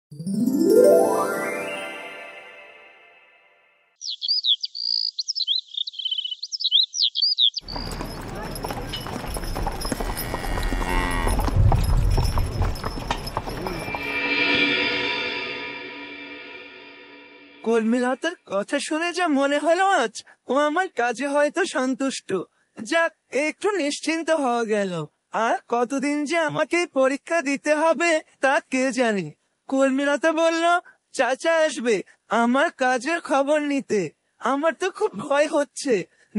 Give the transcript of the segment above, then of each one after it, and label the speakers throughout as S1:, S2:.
S1: কর্মীলতার কথা শুনে যা মনে হলো আজ ও আমার কাজে হয়তো সন্তুষ্ট। যাক, একটু নিশ্চিন্ত হওয়া গেল। আর কতদিন যে আমাকে পরীক্ষা দিতে হবে তা কে জানে। কর্মীলতা বলল চাচা আসবে আমার কাজের খবর নিতে। আমার তো খুব ভয় হচ্ছে,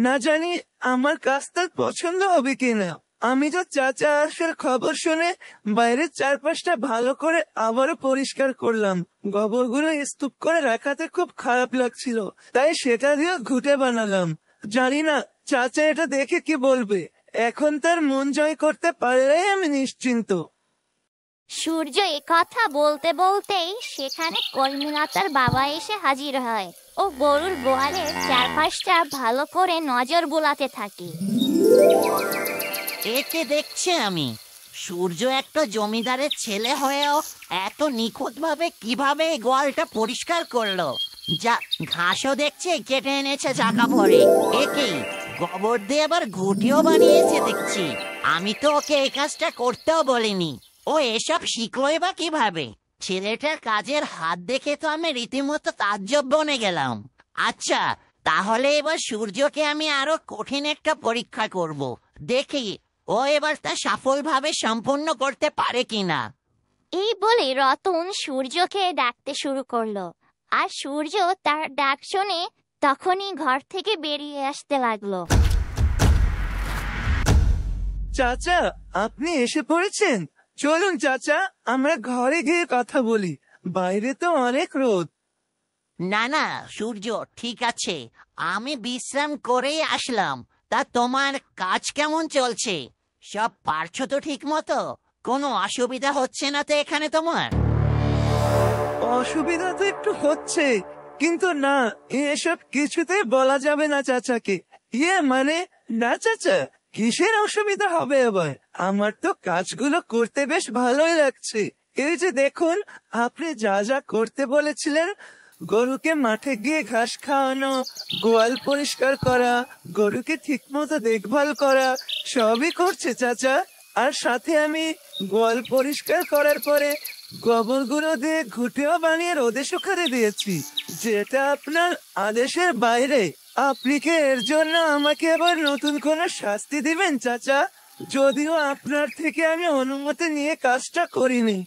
S1: না জানি আমার কাজ তার পছন্দ হবে কিনা। আমি তো চাচা আসার খবর শুনে বাইরের চারপাশটা ভালো করে আবারও পরিষ্কার করলাম। গোবরগুলো স্তূপ করে রাখাতে খুব খারাপ লাগছিল, তাই সেটা দিয়ে ঘুঁটে বানালাম। জানি না চাচা এটা দেখে কি বলবে। এখন তার মন জয় করতে পারলেই আমি নিশ্চিন্ত।
S2: সূর্য কথা বলতে বলতেই সেখানে কর্মীলতার বাবা এসে হাজির হয় ও গরুর গোয়ালের চারপাশটা ভালো করে নজর বুলাতে থাকে।
S3: একে দেখছি আমি, সূর্য একটা জমিদারের ছেলে হয়েও এত নিখুঁতভাবে কিভাবে এই গোয়ালটা পরিষ্কার করলো। যা ঘাসও দেখছে কেটে এনেছে চাকা ভরে। একেই গোবর দিয়ে আবার ঘুটিও বানিয়েছে দেখছি। আমি তো ওকে এই কাজটা করতেও বলিনি, ও এসব শিখলোই বা কিভাবে? ছেলেটার কাজের হাত দেখে তো আমি রীতিমতো তাজ্জব বনে গেলাম। আচ্ছা, তাহলে এবার সূর্যকে আমি আরো কঠিন একটা পরীক্ষা করব, দেখি ও এবার তা সফলভাবে সম্পূর্ণ করতে পারে কিনা।
S2: এই বলে রতন সূর্যকে ডাকতে শুরু করলো, আর সূর্য তার ডাক শুনে তখনই ঘর থেকে বেরিয়ে আসতে লাগলো।
S1: চাচা, আপনি এসে পড়েছেন। চলুন চাচা, আমরা ঘরে গিয়ে কথা বলি। বাইরে তো অনেক রোদ।
S3: না না সূর্য, ঠিক আছে, আমি বিশ্রাম করেই আসলাম। তা তোমার কাজ কেমন চলছে? সব পারছো তো ঠিক মতো? কোনো অসুবিধা হচ্ছে না তো এখানে তোমার?
S1: অসুবিধা তো একটু হচ্ছে, কিন্তু না, এসব কিছুতেই বলা যাবে না চাচাকে। মানে না চাচা, কিসের অসুবিধা হবে আবার? আমার তো কাজগুলো করতে বেশ ভালোই লাগছে। এই যে দেখুন, আপনি যা যা করতে বলেছিলেন, গরুকে মাঠে গিয়ে ঘাস খাওয়ানো, গোয়াল পরিষ্কার করা, গরুকে ঠিক মতো দেখভাল করা, সবই করছে চাচা। আর সাথে আমি গোয়াল পরিষ্কার করার পরে গোবরগুলো দিয়ে ঘুঁটেও বানিয়ে রোদে শুকাতে দিয়েছি, যেটা আপনার আদেশের বাইরে। আপনি কি এর জন্য আমাকে আবার নতুন কোনো শাস্তি দিবেন চাচা? যদিও আপনার থেকে আমি অনুমতি নিয়ে কাজটা করিনি।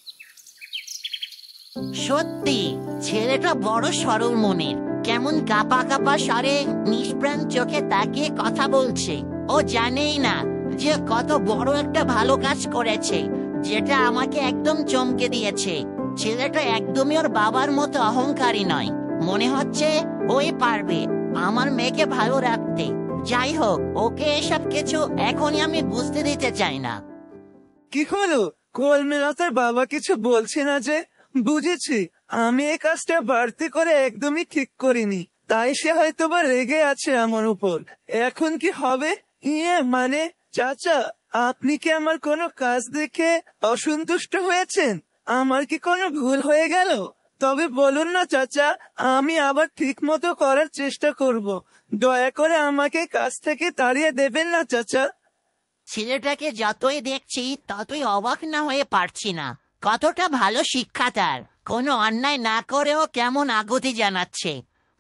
S3: সত্যি ছেলেটা বড় সরল মনের, কেমন কাপা কাপা স্বরে নিষ্প্রাণ চোখে তাকিয়ে কথা বলছে। ও জানেই না যে কত বড় একটা ভালো কাজ করেছে, যেটা আমাকে একদম চমকে দিয়েছে। ছেলেটা একদমই ওর বাবার মতো অহংকারী নয়। মনে হচ্ছে ওই পারবে আমার মেয়েকে ভালো রাখতে। যাই হোক, ওকে এসব কিছু এখনই আমি বুঝতে দিতে চাই না।
S1: কি হলো? কলমেলতার বাবা কিছু বলছে না যে? বুঝেছি, আমি এই কাজটা বাড়তি করে একদমই ঠিক করিনি, তাই সে হয়তো বা রেগে আছে আমার উপর। এখন কি হবে? মানে চাচা, আপনি কি আমার কোনো কাজ দেখে অসন্তুষ্ট হয়েছেন? আমার কি কোনো ভুল হয়ে গেল? তবে বলুন না চাচা, আমি আবার ঠিক মতো করার চেষ্টা করব। দয়া করে আমাকে কাজ থেকে তাড়িয়ে দেবেন না চাচা।
S3: ছেলেটাকে যতই দেখছি ততই অবাক না হয়ে পারছি না। কতটা ভালো শিক্ষা তার, কোনো অন্যায় না করেও কেমন আকুতি জানাচ্ছে।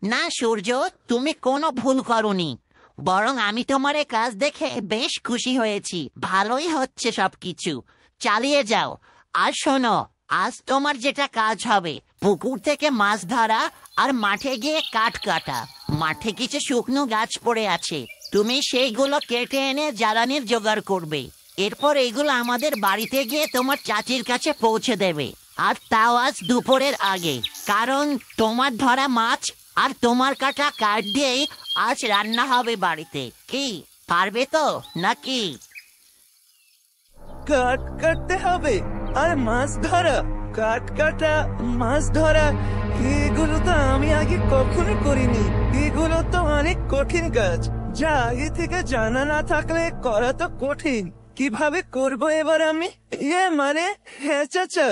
S3: না সূর্য, তুমি কোনো ভুল করনি, বরং আমি তোমার এই কাজ দেখে বেশ খুশি হয়েছি। ভালোই হচ্ছে সবকিছু, চালিয়ে যাও। আর শোনো, আজ তোমার যেটা কাজ হবে, পুকুর থেকে মাছ ধরা আর মাঠে গিয়ে কাঠ কাটা। মাঠে কিছু শুকনো গাছ পড়ে আছে, তুমি সেইগুলো কেটে এনে জ্বালানির জোগাড় করবে। এরপর এইগুলো আমাদের বাড়িতে গিয়ে তোমার চাচির কাছে পৌঁছে দেবে, আর তাও আজ দুপুরের আগে। কারণ তোমার ধরা মাছ আর তোমার কাটা কাঠ দিয়েই আজ রান্না হবে বাড়িতে। কি পারবে তো নাকি?
S1: কাঠ কাটতে হবে আর মাছ ধরা? কাঠ কাটা, মাছ ধরা, এগুলো তো আমি আগে কখনো করিনি। এগুলো তো অনেক কঠিন কাজ, যা আগে থেকে জানা না থাকলে করা তো কঠিন। কিভাবে করবো এবার আমি? মানে হ্যাঁ চাচা,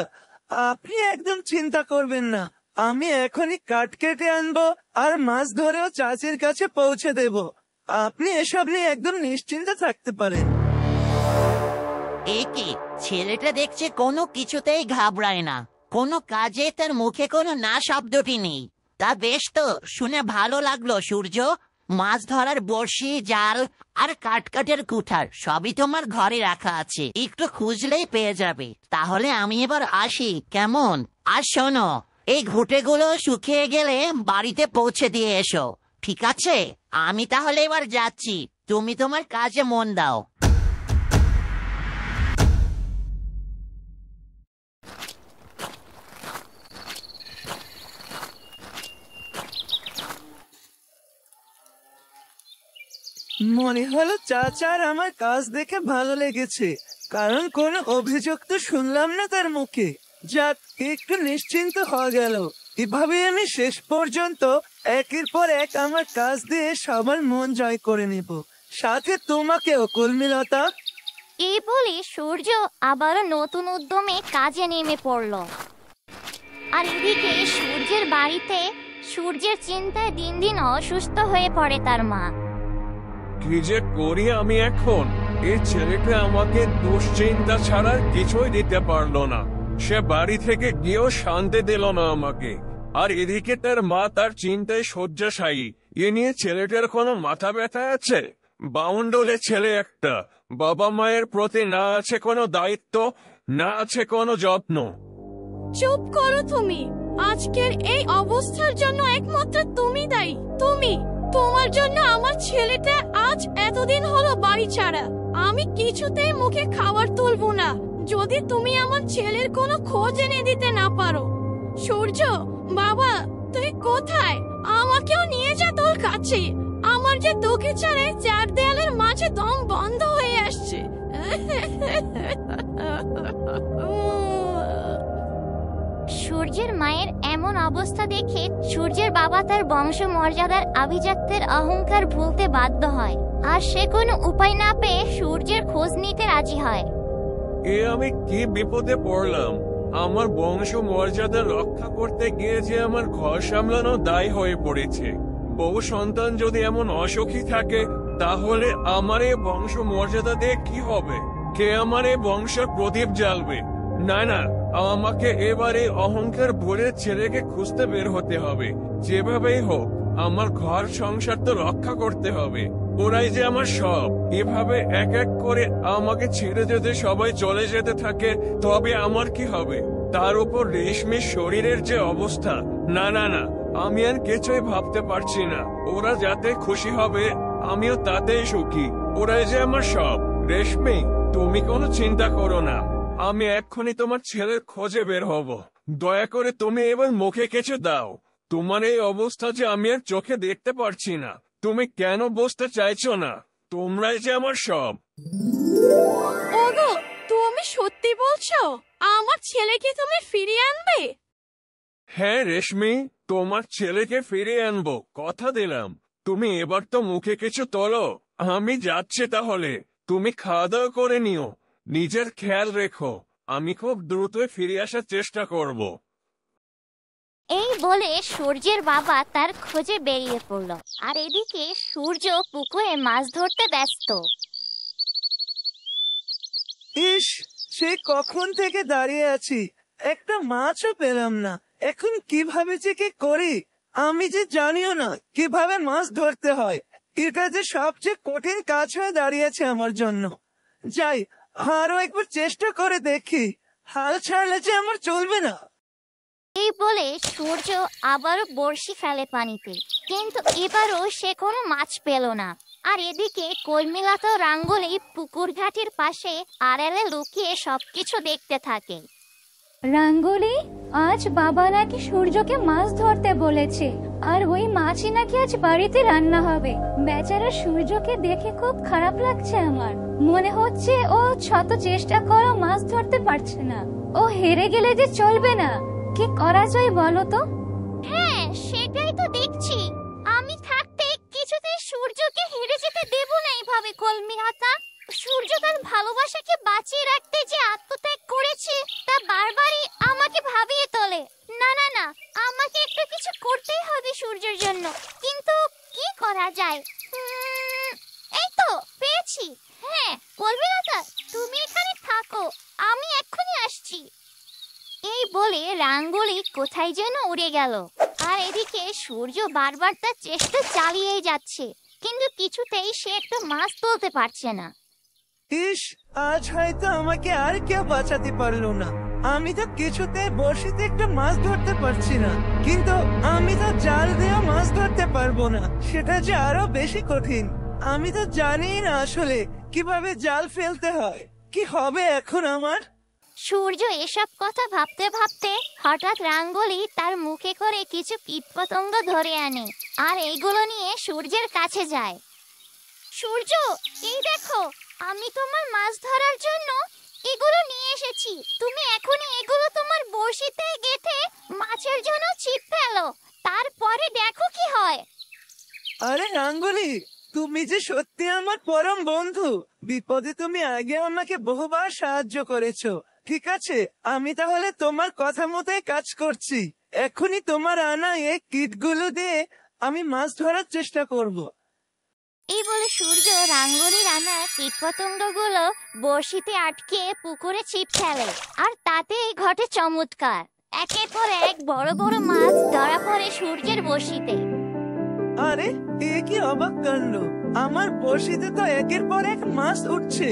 S1: আপনি একদম চিন্তা করবেন না, আমি এখনই কাঠ কেটে আনবো আর মাছ ধরেও চাচির কাছে পৌঁছে দেব। আপনি এসব নিয়ে একদম নিশ্চিন্তে থাকতে পারেন।
S3: একে ছেলেটা দেখছে কোনো কিছুতেই ঘাবড়ায় না, কোনো কাজে তার মুখে কোনো না শব্দটি নেই। তা বেশ, তো শুনে ভালো লাগলো সূর্য। মাছ ধরার বড়শি, জাল আর কাঠকাঠের কুঠার সবই তোমার ঘরে রাখা আছে, একটু খুঁজলেই পেয়ে যাবে। তাহলে আমি এবার আসি, কেমন? আর শোনো, এই ঘুঁটেগুলো শুকিয়ে গেলে বাড়িতে পৌঁছে দিয়ে এসো, ঠিক আছে? আমি তাহলে এবার যাচ্ছি, তুমি তোমার কাজে মন দাও।
S1: মনে হলো চাচার আমার কাজ দেখে ভালো লেগেছে, কারণ কোনো অভিযোগ তো শুনলাম না তার মুখে। যাক, একটু নিশ্চিন্ত হওয়া গেল। এভাবে আমি শেষ পর্যন্ত একের পর এক আমার কাজ দিয়ে সবার মন জয় করে নেব, সাথে তোমাকেও, কলমিলতা।
S2: এই বলে সূর্য আবারও নতুন উদ্যমে কাজে নেমে পড়ল। আর এদিকে সূর্যের বাড়িতে সূর্যের চিন্তায় দিন দিন অসুস্থ হয়ে পড়ে তার মা।
S4: কি যে করি আমি এখন? এই ছেলেটা আমাকে দুশ্চিন্তা ছাড়া কিছুই দিতে পারলো না। সে বাড়ি থেকে গিয়েও শান্তি দিল না আমাকে। আর এদিকে তার মা তার চিন্তায় শয্যাশায়ী। এ নিয়ে ছেলেটার কোনো মাথা ব্যথা আছে? বাউন্ডলে ছেলে একটা, বাবা মায়ের প্রতি না আছে কোনো দায়িত্ব, না আছে কোনো যত্ন।
S5: চুপ করো তুমি। আজকের এই অবস্থার জন্য একমাত্র তুমি দায়ী। তোমার জন্য আমার ছেলেটা আজ এতদিন হলো বাড়ি ছাড়া। আমি কিছুতেই মুখে খাবার তুলবো না যদি তুমি আমার ছেলের কোনো খোঁজ এনে দিতে না পারো। সূর্য বাবা, তুই কোথায়? আমাকেও নিয়ে যা তোর কাছে। আমার যে তোকে ছাড়া চার দেয়ালের মাঝে দম বন্ধ হয়ে আসছে।
S2: সূর্যের মায়ের এমন অবস্থা দেখে সূর্যের বাবা তার বংশ মর্যাদার আভিজাত্যের অহংকার ভুলতে বাধ্য হয়, আর সে কোনো উপায় না পেয়ে সূর্যের খোঁজ নিতে রাজি হয়।
S4: এ আমি কি বিপদে পড়লাম! আমার বংশ মর্যাদা রক্ষা করতে গিয়ে যে আমার ঘর সামলানো দায় হয়ে পড়েছে। বউ সন্তান যদি এমন অসুখী থাকে, তাহলে আমার এই বংশ মর্যাদা দিয়ে কি হবে? কে আমার এই বংশের প্রদীপ জ্বালবে? না না, আমাকে এবারে অহংকার ভরে ছেলেকে খুঁজতে বের হতে হবে। যেভাবেই হোক আমার ঘর সংসার তো রক্ষা করতে হবে। ওরাই যে আমার সব। এভাবে এক এক করে আমাকে ছেড়ে যদি সবাই চলে যেতে থাকে, তবে আমার কি হবে? তার উপর রেশমির শরীরের যে অবস্থা, না না না, আমি আর কিছুই ভাবতে পারছি না। ওরা যাতে খুশি হবে, আমিও তাতেই সুখী। ওরাই যে আমার সব। রেশমি, তুমি কোনো চিন্তা করো না, আমি এক্ষুনি তোমার ছেলের খোঁজে বের হব। দয়া করে তুমি এবার মুখে কিছু দাও। তোমার এই অবস্থা যে আমি আর চোখে দেখতে পারছি না। তুমি কেন বুঝতে চাইছো না? তোমরাই যে আমার সব।
S5: ওগো, তুমি সত্যি বলছো? আমার ছেলেকে তুমি ফিরিয়ে আনবে?
S4: হ্যাঁ রেশমি, তোমার ছেলেকে ফিরিয়ে আনবো, কথা দিলাম। তুমি এবার তো মুখে কিছু তোলো। আমি যাচ্ছি তাহলে। তুমি খাওয়া দাওয়া করে নিও, নিজের খেয়াল রেখো। আমি খুব দ্রুতই ফিরে আসার চেষ্টা করব।
S2: এই বলে সূর্যের বাবা তার খোঁজে বেরিয়ে পড়ল। আর এদিকে সূর্য পুকুরে মাছ ধরতে ব্যস্ত।
S1: ইস, সে কখন থেকে দাঁড়িয়ে আছি, একটা মাছও পেলাম না। এখন কিভাবে যে কি করি, আমি যে জানিও না কিভাবে মাছ ধরতে হয়। এটা যে সবচেয়ে কঠিন কাজ হয়ে দাঁড়িয়েছে আমার জন্য। যাই, আরো একবার চেষ্টা করে দেখি। হাল ছাড়লে যে আমার চলবে না।
S2: এই বলে সূর্য আবারও বড়শি ফেলে পানিতে, কিন্তু এবারও সে কোনো মাছ পেল না। আর এদিকে কলমিলতা ও রাঙ্গুলি পুকুর ঘাটের পাশে আড়ালে লুকিয়ে সবকিছু দেখতে থাকে।
S6: রাঙ্গুলি, আজ বাবা নাকি সূর্যকে মাছ ধরতে বলেছে, আর ওই মাছই নাকি আজ বাড়িতে রান্না হবে। বেচারা সূর্যকে দেখে খুব খারাপ লাগছে আমার। মনে হচ্ছে ও শত চেষ্টা করেও মাছ ধরতে পারছে না। ও হেরে গেলে যে চলবে না। কি করা যায় বলো তো?
S2: হ্যাঁ, সেটাই তো দেখছি। আমি থাকতে কিছুতেই সূর্যকে হেরে যেতে দেব না এইভাবে কলমিলতা। সূর্য তার ভালোবাসাকে বাঁচিয়ে রাখতে যে আত্মত্যাগ করেছি তা বারবারই আমাকে ভাবিয়ে তোলে। না না না, আমাকে একটু কিছু করতেই হবে সূর্যের জন্য, কিন্তু কি করা যায়? এই তো পেয়েছি। হ্যাঁ কলমিলতা, তুমি এখানে থাকো, আমি এক্ষুনি আসছি। এই বলে রাঙ্গুলি কোথায় যেন উড়ে গেল। আর এদিকে সূর্য বারবার তার চেষ্টা চালিয়েই যাচ্ছে, কিন্তু কিছুতেই সে একটা মাছ তুলতে পারছে না।
S1: ইস, আজ হয়তো আমাকে আর কেউ বাঁচাতে পারলো না। আমি তো কিছুতে বড়শিতে একটা মাছ ধরতে পারছি না, কিন্তু আমি তো জাল দিয়ে মাছ ধরতে পারবো না, সেটা যে আরো বেশি কঠিন। আমি তো জানি না আসলে কিভাবে জাল ফেলতে হয়। কি হবে এখন আমার?
S2: সূর্য এসব কথা ভাবতে ভাবতে হঠাৎ রাঙ্গুলি তার মুখে করে কিছু কীটপতঙ্গ ধরে আনে, আর এইগুলো নিয়ে সূর্যের কাছে যায়। সূর্য, এই দেখো, আমি তোমার মাছ ধরার জন্য এগুলো নিয়ে এসেছি। তুমি এখনই এগুলো তোমার বড়শিতে গেঁথে মাছের জন্য ছিপ ফেলো, তারপরে দেখো কি হয়।
S1: আরে রাঙ্গুলি, তুমি যে সত্যি আমার পরম বন্ধু। বিপদে তুমি আগে আমাকে বহুবার সাহায্য করেছো। ঠিক আছে, আমি তাহলে তোমার কথা মতোই কাজ করছি। এখনই তোমার আনা এই কিটগুলো দিয়ে আমি মাছ ধরার চেষ্টা করব।
S2: এই বলে সূর্য রাঙ্গুলির আনা কীটপতঙ্গগুলো বড়শিতে আটকে পুকুরে ছিপ ফেলে, আর তাতেই ঘটে চমৎকার। একের পর এক বড় বড় মাছ ধরা পড়ে সূর্যের বড়শিতে।
S1: আরে এ কি অবাক কাণ্ড! আমার বড়শিতে তো একের পর এক মাছ উঠছে।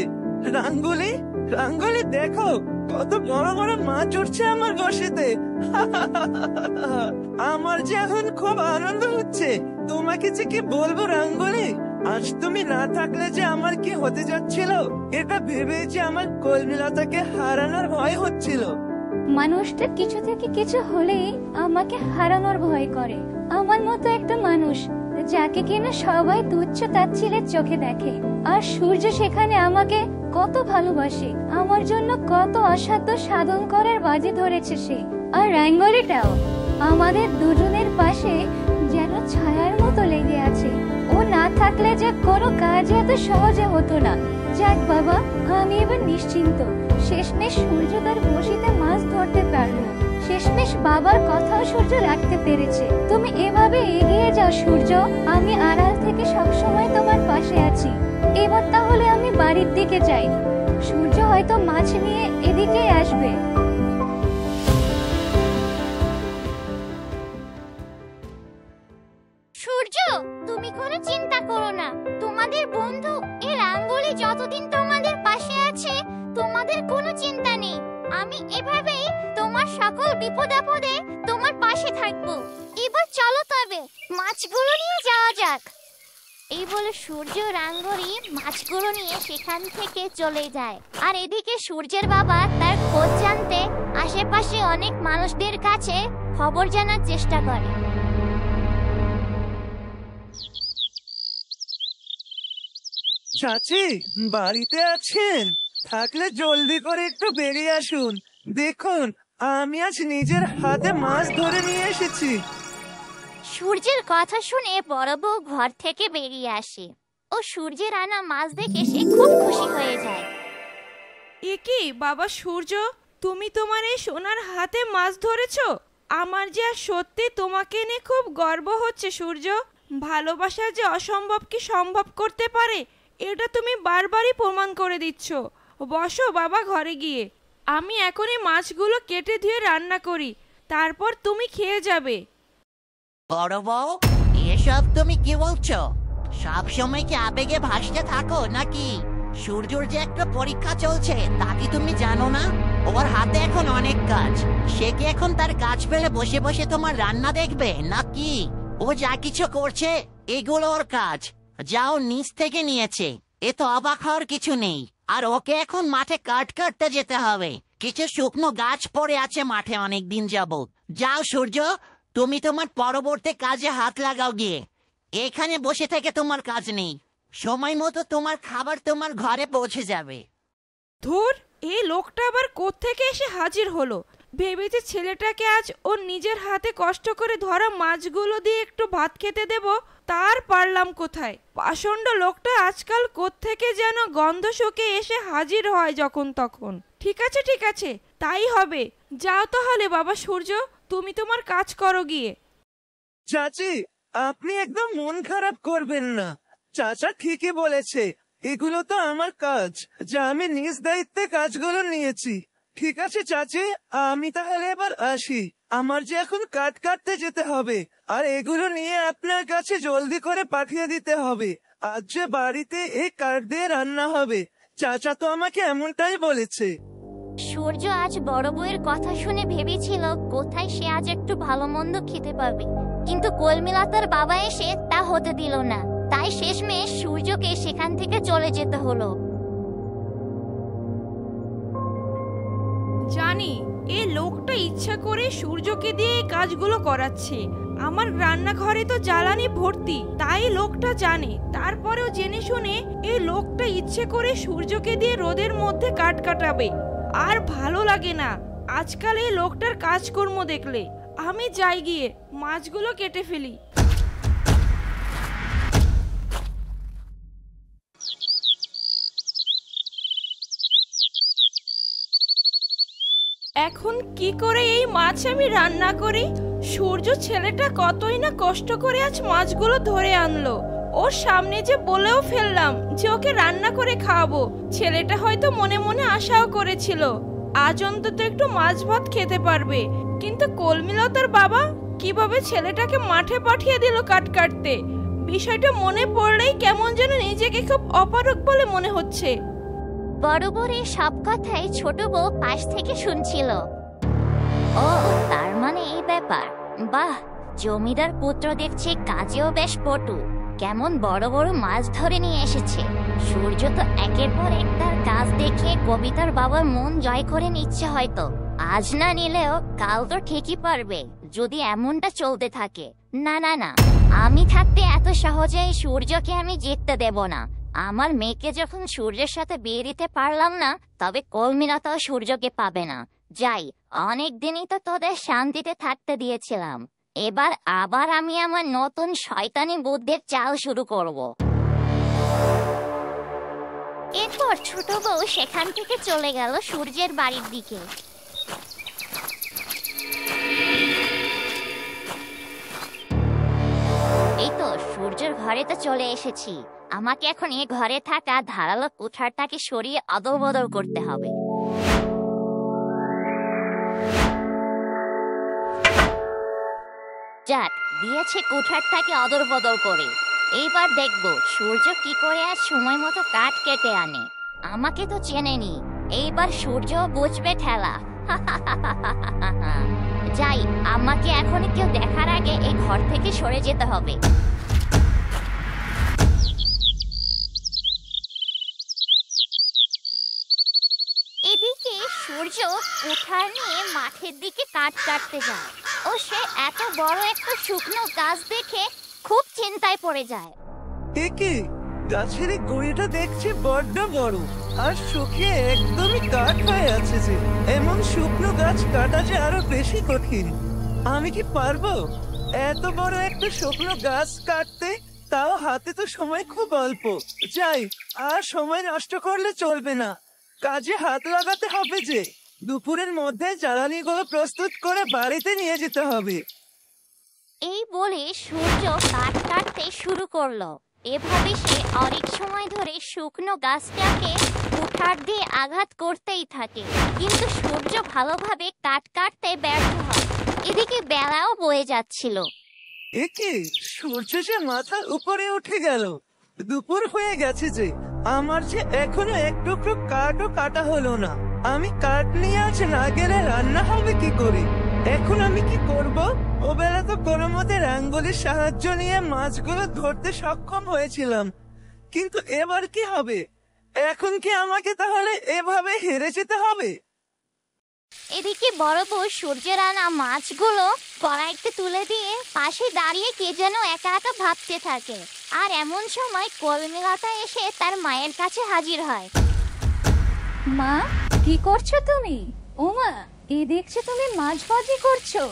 S1: রাঙ্গুলি, রাঙ্গুলি দেখো, কত বড় বড় মাছ উঠছে আমার বড়শিতে। আমার যে এখন খুব আনন্দ হচ্ছে। তোমাকে যে কি বলবো রাঙ্গুলি, আজ তুমি না থাকলে যে আমার কি হতে যাচ্ছিল, এটা ভেবে যে আমার কলমিলতাকে হারানোর ভয় হচ্ছিল।
S6: মানুষটা কিছু থেকে কিছু হলেই আমাকে হারানোর ভয় করে। আমার মতো একটা মানুষ যাকে কিনা সবাই তুচ্ছ তাচ্ছিলের চোখে দেখে, আর সূর্য সেখানে আমাকে কত ভালোবাসে, আমার জন্য কত অসাধ্য সাধন করার বাজি ধরেছে সে। আর রাঙ্গুলিটাও আমাদের দুজনের পাশে যেন ছায়ার মতো লেগে আছে। ও না থাকলে যে কোনো কাজ এত সহজে হতো না। যাক বাবা, আমি এবার নিশ্চিন্ত। শেষমেশ সূর্য তার বড়শিতে মাছ ধরতে পারলো। শেষমেশ বাবার কথাও সূর্য রাখতে পেরেছে। তুমি এভাবে এগিয়ে যাও সূর্য, আমি আড়াল থেকে সবসময় তোমার পাশে আছি। এবার তাহলে আমি বাড়ির দিকে যাই। সূর্য হয়তো মাছ নিয়ে এদিকে আসবে।
S2: সূর্য, তুমি কোনো চিন্তা করো না, তোমাদের বন্ধু এই রাঙ্গুলি যতদিন তোমাদের পাশে আছে, তোমাদের কোনো চিন্তা নেই। আমি এভাবেই তোমার সকল বিপদ আপদে তোমার পাশে থাকবো। এবার চলো তবে মাছগুলো নিয়ে যাওয়া যাক। এই বলে সূর্য রাঙ্গুলি মাছগুলো নিয়ে সেখান থেকে চলে যায়। আর এদিকে সূর্যের বাবা তার খোঁজ জানতে আশেপাশে অনেক মানুষদের কাছে খবর জানার চেষ্টা করে।
S1: চাচি, বাড়িতে আছেন? থাকলে জলদি করে একটু বেরিয়ে আসুন। দেখুন, আমি আজ নিজের হাতে মাছ ধরে নিয়ে এসেছি।
S2: সূর্যের কথা শুনে বড় বউ ঘর থেকে বেরিয়ে আসে ও সূর্যের আনা মাছ দেখে সে খুব খুশি হয়ে যায়।
S7: এ কি বাবা সূর্য, তুমি তোমার এই সোনার হাতে মাছ ধরেছো? আমার যে আর সত্যি তোমাকে নিয়ে খুব গর্ব হচ্ছে সূর্য। ভালোবাসা যে অসম্ভবকে সম্ভব করতে পারে, এটা তুমি বারবারই প্রমাণ করে দিচ্ছ। বসো বাবা ঘরে গিয়ে, আমি এখনই মাছগুলো কেটে ধুয়ে রান্না করি, তারপর তুমি খেয়ে যাবে।
S3: বড় বউ, এসব তুমি কি বলছো? সব সময় কি আবেগে ভাসতে থাকো নাকি? সূর্যর যে একটা পরীক্ষা চলছে তা কি তুমি জানো না? ওর হাতে এখন অনেক কাজ। সে কি এখন তার কাজ ফেলে বসে বসে তোমার রান্না দেখবে নাকি? ও যা কিছু করছে এগুলো ওর কাজ, যা ও নিজ থেকে নিয়েছে। এ তো অবাক হওয়ার কিছু নেই। আর ওকে এখন মাঠে কাট কাটতে যেতে হবে। কিছু শুকনো গাছ পড়ে আছে মাঠে অনেক দিন যাবত। যাও সূর্য, তুমি তোমার পরবর্তী কাজে হাত লাগাও গিয়ে। এখানে বসে থেকে তোমার কাজ নেই। সময় মতো তোমার খাবার তোমার ঘরে পৌঁছে যাবে।
S7: ধুর, এই লোকটা আবার কোত্থেকে এসে হাজির হলো? ভেবেছি ছেলেটাকে আজ ওর নিজের হাতে কষ্ট করে ধরা মাছগুলো দিয়ে একটু ভাত খেতে দেব, তার পারলাম কোথায়। পাষণ্ড লোকটা আজকাল কোত্থেকে যেন গন্ধ শুকে এসে হাজির হয় যখন তখন। ঠিক আছে, তাই হবে। যাও তাহলে বাবা সূর্য, তুমি তোমার কাজ করো গিয়ে।
S1: চাচি, আপনি একদম মন খারাপ করবেন না। চাচা ঠিকই বলেছে, এগুলো তো আমার কাজ, যা আমি নিজ দায়িত্বে কাজগুলো নিয়েছি। ঠিক আছে চাচি, আমি তাহলে এবার আসি। আমার যে এখন কাঠ কাটতে যেতে হবে, আর এগুলো নিয়ে আপনার কাছে জলদি করে পাঠিয়ে দিতে হবে। আজ যে বাড়িতে এই কাঠ দিয়ে রান্না হবে, চাচা তো আমাকে এমনটাই বলেছে।
S2: সূর্য আজ বড় বউয়ের কথা শুনে ভেবেছিল কোথায় সে আজ একটু ভালো মন্দ খেতে পাবে, কিন্তু কলমিলতার বাবা এসে তা হতে দিল না। তাই শেষমেশ সূর্যকে সেখান থেকে চলে যেতে হলো।
S7: জানি এই লোকটা ইচ্ছা করে সূর্যকে দিয়ে এই কাজগুলো করাচ্ছে। আমার রান্নাঘরে তো জ্বালানি ভর্তি, তাই লোকটা জানে। তারপরেও জেনে শুনে এই লোকটা ইচ্ছে করে সূর্যকে দিয়ে রোদের মধ্যে কাঠ কাটাবে। আর ভালো লাগে না আজকাল এই লোকটার কাজকর্ম দেখলে। আমি যাই গিয়ে মাছগুলো কেটে ফেলি। এখন কি করে এই মাছ আমি রান্না করি? সূর্য ছেলেটা কতই না কষ্ট করে আজ মাছগুলো ধরে আনলো। ওর সামনে যে বলেও ফেললাম যে ওকে রান্না করে খাওয়াবো। ছেলেটা হয়তো মনে মনে আশাও করেছিল আজ অন্তত একটু মাছ ভাত খেতে পারবে। কিন্তু কলমিলতার বাবা কিভাবে ছেলেটাকে মাঠে পাঠিয়ে দিল কাঠ কাটতে, বিষয়টা মনে পড়লেই কেমন যেন নিজেকে খুব অপারগ বলে মনে হচ্ছে।
S2: বড় বউর এই সব কথাই ছোট বউ পাশ থেকে শুনছিল। ও, তার মানে এই ব্যাপার। বাহ, জমিদার পুত্র দেখছি কাজেও বেশ পটু। কেমন বড় বড় মাছ ধরে নিয়ে এসেছে। সূর্য তো একের পর এক তার কাজ দেখে কবিতার বাবার মন জয় করে নিচ্ছে হয়তো। আজ না নিলেও কাল তো ঠিকই পারবে, যদি এমনটা চলতে থাকে। না না না, আমি থাকতে এত সহজেই সূর্যকে আমি জিততে দেব না। আমার মেয়েকে যখন সূর্যের সাথে বিয়ে দিতে পারলাম না, তবে কলমিলতাও সূর্যকে পাবে না। যাই, অনেক দিনই তো তোদের শান্তিতে থাকতে দিয়েছিলাম। এবার আবার আমি আমার নতুন শয়তানি বুদ্ধির চাল শুরু করব। এরপর ছোট বউ সেখান থেকে চলে গেল সূর্যের বাড়ির দিকে। এই তো সূর্যের ঘরে তো চলে এসেছি। আমাকে এখন এই ঘরে থাকা ধারালো কুঠারটাকে সরিয়ে অদল বদল করতে হবে। যাক, দিয়েছে কুঠারটাকে অদল বদল করে। এইবার দেখবো সূর্য কি করে আজ সময় মতো কাঠ কেটে আনে। আমাকে তো চেনেনি, এইবার সূর্য বুঝবে ঠেলা। যাই, আমাকে এখন কেউ দেখার আগে এই ঘর থেকে সরে যেতে হবে। এদিকে সূর্য কুঠার নিয়ে মাঠের দিকে কাঠ কাটতে যায় ও সে এত বড় একটা শুকনো গাছ দেখে খুব চিন্তায় পড়ে যায়।
S1: কি গাছের এই গুঁড়িটা দেখছি বড্ড বড়, আর শুকিয়ে একদমই কাঠ হয়ে আছে। যে এমন শুকনো গাছ কাটা যে আরো বেশি কঠিন। আমি কি পারবো এত বড় একটা শুকনো গাছ কাটতে? তাও হাতে তো সময় খুব অল্প। যাই, আর সময় নষ্ট করলে চলবে না, কাজে হাত লাগাতে হবে। যে দুপুরের মধ্যে জ্বালানিগুলো প্রস্তুত করে বাড়িতে নিয়ে যেতে হবে।
S2: এই বলে সূর্য কাঠ কাটতে শুরু করলো। এভাবে সে অনেক সময় ধরে শুকনো গাছটাকে কুঠার দিয়ে আঘাত করতেই থাকে, কিন্তু সূর্য ভালোভাবে কাঠ কাটতে ব্যর্থ হয়। এদিকে বেলাও বয়ে যাচ্ছিল।
S1: একে সূর্য যে মাথার উপরে উঠে গেল, দুপুর হয়ে গেছে। যে আমার যে এখনো এক টুকরো কাঠও কাটা হলো না। আমি কাঠ নিয়ে আজ না গেলে রান্না হবে কি করে? এখন আমি কি করব? ও বেলা তো কোনো মতে আঙ্গুলের সাহায্য নিয়ে মাছগুলো ধরতে সক্ষম হয়েছিলাম, কিন্তু এবার কি হবে? এখন কি আমাকে তাহলে এভাবে হেরে যেতে হবে?
S2: এদিকে বড় বউ সূর্যের আনা মাছগুলো কড়াইতে তুলে দিয়ে পাশে দাঁড়িয়ে কে যেন একা একা ভাবতে থাকে। আর এমন সময় কলমিলতা এসে তার মায়ের কাছে হাজির হয়।
S6: মা, কি করছো তুমি? ও মা, এ দেখছি তুমি মাছ ভাজি করছো।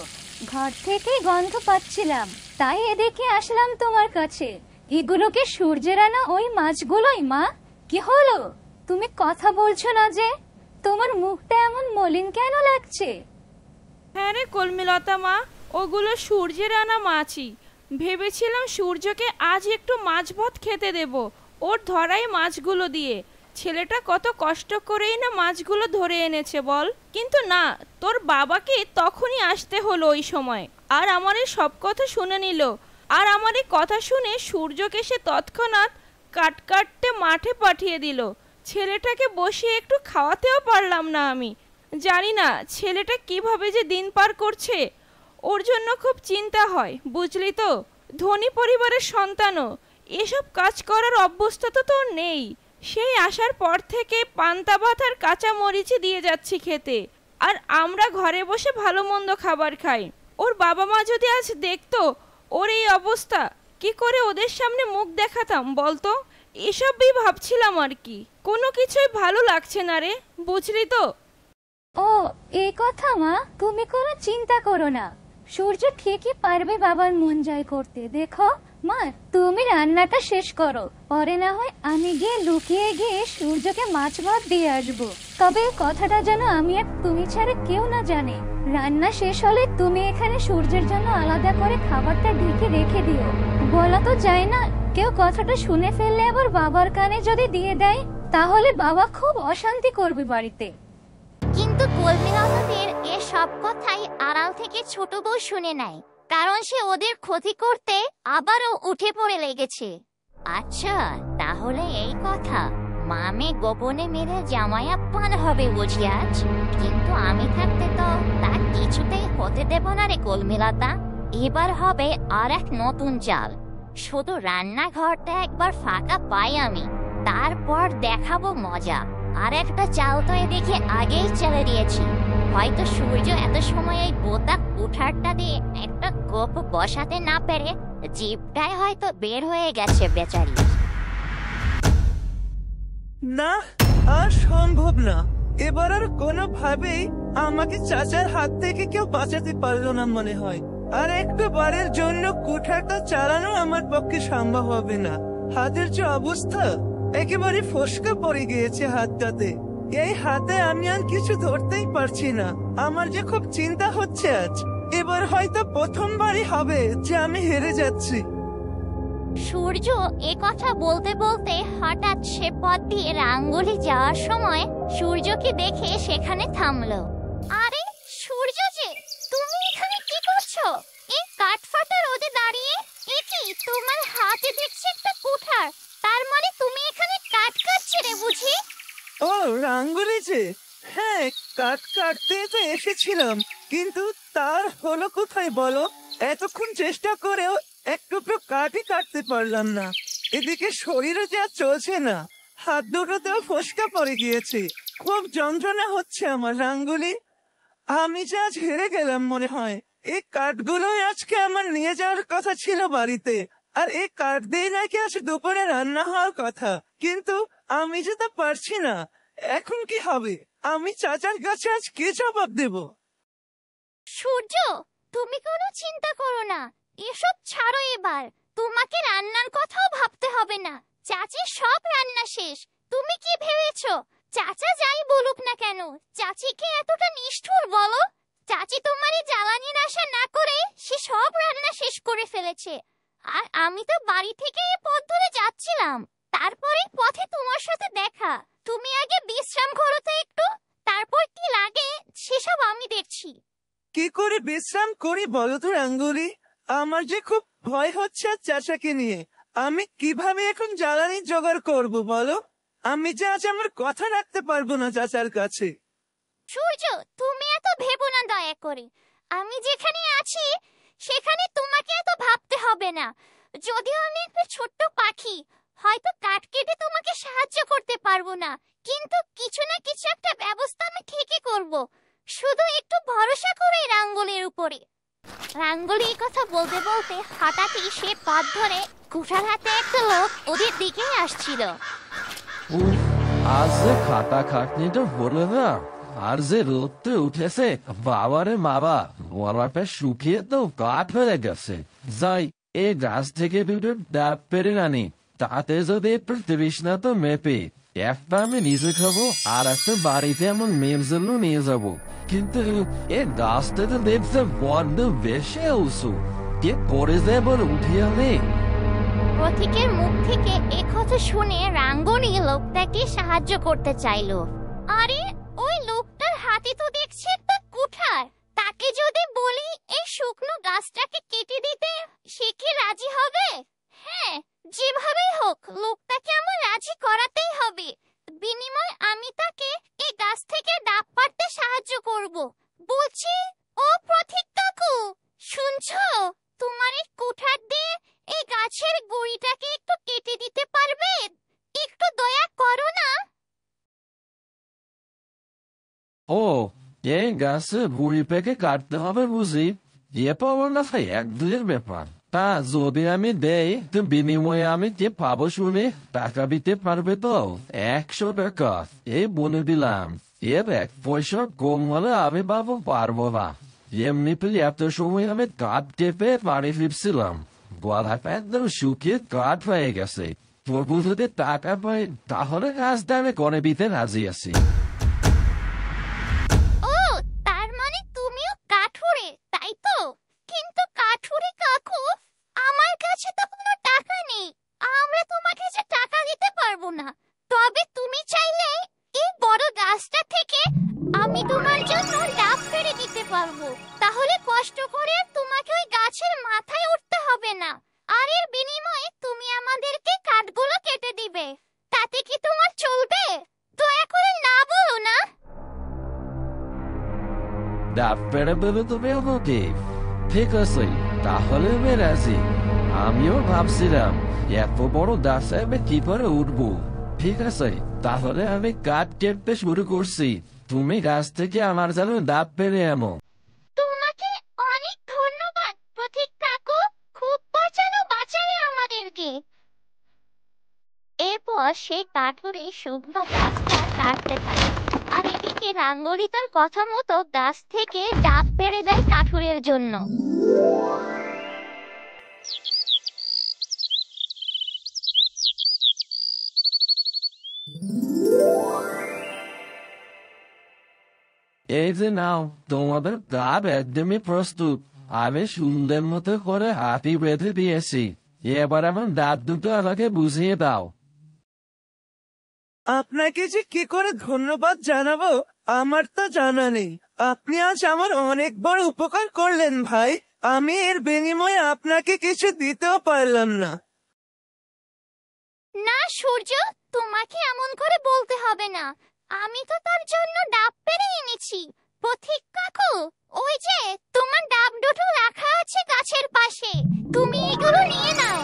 S6: ঘর থেকে গন্ধ পাচ্ছিলাম, তাই এদিকে আসলাম তোমার কাছে। এগুলোকে সূর্যের আনা ওই মাছগুলোই মা? কি হলো, তুমি কথা বলছো না যে? তোমার মুখটা এমন মলিন কেন লাগছে?
S7: হ্যাঁ রে কলমিলতা মা, ওগুলো সূর্যের আনা মাছই। ভেবেছিলাম সূর্যকে আজ একটু মাছ ভাত খেতে দেব ওর ধরাই মাছগুলো দিয়ে। ছেলেটা কত কষ্ট করেই না মাছগুলো ধরে এনেছে বল। কিন্তু না, তোর বাবাকে তখনই আসতে হলো ওই সময়, আর আমার এই সব কথা শুনে নিল। আর আমার এই কথা শুনে সূর্যকে সে তৎক্ষণাৎ কাটতে মাঠে পাঠিয়ে দিল। ছেলেটাকে বসিয়ে একটু খাওয়াতেও পারলাম না আমি। জানি না ছেলেটা কিভাবে যে দিন পার করছে, ওর জন্য খুব চিন্তা হয় বুঝলি তো। ধনী পরিবারের সন্তানও এসব কাজ করার অভ্যস্ত তো তোর নেই। সেই আসার পর থেকে পান্তা ভাত আর কাঁচা মরিচই দিয়ে যাচ্ছি খেতে, আর আমরা ঘরে বসে ভালো মন্দ খাবার খাই। ওর বাবা মা যদি আজ দেখতো ওর এই অবস্থা, কি করে ওদের সামনে মুখ দেখাতাম বলতো। এসবই ভাবছিলাম আর কি, কোনো কিছুই ভালো লাগছে না রে, বুঝলি তো।
S6: ও এই কথা মা, তুমি কোনো চিন্তা করো না, সূর্য ঠিকই পারবে বাবার মন জয় করতে। দেখো মা, তুমি রান্নাটা শেষ করো, পরে না হয় আমি গিয়ে লুকিয়ে গিয়ে সূর্যকে মাছ ভাত দিয়ে আসবো। তবে কথাটা যেন আমি আর তুমি ছাড়া কেউ না জানে। রান্না শেষ হলে তুমি এখানে সূর্যের জন্য আলাদা করে খাবারটা ঢেকে রেখে দিও। বলা তো যায় না, কেউ কথাটা শুনে ফেললে আবার বাবার কানে যদি দিয়ে দেয়, তাহলে বাবা খুব অশান্তি করবে বাড়িতে।
S2: কিন্তু কলমিলতাদের এ সব কথাই আড়াল থেকে ছোট বউ শুনে নেয়, কারণ সে ওদের ক্ষতি করতে আবারও উঠে পড়ে লেগেছে। আচ্ছা তাহলে এই কথা, মামে গোপনে মেরে জামাই আপ্যায়ন হবে বুঝি আজ। কিন্তু আমি থাকতে তো তা কিছুতেই হতে দেব না রে কলমিলতা। এবার হবে আর এক নতুন চাল। শুধু রান্নাঘরটা একবার ফাঁকা পাই আমি, তারপর দেখাবো মজা। আর একটা চাল তো এদিকে আগেই চলে দিয়েছি। হয়তো সূর্য এত সময় এই বোতা কুঠারটা দিয়ে একটা গোপ বসাতে না পেরে জিভটায় হয়তো বের হয়ে গেছে বেচারি।
S1: না, আর সম্ভব না। এবার আর কোনোভাবেই আমাকে চাচার হাত থেকে কেউ বাঁচাতে পারলো না মনে হয়। আর একটু বারের জন্য কুঠারটা চালানো আমার পক্ষে সম্ভব হবে না। হাতের যে অবস্থা, একেবারে ফসকা পড়ে গিয়েছে হাতটাতে। এই হাতে আমি আর কিছু ধরতেই পারছি না। আমার যে খুব চিন্তা হচ্ছে আজ। এবার হয়তো প্রথমবারই হবে যে আমি হেরে যাচ্ছি।
S2: সূর্য এ কথা বলতে বলতে হঠাৎ সে পথ দিয়ে রাঙ্গুলি যাওয়ার সময় সূর্যকে দেখে সেখানে থামলো। আরে সূর্য যে, তুমি এখানে কি করছো এই কাঠফাটা রোদে দাঁড়িয়ে? এ কি তোমার হাতে দেখছি একটা কুঠার, তার মানে তুমি এখানে কাঠ কাটছিলে বুঝি?
S1: ও রাঙ্গুলি যে, হ্যাঁ কাঠ কাটতে তো এসেছিলাম, কিন্তু তার হলো কোথায় বলো? এতক্ষণ চেষ্টা করেও এক টুকরো কাঠই কাটতে পারলাম না। এদিকে শরীরে যা চলছে না, হাত দুটোতেও ফসকা পড়ে গিয়েছে। খুব যন্ত্রণা হচ্ছে আমার রাঙ্গুলি। আমি যে আজ হেরে গেলাম মনে হয়। এই কাঠগুলোই আজকে আমার নিয়ে যাওয়ার কথা ছিল বাড়িতে, আর এই কাঠ দিয়ে নাকি আজ দুপুরে রান্না হওয়ার কথা, কিন্তু আমি যে তা পারছি না। এখন কি হবে? আমি চাচার কাছে আজ কি জবাব দেব?
S2: সূর্য, তুমি কোনো চিন্তা করো না, এসব ছাড়ো এবার। তোমাকে রান্নার কথাও ভাবতে হবে না, চাচির সব রান্না শেষ। তুমি কি ভেবেছো চাচা যাই বলুক না কেন, চাচিকে এতটা নিষ্ঠুর বলো? চাচি তোমারই জ্বালানির আশা না করে সে সব রান্না শেষ করে ফেলেছে। আর আমি তো বাড়ি থেকে এ পথ ধরে যাচ্ছিলাম, তারপরে পথে তোমার সাথে দেখা। তুমি আগে বিশ্রাম করো তো একটু, তারপর কি লাগে সেসব আমি দেখছি।
S1: কি করে বিশ্রাম করি বলো তো রাঙ্গুলি? আমার যে খুব ভয় হচ্ছে চাচাকে নিয়ে। আমি কিভাবে এখন জ্বালানি জোগাড় করব বলো? আমি যে আজ আমার কথা রাখতে পারবো না চাচার কাছে।
S2: সূর্য, তুমি এত ভেবো না দয়া করে। আমি যেখানে আছি সেখানে তোমাকে এত ভাবতে হবে না। যদিও আমি একটা ছোট্ট পাখি, হয়তো কাঠ কেটে তোমাকে সাহায্য করতে পারবো না, কিন্তু কিছু না কিছু একটা ব্যবস্থা আমি ঠিকই করব। শুধু একটু ভরসা করে রাঙ্গুলির উপরে। রাঙ্গুলি এই কথা বলতে বলতে হঠাৎই সে পথ ধরে কুঠার হাতে একটা লোক ওদের দিকেই আসছিল।
S8: আজ যে খাটাখাটনিটা হলো না, আর যে রোদতে উঠেছে বাবারে বাবা, গলাটা শুকিয়ে তো কাঠ হয়ে গেছে। যাই এই গাছ থেকে দুটো ডাব পেরে আনি, তাতে যদি একটু তৃষ্ণা তো মেপে। একটা আমি নিজে খাবো আর একটা বাড়িতে আমার মেয়ের জন্য নিয়ে যাবো। কিন্তু এই গাছটা তো দেখতে বড্ড বেশি উঁচু, কে করে যাবার উঠিয়ে আনে?
S2: পথিকের মুখ থেকে এ কথা শুনে রাঙ্গনি লোকটাকে সাহায্য করতে চাইলো। আরে ওই লোকটার হাতে তো দেখছি একটা কুঠার, তাকে যদি বলি এই শুকনো গাছটাকে কেটে দিতে, সে কি রাজি হবে? হ্যাঁ, যেভাবেই হোক লোকটাকে আমার রাজি করাতেই হবে। বিনিময়ে আমি তাকে এই গাছ থেকে ডাব পাড়তে সাহায্য করব। বলছি, ও পথিক কাকু, শুনছো? তোমার এই কুঠার দিয়ে এই গাছের গুড়িটাকে একটু কেটে দিতে পারবে? একটু দয়া করো না।
S8: ও, এই গাছে গুড়ি পেকে কাটতে হবে বুঝি? এ পাবো না ভাই, এক দুয়ের ব্যাপার। তা যদি আমি দেই তো বিনিময়ে আমি যে পাবো শুনে টাকা দিতে পারবে তো? 100 টাকা এই বলে দিলাম। এর 1 পয়সা কম হলে আমি পারবো না। এমনিতে এত সময় আমি কাঠ টেপে বাড়ি ফিরছিলাম, গলাটা একদম শুকিয়ে কাঠ হয়ে গেছে। তবু যদি টাকা পাই তাহলে কাজটা আমি করে দিতে রাজি আছি।
S2: ও, তার মানে তুমিও কাঠুরে, তাই তো? কিন্তু কাঠুরে কাকু, আমার কাছে তো কোনো টাকা নেই, আমরা তোমাকে যে টাকা দিতে পারবো না। তবে তুমি চাইলে এই বড় গাছটা থেকে আমি তোমার জন্য ডাব পেড়ে দিতে পারবো। তাহলে কষ্ট করে তোমাকে ওই গাছের মাথায় উঠতে হবে না, আর এর বিনিময়ে তুমি আমাদেরকে কাঠগুলো কেটে দিবে। তাতে কি তোমার চলবে? দয়া করে না বলো না।
S8: ডাব পেড়ে দেবে তুমি আমাকে? ঠিক আছে, তাহলে আমি রাজি। আমিও ভাবছিলাম এত বড় গাছে আমি কি করে উঠবো। ঠিক আছে, তাহলে আমি কাঠ কেটতে শুরু করছি, তুমি গাছ থেকে আমার জন্য ডাব পেড়ে এমন।
S2: তোমাকে অনেক ধন্যবাদ পথিক কাকু, খুব বাঁচালে আমাদেরকে। এরপর সে কাঠুরে শুকনো গাছটা কাটতে থাকে, আর এদিকে রাঙ্গলি তার কথা মতো গাছ থেকে ডাব পেড়ে দেয় কাঠুরের জন্য।
S8: এই যে নাও, তোমাদের ডাব একদমই প্রস্তুত। আমি সুন্দর মতো করে হাতি বেঁধে দিয়েছি, এবার আমার ডাব দুটো আমাকে বুঝিয়ে দাও।
S1: আপনাকে যে কি করে ধন্যবাদ জানাবো আমার তো জানা নেই। আপনি আজ আমার অনেক বড় উপকার করলেন ভাই, আমি এর বিনিময়ে আপনাকে কিছু দিতেও পারলাম না।
S2: না সূর্য, তোমাকে এমন করে বলতে হবে না, আমি তো তার জন্য ডাব পেড়ে এনেছি। পথিক কাকু, ওই যে তোমার ডাব দুটো রাখা আছে গাছের পাশে, তুমি এগুলো নিয়ে নাও।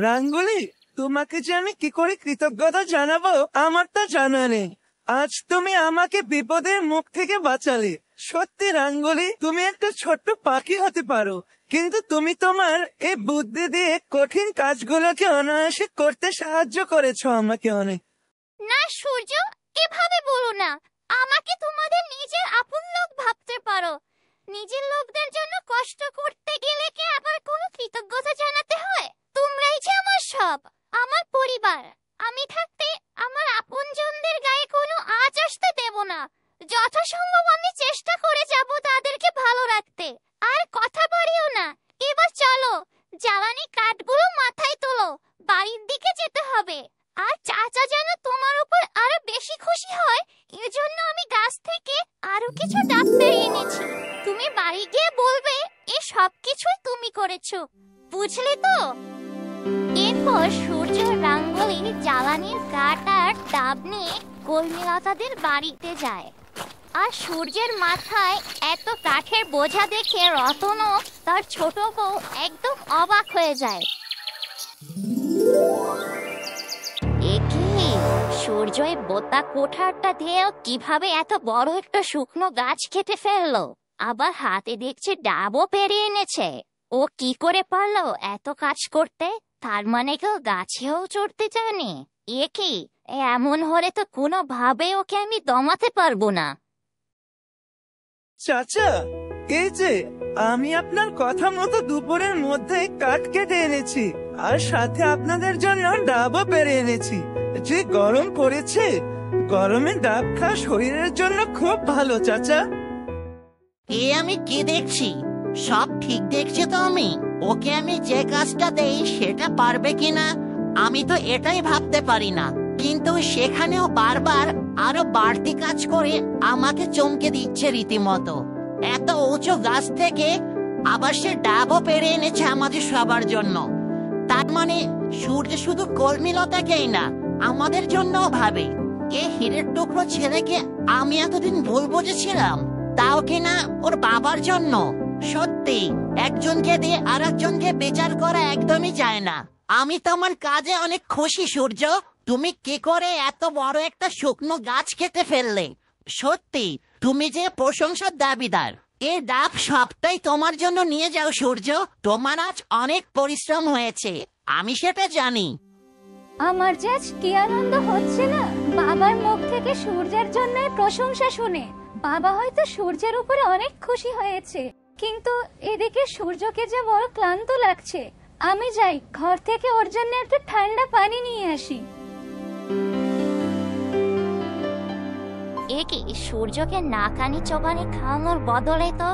S1: রাঙ্গুলি, তোমাকে যে আমি কি করে কৃতজ্ঞতা জানাবো আমার তা জানা নেই। আজ তুমি আমাকে বিপদের মুখ থেকে বাঁচালে। সত্যি রাঙ্গুলি, তুমি একটা ছোট্ট পাখি হতে পারো, কিন্তু তুমি তোমার এই বুদ্ধি দিয়ে কঠিন কাজগুলোকে অনায়াসে করতে সাহায্য করেছো আমাকে অনেক।
S2: না সূর্য, এভাবে বলো না, আমাকে তোমাদের নিজের আপন লোক ভাবতে পারো। নিজের লোকদের জন্য কষ্ট করতে গেলে কি আবার কোনো কৃতজ্ঞতা জানাতে হয়? তোমরাই যে আমার সব, আমার পরিবার। আমি থাকতে আমার আপনজনদের গায়ে কোনো আঁচ আসতে দেব না। যথাসম্ভব আমি চেষ্টা করে যাব তাদেরকে ভালো রাখতে। আর কথা বাড়িও না, এবার চলো, জ্বালানি কাঠগুলো মাথায় তোলো, বাড়ির দিকে যেতে হবে। আর চাচা যেন তোমার উপর আরো বেশি খুশি হয়, এজন্য আমি গাছ থেকে আরো কিছু ডাব পেড়ে এনেছি। তুমি বাড়ি গিয়ে বলবে এই সব কিছুই তুমি করেছো, বুঝলে তো? এরপর সূর্য রাঙ্গলি জ্বালানির কাঠ আর ডাব নিয়ে কর্মীলতাদের বাড়িতে যায়। আর সূর্যের মাথায় এত কাঠের বোঝা দেখে রতনও তার ছোট বউ একদম অবাক হয়ে যায়। সূর্য এই বোতা কোঠারটা দিয়েও কিভাবে এত বড় একটা শুকনো গাছ কেটে ফেললো? আবার হাতে দেখছে ডাবও পেরে এনেছে। ও কি করে পারলো এত কাজ করতে? তার মানে কেউ গাছেও চড়তে জানে? এ কি, এমন হলে তো কোনোভাবে ওকে আমি দমাতে পারবো না।
S1: চাচা, এই যে আমি আপনার কথা মতো দুপুরের মধ্যে কাঠ কেটে এনেছি, আর সাথে আপনাদের জন্য ডাবও পেরে এনেছি। যে গরম পড়েছে, গরমে ডাব খাওয়া শরীরের জন্য খুব ভালো চাচা।
S3: এ আমি কি দেখছি? সব ঠিক দেখছি তো আমি? ওকে আমি যে কাজটা দেই সেটা পারবে কিনা আমি তো এটাই ভাবতে পারি না, কিন্তু সেখানেও বারবার আরো বাড়তি কাজ করে আমাকে চমকে দিচ্ছে রীতিমতো। এত উঁচু গাছ থেকে আবার সে ডাবও পেরে এনেছে আমাদের সবার জন্য। তার মানে সূর্য শুধু কর্মীলতাকেই না, আমাদের জন্যও ভাবে। এ হীরের টুকরো ছেলেকে আমি এতদিন ভুল বুঝেছিলাম, তাও কিনা ওর বাবার জন্য। সত্যি একজনকে দিয়ে আর একজনকে বিচার করা একদমই যায় না। আমি তোমার কাজে অনেক খুশি সূর্য। তুমি কি করে এত বড় একটা শুকনো গাছ কেটে ফেললে? সত্যি তুমি যে প্রশংসার দাবিদার। এই ডাব সবটাই তোমার জন্য নিয়ে যাও সূর্য। তোমার আজ অনেক পরিশ্রম হয়েছে, আমি সেটা জানি।
S6: আমার যে আজ কি আনন্দ হচ্ছে না বাবার মুখ থেকে সূর্যের জন্য প্রশংসা শুনে। বাবা হয়তো সূর্যের উপরে অনেক খুশি হয়েছে, কিন্তু এদিকে সূর্যকে যে বড় ক্লান্ত লাগছে। আমি যাই, ঘর থেকে ওর জন্য একটু ঠান্ডা পানি নিয়ে আসি।
S2: এ কি, সূর্যকে নাকানি চোবানি খাওয়ানোর বদলে তো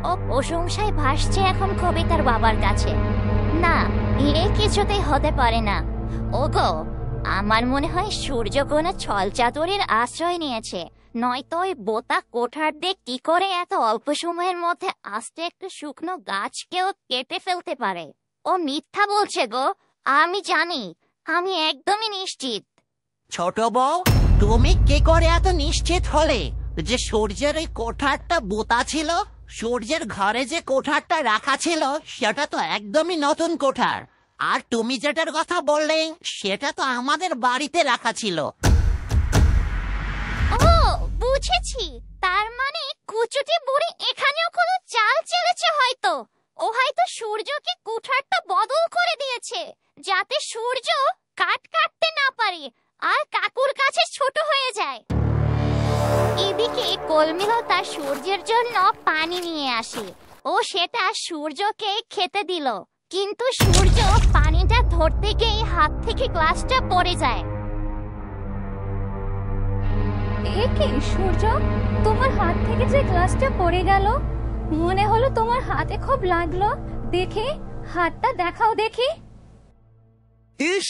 S2: ও প্রশংসায় ভাসছে এখন কবিতার বাবার কাছে। না, এ কিছুতেই হতে পারে না। ওগো, আমার মনে হয় সূর্য কোনো ছল চাতুরির আশ্রয় নিয়েছে, নয়তো ওই বোতা কোঠার দিয়ে কি করে এত অল্প সময়ের মধ্যে আস্তে একটা শুকনো গাছকেও কেটে ফেলতে পারে। ও মিথ্যা বলছে গো, আমি জানি, আমি একদমই নিশ্চিত।
S3: ছোট বউ, তুমি কি করে এত নিশ্চিত হলে যে সূর্যের ওই কোঠারটা বোতা ছিল? সূর্যের ঘরে যে কোঠারটা রাখা ছিল সেটা তো একদমই নতুন কোঠার, আর তুমি যেটার কথা বললে সেটা তো আমাদের বাড়িতে রাখা ছিল।
S2: ও বুঝেছি, তার মানে কুচুটি বুড়ি এখানেও কোনো চাল চেলেছে হয়তো। ও হয়তো সূর্যকে কুঠারটা বদল করে দিয়েছে, যাতে সূর্য কাঠ কাটতে না পারে আর কাকুর কাছে ছোট হয়ে যায়। এদিকে কলমিলতা সূর্যের জন্য পানি নিয়ে আসে। ও সেটা সূর্যকে খেতে দিল, কিন্তু সূর্য পানিটা ধরতে গিয়ে হাত থেকে গ্লাসটা পড়ে যায়।
S6: এ কি সূর্য, তোমার হাত থেকে যে গ্লাসটা পড়ে গেল, মনে হলো তোমার হাতে খুব লাগলো। দেখি, হাতটা দেখাও দেখি।
S1: ইস,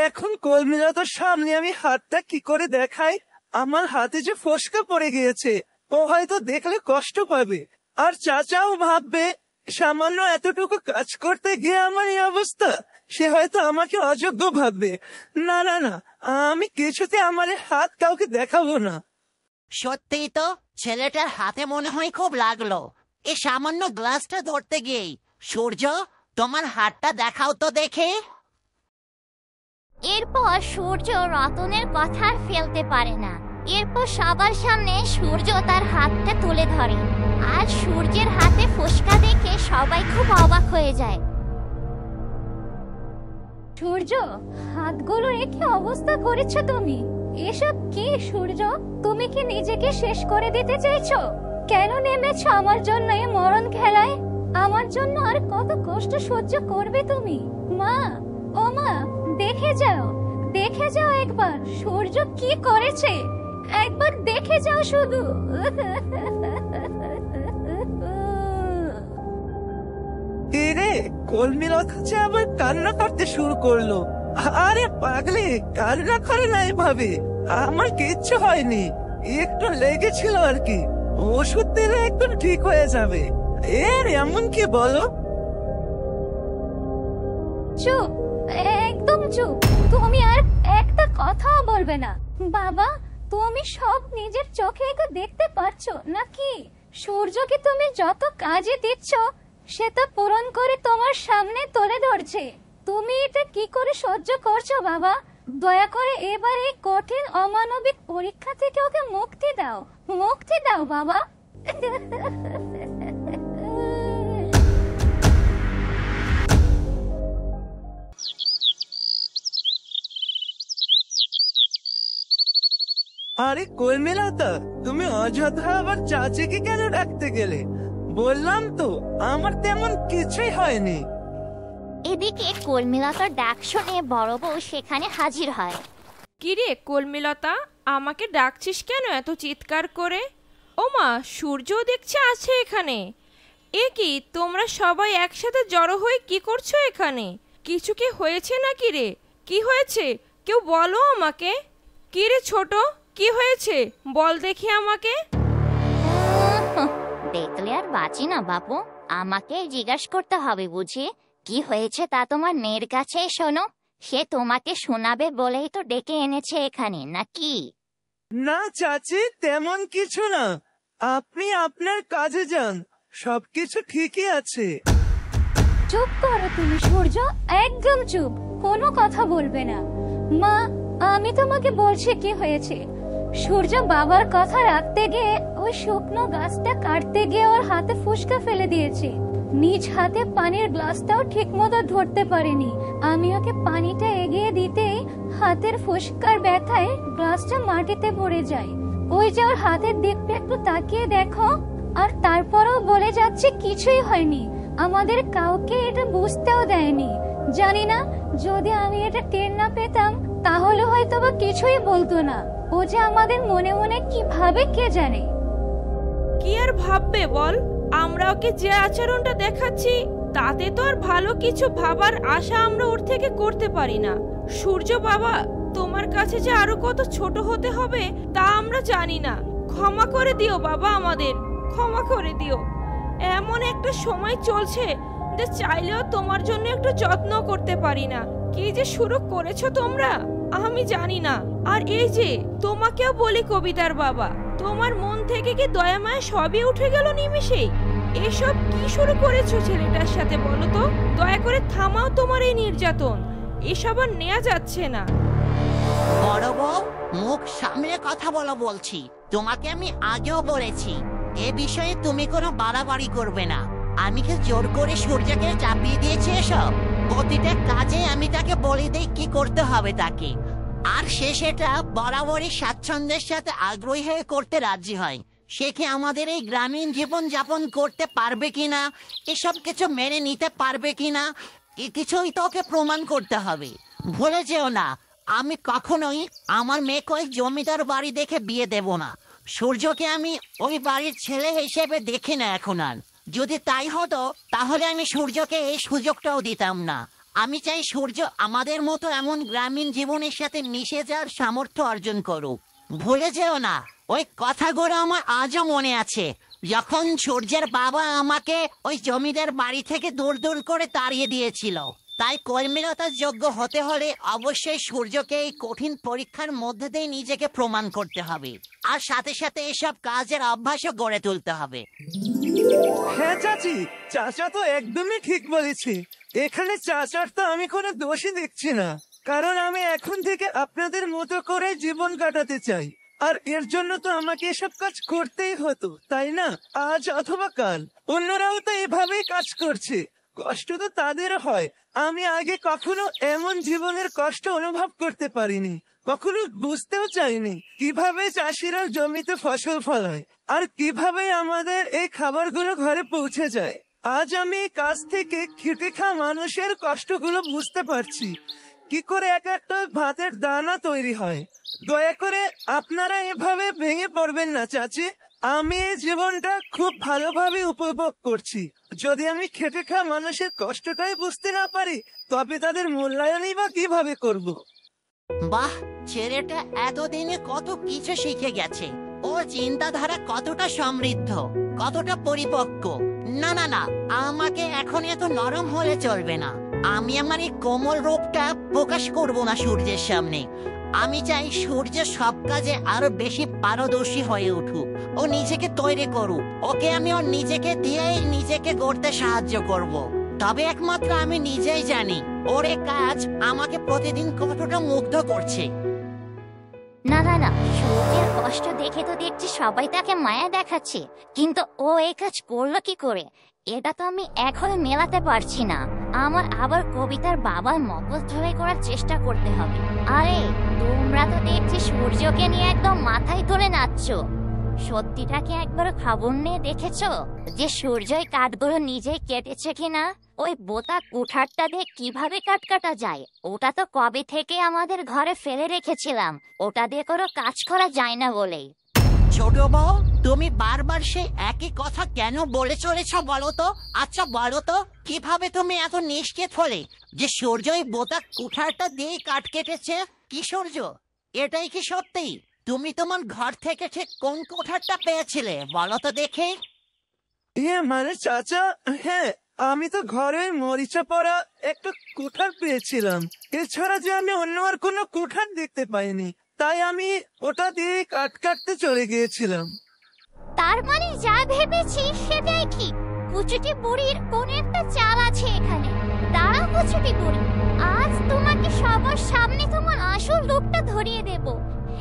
S1: এখন কলমিলতার সামনে আমি হাতটা কি করে দেখাই? আমার হাতে যে ফোসকা পড়ে গিয়েছে। ও হয়তো দেখলে কষ্ট পাবে, আর চাচাও ভাববে সামান্য এতটুকু কাজ করতে গিয়ে আমার এই অবস্থা। সে হয়তো আমাকে অযোগ্য ভাববে। না না না, আমি কিছুতে আমার এই হাত কাউকে দেখাবো না।
S3: সত্যিই তো, ছেলেটার হাতে মনে হয় খুব লাগলো এই সামান্য গ্লাসটা ধরতে গিয়েই। সূর্য, তোমার হাতটা দেখাও তো দেখে।
S2: এরপর সূর্য রতনের কথা আর ফেলতে পারে না। এরপর সবার সামনে সূর্য তার হাতটা তুলে ধরে, আর সূর্যের হাতে ফোসকা দেখে সবাই খুব অবাক হয়ে যায়।
S6: সূর্য, হাতগুলো কি অবস্থা করেছো তুমি? এসব কি সূর্য? তুমি কি নিজেকে শেষ করে দিতে চাইছো? কেন নেমেছো আমার জন্য এই মরণ খেলায়? আমার জন্য আর কত কষ্ট সহ্য করবে তুমি? মা, ও মা, দেখে যাও, দেখে যাও একবার সূর্য কি করেছে। একবার দেখে যাও শুধু।
S1: এরে, কলমিলতা যে আবার কান্না করতে শুরু করলো। আরে পাগলি, কান্না করে না এভাবে। আমার কিচ্ছু হয়নি, একটু লেগেছিল আর কি। ওষুধ দিলে একদম ঠিক হয়ে যাবে। এর এমন কি বলো?
S6: চুপ, একদম চুপ। তুমি আর একটা কথাও বলবে না। বাবা, তুমি সব নিজের চোখে দেখতে পাচ্ছো নাকি? সূর্যকে তুমি যত কাজে দিচ্ছ সে তো পূরণ করে তোমার সামনে তুলে ধরছে। তুমি এটা কি করে সহ্য করছো বাবা? দয়া করে এবার এই কঠিন অমানবিক পরীক্ষা থেকে ওকে মুক্তি দাও, মুক্তি দাও বাবা।
S1: আরে কর্মিলতা, তুমি অযথা আবার চাচিকে কেন ডাকতে গেলে? বললাম তো আমার তেমন কিছুই হয়নি।
S2: এদিকে কর্মীলতার ডাক শুনে বড় বউ সেখানে হাজির হয়।
S7: কিরে কলমিলতা, আমাকে ডাকছিস কেন এত চিৎকার করে? ওমা, সূর্য দেখছে আছে এখানে। এ কি, তোমরা সবাই একসাথে জড়ো হয়ে কি করছো এখানে? কিছু কি হয়েছে নাকি রে? কি হয়েছে কেউ বলো আমাকে। কি রে ছোট, কি হয়েছে বল দেখি আমাকে।
S2: দেখলে আর বাঁচি না বাপু, আমাকে জিজ্ঞাস করতে হবে বুঝি? কি হয়েছে তা তোমার মেয়ের কাছে শোনো, সে তোমাকে শোনাবে বলেই তো ডেকে এনেছে এখানে, নাকি?
S1: না চাচি, তেমন কিছু না। আপনি আপনার কাজে যান, সবকিছু ঠিকই আছে।
S6: চুপ করো তুমি সূর্য, একদম চুপ, কোনো কথা বলবে না। মা, আমি তোমাকে বলছি কি হয়েছে। সূর্য বাবার কথা রাখতে গিয়ে ওই শুকনো গাছটা কাটতে গিয়ে ওর হাতে ফুসকা ফেলে দিয়েছে। নিজ হাতে পানির গ্লাসটাও ঠিক মতো ধরতে পারেনি। আমি ওকে পানিটা এগিয়ে দিতেই হাতের ফুসকার ব্যথায় গ্লাসটা মাটিতে পড়ে যায়। ওই যে ওর হাতের দিকটা একটু তাকিয়ে দেখো। আর তারপরেও বলে যাচ্ছে কিছুই হয়নি, আমাদের কাউকে এটা বুঝতেও দেয়নি। জানি না, যদি আমি এটা টের না পেতাম তাহলে হয়তো বা কিছুই বলতো না। ও যে আমাদের মনে মনে কি ভাবে কে জানে।
S7: কি আর ভাববে বল, আমরা ওকে যে আচরণটা দেখাচ্ছি তাতে তো আর ভালো কিছু ভাবার আশা আমরা ওর থেকে করতে পারি না। সূর্য বাবা, তোমার কাছে যে আরো কত ছোট হতে হবে তা আমরা জানি না। ক্ষমা করে দিও বাবা, আমাদের ক্ষমা করে দিও। এমন একটা সময় চলছে যে চাইলেও তোমার জন্য একটু যত্ন করতে পারি না। কি যে শুরু করেছো তোমরা আমি জানি না। আর এই যে তোমাকেও বলি কবিতার বাবা, তোমার মন থেকে কি দয়া মায়া সবই উঠে গেল নিমেষেই? এসব কি শুরু করেছো ছেলেটার সাথে বলো তো? দয়া করে থামাও তোমার এই নির্যাতন, এসব আর নেওয়া যাচ্ছে না।
S3: বড় বউ, মুখ সামনে কথা বলো বলছি। তোমাকে আমি আগেও বলেছি এ বিষয়ে তুমি কোনো বাড়াবাড়ি করবে না। আমি কি জোর করে সূর্যকে চাপিয়ে দিয়েছি এসব? প্রতিটা কাজে আমি তাকে বলে দিই কি করতে হবে তাকে, আর সে সেটা বরাবরই স্বাচ্ছন্দ্যের সাথে আগ্রহী হয়ে করতে রাজি হয়। সে কি আমাদের এই গ্রামীণ জীবন যাপন করতে পারবে কিনা, এসব কিছু মেনে নিতে পারবে কিনা, কিছুই তো ওকে প্রমাণ করতে হবে। ভুলে যেও না, আমি কখনোই আমার মেয়েকে ওই জমিদার বাড়ি দেখে বিয়ে দেব না। সূর্যকে আমি ওই বাড়ির ছেলে হিসেবে দেখি না এখন আর। যদি তাই হতো তাহলে আমি সূর্যকে এই সুযোগটাও দিতাম না। আমি চাই সূর্য আমাদের মতো এমন গ্রামীণ জীবনের সাথে মিশে যাওয়ার সামর্থ্য অর্জন করুক। ভুলে যেও না, ওই কথাগুলো আমার আজও মনে আছে, যখন সূর্যের বাবা আমাকে ওই জমিদার বাড়ি থেকে দূর দূর করে তাড়িয়ে দিয়েছিল। তাই কর্মীলতার যোগ্য হতে হলে অবশ্যই সূর্যকে এই কঠিন পরীক্ষার মধ্যে দিয়ে নিজেকে প্রমাণ করতে হবে, আর সাথে সাথে এসব কাজের অভ্যাসও গড়ে তুলতে হবে।
S1: হ্যাঁ চাচি, চাচা তো একদমই ঠিক বলেছে। এখানে চাচার তো আমি কোনো দোষই দেখছি না, কারণ আমি এখন থেকে আপনাদের মতো করে জীবন কাটাতে চাই। আর এর জন্য তো আমাকে এসব কাজ করতেই হতো, তাই না? আজ অথবা কাল অন্যরাও তো এভাবেই কাজ করছে, কষ্ট তো তাদের হয়। আমি আগে কখনো এমন জীবনের কষ্ট অনুভব করতে পারিনি, কখনো বুঝতেও চাইনি কিভাবে চাষিরা জমিতে ফসল ফলায় আর কিভাবে আমাদের এই খাবারগুলো ঘরে পৌঁছে যায়। আজ আমি এই কাজ থেকে খেটে খাওয়া মানুষের কষ্টগুলো বুঝতে পারছি, কি করে এক একটা ভাতের দানা তৈরি হয়। দয়া করে আপনারা এভাবে ভেঙে পড়বেন না চাচি, আমি এই জীবনটা খুব ভালোভাবে উপভোগ করছি। যদি আমি খেটে খাওয়া মানুষের কষ্টটাই বুঝতে না পারি তবে তাদের মূল্যায়নই বা কিভাবে করব?
S3: বাহ, ছেলেটা এতদিনে কত কিছু শিখে গেছে। ও চিন্তাধারা কতটা সমৃদ্ধ, কতটা পরিপক্ক। না না না, আমাকে এখন এত নরম হলে চলবে না। আমি আমার এই কোমল রূপটা প্রকাশ করব না সূর্যের সামনে। আমি চাই সূর্য সব কাজে আরো বেশি পারদর্শী হয়ে উঠুক, ও নিজেকে তৈরি করুক। ওকে আমি ওর নিজেকে দিয়েই নিজেকে গড়তে সাহায্য করব। তবে একমাত্র আমি নিজেই জানি ওর এই কাজ আমাকে প্রতিদিন কতটা মুগ্ধ করছে।
S2: না না না, সূর্যের কষ্ট দেখে তো দেখছি সবাই তাকে মায়া দেখাচ্ছে, কিন্তু ও এই কাজ করলো কি করে? এটা তো আমি এখন মেলাতে পারছি না। আমার আবার কবিতার বাবার মগজ ধরে করার চেষ্টা করতে হবে। আরে তোমরা তো দেখছি সূর্যকে নিয়ে একদম মাথায় তুলে নাচছো। সত্যিটাকে একবার খবর নিয়ে দেখেছো যে সূর্যই কাঠগুলো নিজেই কেটেছে কিনা? ওই বোতা কুঠারটা দিয়ে কিভাবে কাঠ কাটা যায়? ওটা তো কবে থেকে আমাদের ঘরে ফেলে রেখেছিলাম, ওটা দিয়ে কোনো কাজ করা যায় না বলেই।
S3: ছোট বউ, তুমি বারবার সেই একই কথা কেন বলে চলেছ বলো তো? আচ্ছা বলো তো, কিভাবে তুমি এত নিশ্চিত হলে যে সূর্যই বোতা কুঠারটা দিয়ে কাঠ কেটেছে? কি সূর্য, এটাই কি সত্যি? তুমি তোমার ঘর থেকে ঠিক কোন কুঠারটা পেয়েছিলে বলো তো দেখে?
S1: মানে চাচা, হ্যাঁ আমি তো ঘরে মরিচা পড়া একটা কুঠার পেয়েছিলাম। এছাড়া যে আমি অন্য আর কোনো কুঠার দেখতে পাইনি, তাই আমি ওটা দিয়ে কাঠ কাটতে চলে গিয়েছিলাম।
S2: তার মানে যা ভেবেছি সেটাই ঠিক। কুচুটি বুড়ির কোন একটা চাল আছে এখানে। দাঁড়াও কুচুটি বুড়ি, আজ তোমাকে সবার সামনে তোমার আসল রূপটা ধরিয়ে দেব।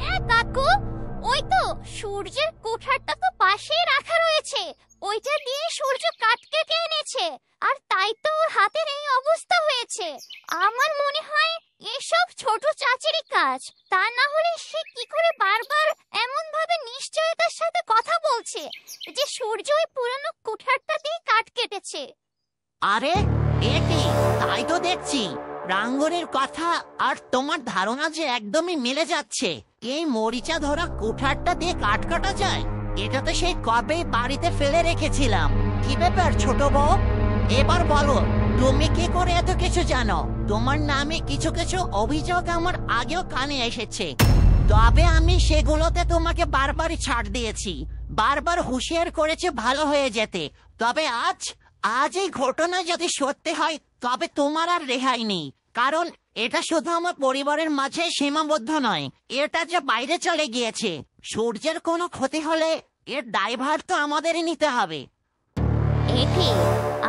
S2: হ্যাঁ কাকু, ওই তো সূর্যের কুঠারটা তো পাশেই রাখা রয়েছে, ওইটা দিয়ে সূর্য কাঠ কেটে এনেছে, আর তাই তো ওর হাতের এই অবস্থা হয়েছে। আমার মনে হয় এসব ছোট চাচিরই কাজ, তা না হলে সে কি করে বারবার এমন ভাবে নিশ্চয়তার সাথে কথা বলছে যে সূর্য ওই পুরনো কুঠারটা দিয়ে কাঠ কেটেছে।
S3: আরে এ কি, তাই তো দেখছি রাঙ্গনের কথা আর তোমার ধারণা যে একদমই মিলে যাচ্ছে। এই মরিচা ধরা কুঠারটা দিয়ে কাঠ কাটা যায়? এটা তো সেই কবে বাড়িতে ফেলে রেখেছিলাম। কি ব্যাপার ছোট বউ, এবার বলো তুমি কি করে এত কিছু জানো? তোমার নামে কিছু কিছু অভিযোগ আমার আগেও কানে এসেছে, তবে আমি সেগুলোতে তোমাকে বারবারই ছাড় দিয়েছি, বারবার হুঁশিয়ার করেছে ভালো হয়ে যেতে। তবে আজ এই ঘটনা যদি সত্যি হয় তবে তোমার আর রেহাই নেই, কারণ এটা শুধু আমার পরিবারের মাঝে সীমাবদ্ধ নয়, এটা যে বাইরে চলে গিয়েছে। সূর্যের কোনো ক্ষতি হলে এর দায়ভার তো আমাদেরই নিতে হবে।
S2: একি,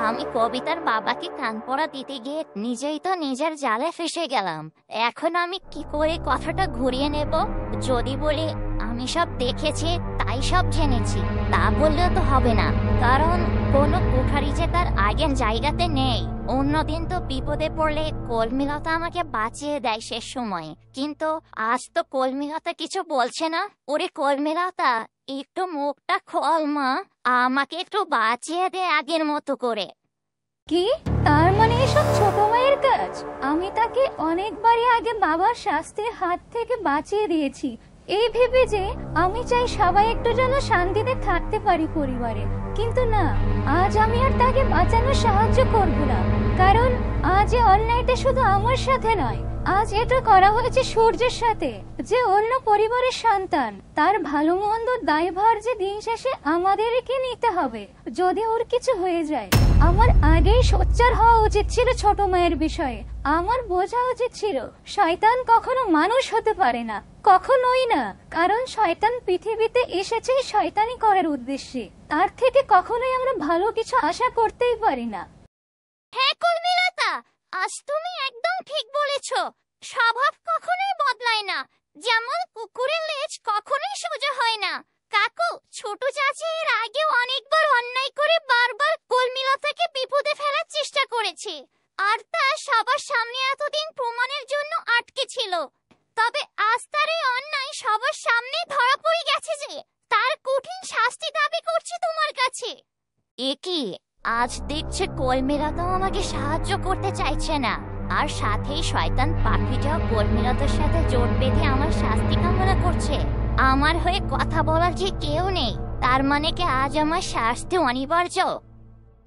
S2: আমি কবিতার বাবাকে কান পড়া দিতে গিয়ে নিজেই তো নিজের জালে ফেসে গেলাম। এখন আমি কি করে কথাটা ঘুরিয়ে নেব? যদি বলি আমি সব দেখেছি তাই সব জেনেছি, তা বললেও তো হবে না, কারণ কোনো কুঠারি যে তার আগের জায়গাতে নেই। অন্যদিন তো বিপদে পড়লে কলমিলতা আমাকে বাঁচিয়ে দেয় শেষ সময়, কিন্তু আজ তো কলমিলতা কিছু বলছে না। ওরে কলমিলতা, একটু মুখটা খোল মা, আমাকে একটু বাঁচিয়ে দে আগের মতো করে।
S6: কি, তার মানে এসব ছোট মায়ের কাজ? আমি তাকে অনেকবারই আগে বাবার শাস্তির হাত থেকে বাঁচিয়ে দিয়েছি, এই ভেবে যে আমি চাই সবাই একটু যেন শান্তিতে থাকতে পারি পরিবারে। কিন্তু না, আজ আমি আর তাকে বাঁচানোর সাহায্য করব না, কারণ আজ এই অন্যায়টা শুধু আমার সাথে নয়, আজ এটা করা হয়েছে সূর্যের সাথে, যে অন্য পরিবারের সন্তান। তার ভালো মন্দ দায়ভার যে দিন শেষে আমাদেরকে নিতে হবে যদি ওর কিছু হয়ে যায়। আমার আগেই সোচ্চার হওয়া উচিত ছিল ছোট মায়ের বিষয়ে। আমার বোঝা উচিত ছিল শয়তান কখনো মানুষ হতে পারে না, কখনোই না, কারণ শয়তান পৃথিবীতে এসেছে শয়তানি করার উদ্দেশ্যে। তার থেকে কখনোই আমরা ভালো কিছু আশা করতেই পারি না।
S2: হ্যাঁ কলমিলতা, আজ তুমি একদম ঠিক বলেছ। স্বভাব কখনোই বদলায় না, যেমন কুকুরের লেজ কখনোই সোজা হয় না। কাকু, ছোট চাচি এর আগেও অনেকবার অন্যায় করে বারবার কলমিলতাকে বিপদে ফেলার চেষ্টা করেছে, আর তা সবার সামনে এতদিন প্রমাণের জন্য আটকে ছিল। তবে আজ তার এই অন্যায় সবার সামনে ধরা পড়ে গেছে যে তার কঠিন শাস্তি দাবি করছে তোমার কাছে। একি, আজ দেখছে কলমিলতাও আমাকে সাহায্য করতে চাইছে না, আর সাথেই শয়তান পাখিটাও কলমিলতার সাথে জোট বেঁধে আমার শাস্তি কামনা করছে। আমার হয়ে কথা বলার যে কেউ নেই, তার মানে কি আজ আমার শাস্তি অনিবার্য?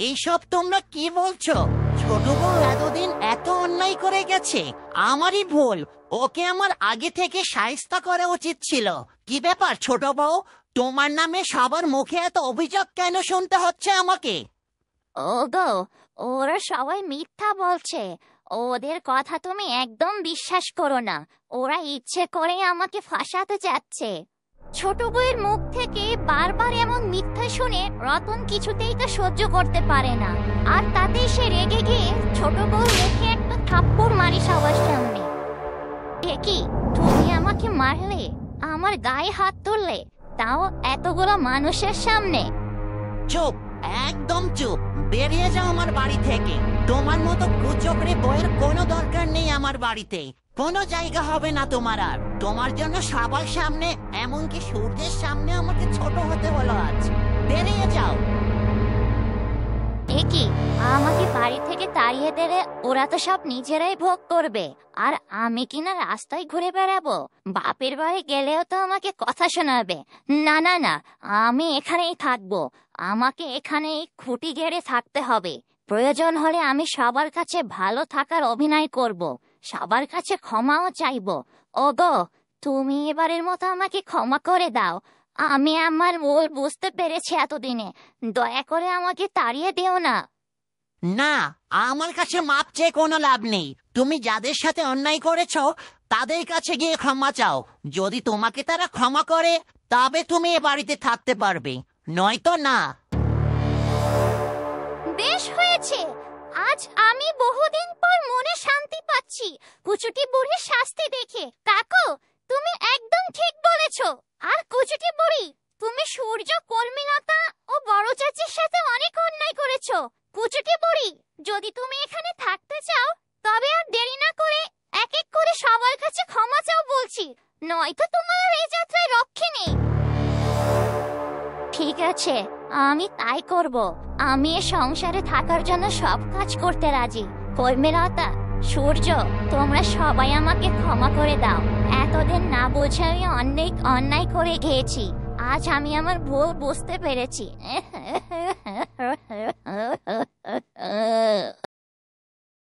S3: এইসব তোমরা কি বলছো? ছোট বউ এতদিন এত অন্যায় করে গেছে, আমারই ভুল, ওকে আমার আগে থেকে শায়েস্তা করা উচিত ছিল। কি ব্যাপার ছোট বউ, তোমার নামে সবার মুখে এত অভিযোগ কেন শুনতে হচ্ছে আমাকে?
S2: ওগো, ওরা সবাই মিথ্যা বলছে, ওদের কথা তুমি একদম বিশ্বাস করো না। ওরা ইচ্ছে করে আমাকে ফাঁসাতে চাচ্ছে। ছোট বউয়ের মুখ থেকে বারবার এমন মিথ্যা শুনে রতন কিছুতেই তা সহ্য করতে পারে না, আর তাতেই সে রেগে গিয়ে ছোট বউর মুখে একটা থাপ্পড় মারি সবার সামনে। কি, তুমি আমাকে মারলে, আমার গায়ে হাত তুললে, তাও এতগুলো মানুষের সামনে?
S3: চুপ, একদম চুপ, বেরিয়ে যাও আমার বাড়ি থেকে। তোমার মতো কুচক্রে বইয়ের কোনো দরকার নেই আমার বাড়িতে। কোনো জায়গা হবে না তোমার আর। তোমার জন্য সবার সামনে, এমনকি সূর্যের সামনে আমাকে ছোট হতে হলো আজ। বেরিয়ে যাও।
S2: একি আমাকে বাড়ি থেকে তাড়িয়ে দিলে ওরা তো সব নিজেরাই ভোগ করবে, আর আমি কিনা রাস্তায় ঘুরে বেড়াবো? বাপের বাড়ি গেলেও তো আমাকে কথা শোনাবে। না না না, আমি এখানেই থাকবো। আমাকে এখানেই খুঁটি গেড়ে থাকতে হবে। প্রয়োজন হলে আমি সবার কাছে ভালো থাকার অভিনয় করব, সবার কাছে ক্ষমাও চাইবো। ওগো, তুমি এবারের মতো আমাকে ক্ষমা করে দাও। আমি আমার ভুল বুঝতে পেরেছি এতদিনে। দয়া করে আমাকে তাড়িয়ে দিও না।
S3: না, আমার কাছে মাপ চেয়ে কোনো লাভ নেই। তুমি যাদের সাথে অন্যায় করেছো তাদের কাছে গিয়ে ক্ষমা চাও। যদি তোমাকে তারা ক্ষমা করে তবে তুমি এ বাড়িতে থাকতে পারবে, নয়তো না।
S2: বেশ হয়েছে, আজ আমি বহুদিন পর মনে শান্তি পাচ্ছি কুচুটি বুড়ির শাস্তি দেখে। কাকু, তুমি একদম ঠিক বলেছো। আর কুচুটি বুড়ি, তুমি সূর্য, কর্মীলতা ও বড় চাচির সাথে অনেক অন্যায় করেছো। কুচুটি বুড়ি, যদি তুমি এখানে থাকতে চাও তবে আর দেরি না করে এক এক করে সবার কাছে ক্ষমা চাও বলছি, নয়তো তোমার এই যাত্রায় রক্ষে নেই। ঠিক আছে, আমি তাই করব। আমি এ সংসারে থাকার জন্য সব কাজ করতে রাজি। কর্মীলতা, সূর্য, তোমরা সবাই আমাকে ক্ষমা করে দাও। এতদিন না বুঝে আমি অনেক অন্যায় করে গিয়েছি। আজ আমি আমার ভুল বুঝতে পেরেছি।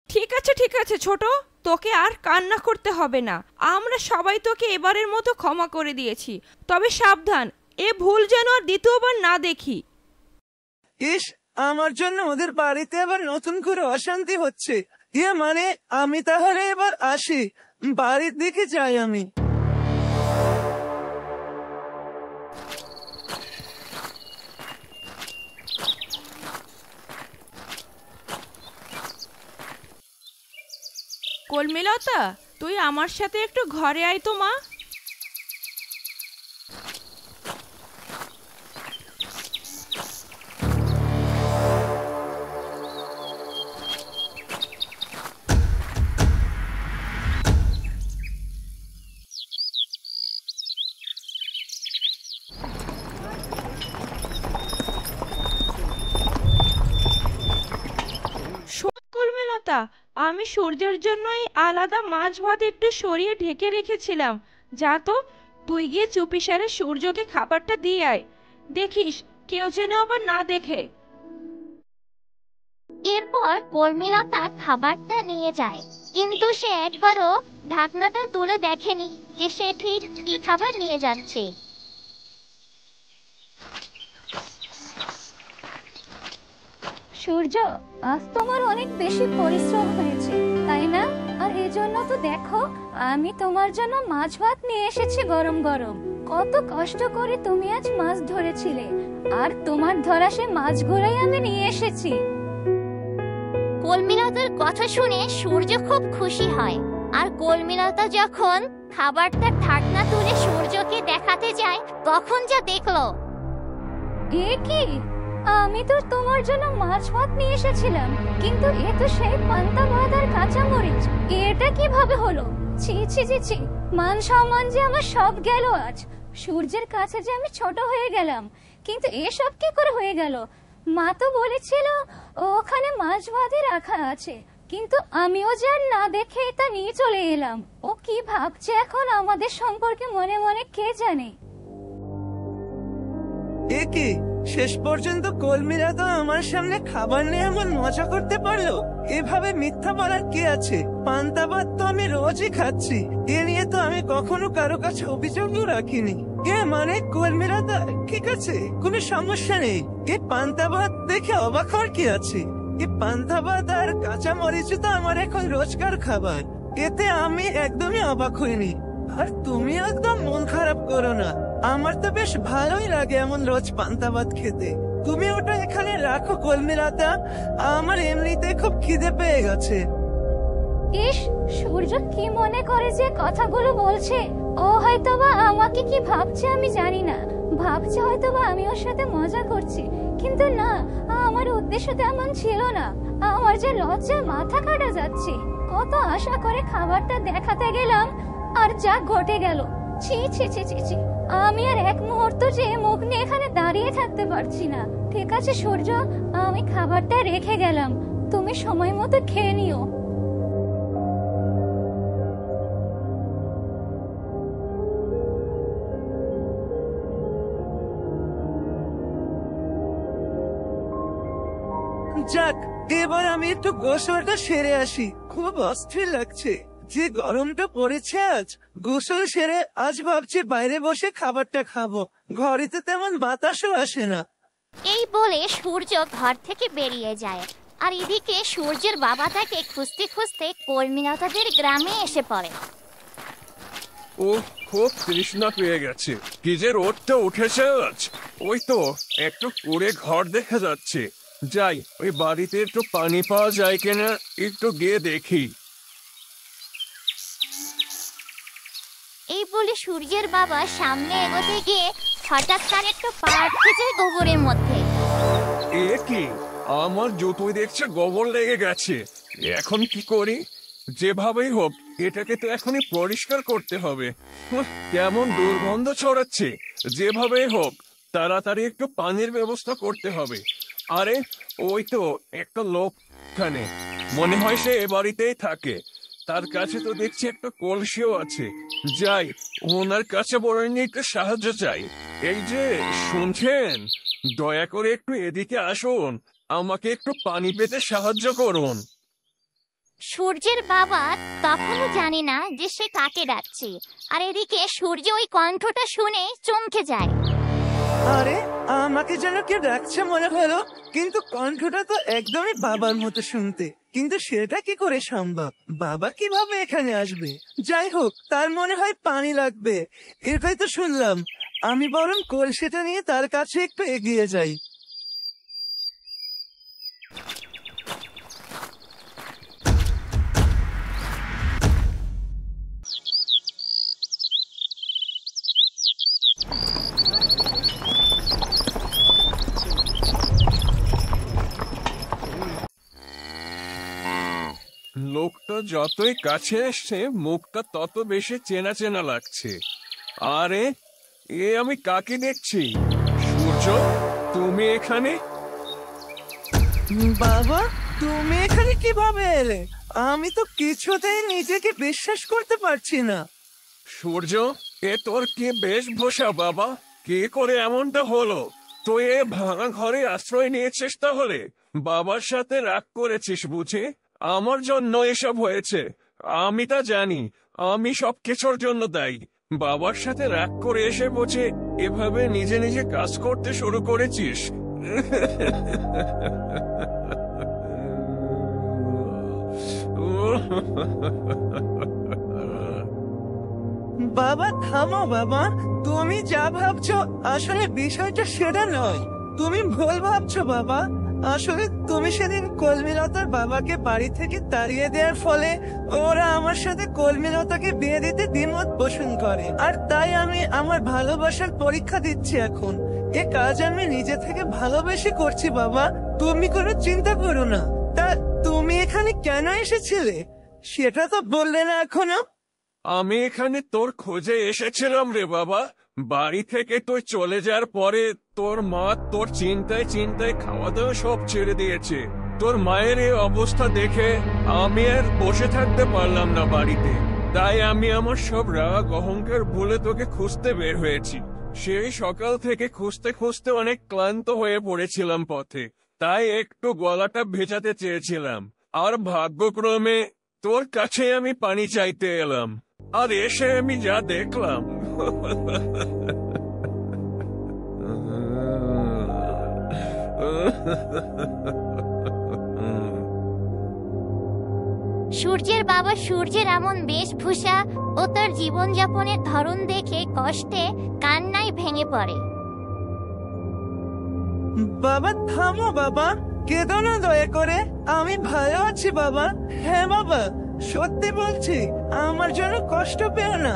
S7: ঠিক আছে ঠিক আছে ছোট, তোকে আর কান্না করতে হবে না। আমরা সবাই তোকে এবারের মতো ক্ষমা করে দিয়েছি। তবে সাবধান, এ ভুল যেন আর দ্বিতীয়বার না দেখি।
S1: ইস, আমার জন্য ওদের বাড়িতে আবার নতুন করে অশান্তি হচ্ছে। মানে আমি তাহলে এবার আসি, বাড়ির দিকে যাই আমি।
S7: কলমিলতা, তুই আমার সাথে একটু ঘরে আয় তো মা। কলমিলতা, আমি সূর্যের জন্যই আলাদা মাছ ভাত একটু সরিয়ে ঢেকে রেখেছিলাম। যা তো, তুই গিয়ে চুপিসারে সূর্যকে খাবারটা দিয়ে আয়। দেখিস কেউ যেন আবার না দেখে।
S2: এরপর কর্মীলতা খাবারটা নিয়ে যায়, কিন্তু সে একবারও ঢাকনাটা তুলে দেখেনি যে সে ঠিক কি খাবার নিয়ে যাচ্ছে।
S6: সূর্য, আজ তোমার অনেক বেশি পরিশ্রম হয়েছে, তাই না? আর এজন্য তো দেখো, আমি তোমার জন্য মাছ ভাত নিয়ে এসেছি গরম গরম। কত কষ্ট করে তুমি আজ মাছ ধরেছিলে, আর তোমার ধরা সে মাছগুলোই আমি নিয়ে এসেছি।
S2: কলমিলতার কথা শুনে সূর্য খুব খুশি হয়। আর কলমিলতা যখন খাবারটা ঢাকনা তুলে সূর্যকে দেখাতে যায়, তখন যা দেখলো।
S6: এ কি, আমি তো তোমার জন্য মাছ ভাত নিয়ে এসেছিলাম, কিন্তু এ তো সেই পান্তা ভাত আর কাঁচা মরিচ। এটা কিভাবে হলো? ছি ছি ছি ছি, মান সম্মান যে আমার সব গেল আজ। সূর্যের কাছে যে আমি ছোট হয়ে গেলাম, কিন্তু এসব কি করে হয়ে গেল? মা তো বলেছিল ওখানে মাছ ভাতই রাখা আছে, কিন্তু আমিও যে আর না দেখে তা নিয়ে চলে এলাম। ও কি ভাবছে এখন আমাদের সম্পর্কে মনে মনে কে জানে।
S1: এ কি, শেষ পর্যন্ত কলমিলতা আমার সামনে খাবার নিয়ে এমন মজা করতে পারলো? এভাবে মিথ্যা বলার কি আছে? পান্তা ভাত তো আমি রোজই খাচ্ছি, এ নিয়ে তো আমি কখনো কারো কাছে অভিযোগও রাখিনি। মানে কলমিলতা, ঠিক আছে, কোনো সমস্যা নেই। এ পান্তা ভাত দেখে অবাক হওয়ার কি আছে? এ পান্তা ভাত আর কাঁচা মরিচ তো আমার এখন রোজকার খাবার, এতে আমি একদমই অবাক হইনি। আর তুমি একদম মন খারাপ করো না, আমার তো বেশ ভালোই লাগে এমন রোজ পান্তা ভাত খেতে। তুমি ওটা এখানে রাখো কলমিলতা, আমার এমনিতে খুব খিদে পেয়ে গেছে।
S6: ইস, সূর্য কি মনে করে যে কথাগুলো বলছে? ও হয়তোবা আমাকে কি ভাবছে আমি জানি না। ভাবছে হয়তো বা আমি ওর সাথে মজা করছি, কিন্তু না, আমার উদ্দেশ্য তেমন ছিল না। আমার যে লজ্জায় মাথা কাটা যাচ্ছে। কত আশা করে খাবারটা দেখাতে গেলাম, আর যা ঘটে গেল। ছি ছি ছি ছি ছি, আমি আর এক মুহূর্ত যে মুখ নিয়ে এখানে দাঁড়িয়ে থাকতে পারছি না। ঠিক আছে সূর্য, আমি খাবারটা রেখে গেলাম, তুমি সময় মতো খেয়ে নিও।
S1: যাক, এবার আমি একটু গোসলটা সেরে আসি, খুব অস্থির লাগছে। যে গরমটা পড়েছে আজ, গোসল সেরে আজ ভাবছি বাইরে বসে খাবারটা খাবো, ঘরেতে তেমন বাতাসও আসে না।
S2: এই বলে সূর্য ঘর থেকে বেরিয়ে যায়। আর এদিকে সূর্যের বাবা তাকে খুঁজতে খুঁজতে কর্মীলতাদের গ্রামে এসে পড়ে।
S4: ও খুব তৃষ্ণা পেয়ে গেছে। কি যে রোদটা উঠেছে আজ। ওই তো একটু করে ঘর দেখা যাচ্ছে। যাই, ওই বাড়িতে একটু পানি পাওয়া যায় কিনা একটু গিয়ে দেখি।
S2: এই বলে সূর্যের বাবা সামনে এগোতে গিয়ে হঠাৎ তার একটু পা আটকে যায় গোবরের মধ্যে।
S4: এ কি, আমার জুতোয় দেখছে গোবর লেগে গেছে। এখন কি করি? যেভাবেই হোক এটাকে তো এখনই পরিষ্কার করতে হবে। কেমন দুর্গন্ধ ছড়াচ্ছে। যেভাবেই হোক তাড়াতাড়ি একটু পানির ব্যবস্থা করতে হবে। আরে ওই তো একটা লোক এখানে, মনে হয় সে এ বাড়িতেই থাকে। তার কাছে তো দেখছি একটা কলসিও আছে। যাই, ওনার কাছে বড় একটু সাহায্য চাই। এই যে শুনছেন, দয়া করে একটু এদিকে আসুন, আমাকে একটু পানি পেতে সাহায্য করুন।
S2: সূর্যের বাবা তখনও জানে না যে সে কাকে ডাকছে। আর এদিকে সূর্য ওই কণ্ঠটা শুনে চমকে যায়।
S1: আরে, আমাকে যেন কেউ ডাকছে মনে হলো, কিন্তু কণ্ঠটা তো একদমই বাবার মতো শুনতে। কিন্তু সেটা কি করে সম্ভব? বাবা কিভাবে এখানে আসবে? যাই হোক, তার মনে হয় পানি লাগবে, এটাই তো শুনলাম। আমি বরং কলসিটা নিয়ে তার কাছে একটু এগিয়ে যাই।
S4: লোকটা যতই কাছে এসছে মুখটা তত বেশি চেনা চেনা লাগছে। আরে, এ আমি কাকে দেখছি? সূর্য, তুমি এখানে?
S1: বাবা, তুমি এখানে কিভাবে এলে? আমি তো কিছুতেই নিজেকে বিশ্বাস করতে পারছি না।
S4: সূর্য, এ তোর কি বেশভূষা বাবা? কি করে এমনটা হলো? তুই এ ভাঙা ঘরে আশ্রয় নিয়েছিস তাহলে? বাবার সাথে রাগ করেছিস বুঝি? আমার জন্য এসব হয়েছে। আমি তা জানি, আমি সবকিছুর জন্য দায়ী। বাবার সাথে রাগ করে এসে বুঝি এভাবে নিজে নিজে কাজ করতে শুরু করেছিস?
S1: বাবা থামো বাবা, তুমি যা ভাবছো আসলে বিষয়টা সেটা নয়। তুমি ভুল ভাবছো বাবা। আসলে তুমি সেদিন কলমিলতার বাবাকে বাড়ি থেকে তাড়িয়ে দেওয়ার ফলে ওরা আমার সাথে কলমিলতাকে বিয়ে দিতে দ্বিমত পোষণ করে। আর তাই আমি আমার ভালোবাসার পরীক্ষা দিচ্ছি এখন। এ কাজ আমি নিজে থেকে ভালোবেসে করছি বাবা, তুমি কোনো চিন্তা করো না। তা তুমি এখানে কেন এসেছিলে সেটা তো বললে না এখনো।
S4: আমি এখানে তোর খোঁজে এসেছিলাম রে বাবা। বাড়ি থেকে তুই চলে যাওয়ার পরে তোর মা তোর চিন্তায় চিন্তায় খাওয়া দাওয়া সব ছেড়ে দিয়েছে। তোর মায়ের এই অবস্থা দেখে আমি আর বসে থাকতে পারলাম না বাড়িতে। তাই আমি আমার সব রাগ অহংকার ভুলে তোকে খুঁজতে বের হয়েছি। সেই সকাল থেকে খুঁজতে খুঁজতে অনেক ক্লান্ত হয়ে পড়েছিলাম পথে, তাই একটু গলাটা ভেজাতে চেয়েছিলাম। আর ভাগ্যক্রমে তোর কাছে আমি পানি চাইতে এলাম। আর এসে আমি যা দেখলাম,
S2: সূর্যের বাবা সূর্যের এমন বেশভূষা ও তার জীবনযাপনের ধরন দেখে কষ্টে কান্নায় ভেঙে পড়ে।
S1: বাবা থামো বাবা, কেঁদো না দয়া করে। আমি ভালো আছি বাবা। হ্যাঁ বাবা, সত্যি বলছি, আমার জন্য কষ্ট পেও না।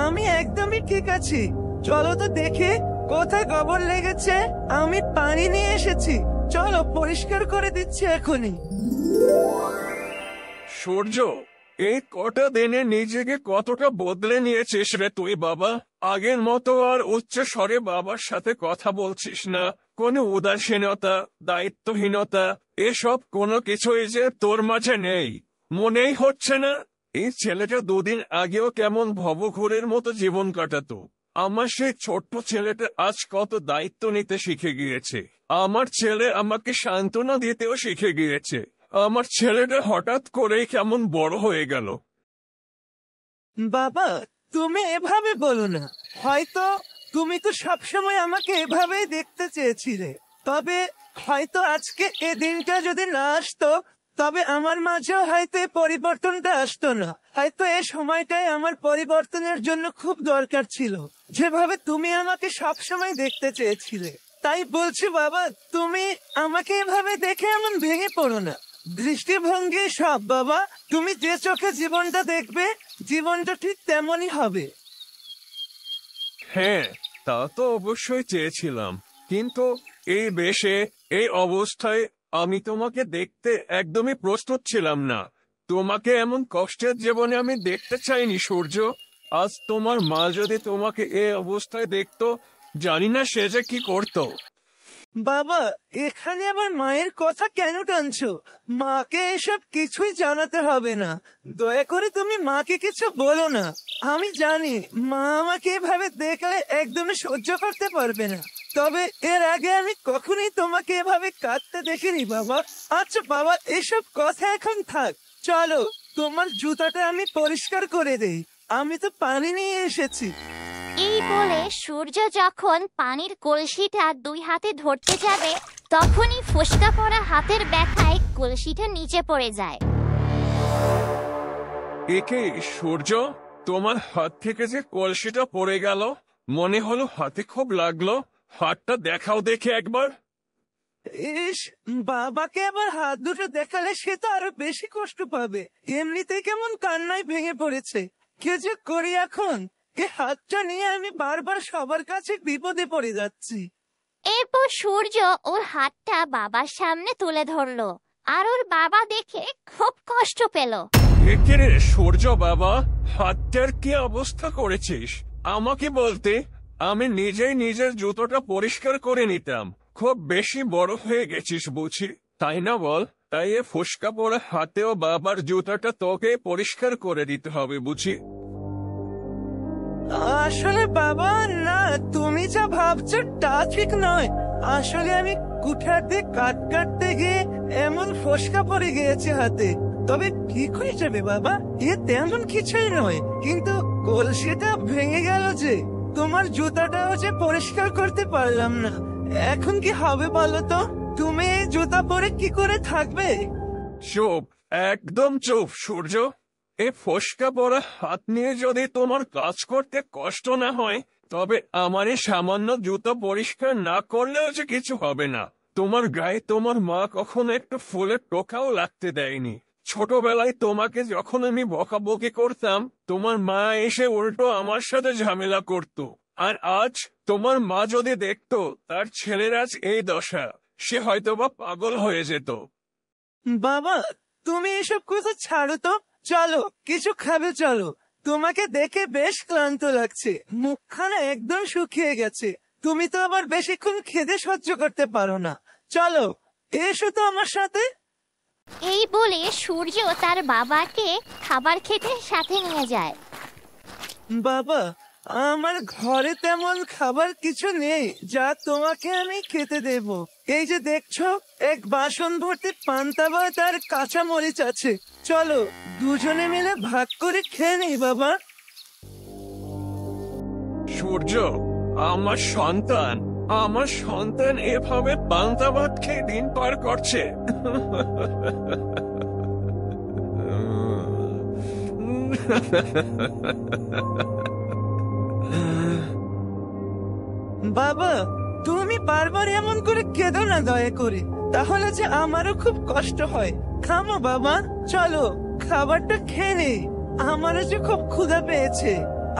S1: আমি একদমই ঠিক আছি। চলো তো দেখে কোথায় গোবর লেগেছে? আমি পানি নিয়ে এসেছি, চলো পরিষ্কার করে দিচ্ছি এখনই।
S4: সূর্য, এই কটা দিনে নিজেকে কতটা বদলে নিয়েছিস রে তুই বাবা। আগের মতো আর উচ্চ স্বরে বাবার সাথে কথা বলছিস না। কোনো উদাসীনতা, দায়িত্বহীনতা এসব কোনো কিছুই যে তোর মাঝে নেই। মনেই হচ্ছে না এই ছেলেটা দুদিন আগেও কেমন ভবঘুরের মতো জীবন কাটাতো। আমার সেই ছোট্ট ছেলেটা আজ কত দায়িত্ব নিতে শিখে গিয়েছে। আমার ছেলে আমাকে সান্ত্বনা দিতেও শিখে গিয়েছে। আমার ছেলেটা হঠাৎ করেই কেমন বড় হয়ে গেল।
S1: বাবা, তুমি এভাবে বলো না। হয়তো তুমি তো সবসময় আমাকে এভাবেই দেখতে চেয়েছিলে, তবে হয়তো আজকে এই দিনটা যদি না আসতো তবে আমার মাঝেও হয়তো এই পরিবর্তনটা আসতো না। হয়তো এই সময়টাই আমার পরিবর্তনের জন্য খুব দরকার ছিল, যেভাবে তুমি আমাকে সবসময় দেখতে চেয়েছিলে। তাই বলছি বাবা, তুমি আমাকে এভাবে দেখে এমন ভেঙে পড়ো না। দৃষ্টিভঙ্গি সব বাবা, তুমি যে চোখে জীবনটা দেখবে জীবনটা ঠিক তেমনই হবে।
S4: হ্যাঁ, তা তো অবশ্যই চেয়েছিলাম, কিন্তু এই বেশে, এই অবস্থায় আমি তোমাকে দেখতে একদমই প্রস্তুত ছিলাম না। তোমাকে এমন কষ্টের জীবনে আমি দেখতে চাইনি সূর্য। আজ তোমার মা যদি তোমাকে এই অবস্থায় দেখতো, জানি না সে যে কি করতো।
S1: বাবা, এখানে আবার মায়ের কথা কেন টানছো? মাকে এসব কিছুই জানাতে হবে না। দয়া করে তুমি মাকে কিছু বলো না। আমি জানি মা আমাকে এভাবে দেখলে একদমই সহ্য করতে পারবে না। তবে এর আগে আমি কখনোই তোমাকে এভাবে কাঁদতে দেখিনি বাবা। আচ্ছা বাবা, এসব কথা এখন থাক, চলো তোমার জুতাটা আমি পরিষ্কার করে দেই। আমি তো পানি নিয়ে এসেছি।
S2: এই বলে সূর্য যখন পানির কলসিটা দুই হাতে ধরতে যাবে, তখনই ফোসকা পড়া হাতের ব্যথায় কলসিটা নিচে পড়ে যায়।
S4: একে সূর্য, তোমার হাত থেকে যে কলসিটা পড়ে গেল, মনে হলো হাতে খুব লাগলো। হাতটা দেখাও দেখে একবার।
S1: ইস, বাবাকে আবার হাত দুটো দেখালে সে তো আরো বেশি কষ্ট পাবে। এমনিতেই কেমন কান্নায় ভেঙে পড়েছে। কি যে করি এখন? এই হাতটা নিয়ে আমি বারবার সবার কাছে বিপদে পড়ে যাচ্ছি।
S2: এরপর সূর্য ওর হাতটা বাবার সামনে তুলে ধরলো, আর ওর বাবা দেখে খুব কষ্ট পেল।
S4: একে রে সূর্য বাবা, হাতটার কি অবস্থা করেছিস? আমাকে বলতে আমি নিজেই নিজের জুতোটা পরিষ্কার করে নিতাম। খুব বেশি বড় হয়ে গেছিস বুঝি, তাই না বল? তাই এ ফোসকা পড়া হাতেও বাবার জুতাটা তোকে পরিষ্কার করে দিতে হবে বুঝি।
S1: আসলে বাবা, না, তুমি যা ভাবছো তা ঠিক নয়। আসলে আমি কুঠার দিয়ে কাটতে গিয়ে এমন ফোসকা পড়ে গিয়েছে হাতে। তবে ঠিক হয়ে যাবে বাবা, এ তেমন কিছুই নয়। কিন্তু কলসিটা ভেঙে গেল যে, তোমার জুতাটাও যে পরিষ্কার করতে পারলাম না। এখন কি হবে বলো তো? তুমি এই জুতা পরে কি করে থাকবে?
S4: চুপ, একদম চুপ সূর্য। এ ফোসকা পড়া হাত নিয়ে যদি তোমার কাজ করতে কষ্ট না হয়, তবে আমার এই সামান্য জুতো পরিষ্কার না করলেও যে কিছু হবে না। তোমার গায়ে তোমার মা কখনো একটু ফুলের টোকাও লাগতে দেয়নি। ছোটবেলায় তোমাকে যখন আমি বকাবকি করতাম, তোমার মা এসে উল্টো আমার সাথে ঝামেলা করত। আর আজ তোমার মা যদি দেখতো তার ছেলের আজ এই দশা, সে হয়তোবা পাগল হয়ে যেত।
S1: বাবা, তুমি এসব কথা ছাড়ো তো। চলো কিছু খাবে, চলো। তোমাকে দেখে বেশ ক্লান্ত লাগছে, মুখখানা একদম শুকিয়ে গেছে। তুমি তো আবার বেশিক্ষণ খেতে সহ্য করতে পারো না। চলো এসো তো আমার সাথে।
S2: এই বলে সূর্য তার বাবাকে খাবার খেতে সাথে নিয়ে যায়।
S1: বাবা, আমার ঘরে তেমন খাবার কিছু নেই যা তোমাকে আমি খেতে দেব। এই যে দেখছো, এক বাসন ভর্তি পান্তা ভাত আর কাঁচা মরিচ আছে। চলো দুজনে মিলে ভাগ করে খেয়ে নেই বাবা।
S4: সূর্য, আমার সন্তান এভাবে পান্তা ভাত খেয়ে দিন পার করছে।
S1: বাবা, তুমি বারবার এমন করে কেঁদো না দয়া করে, তাহলে যে আমারও খুব কষ্ট হয়। থামো বাবা, চলো খাবারটা খেয়ে নেই। আমারও যে খুব ক্ষুধা পেয়েছে,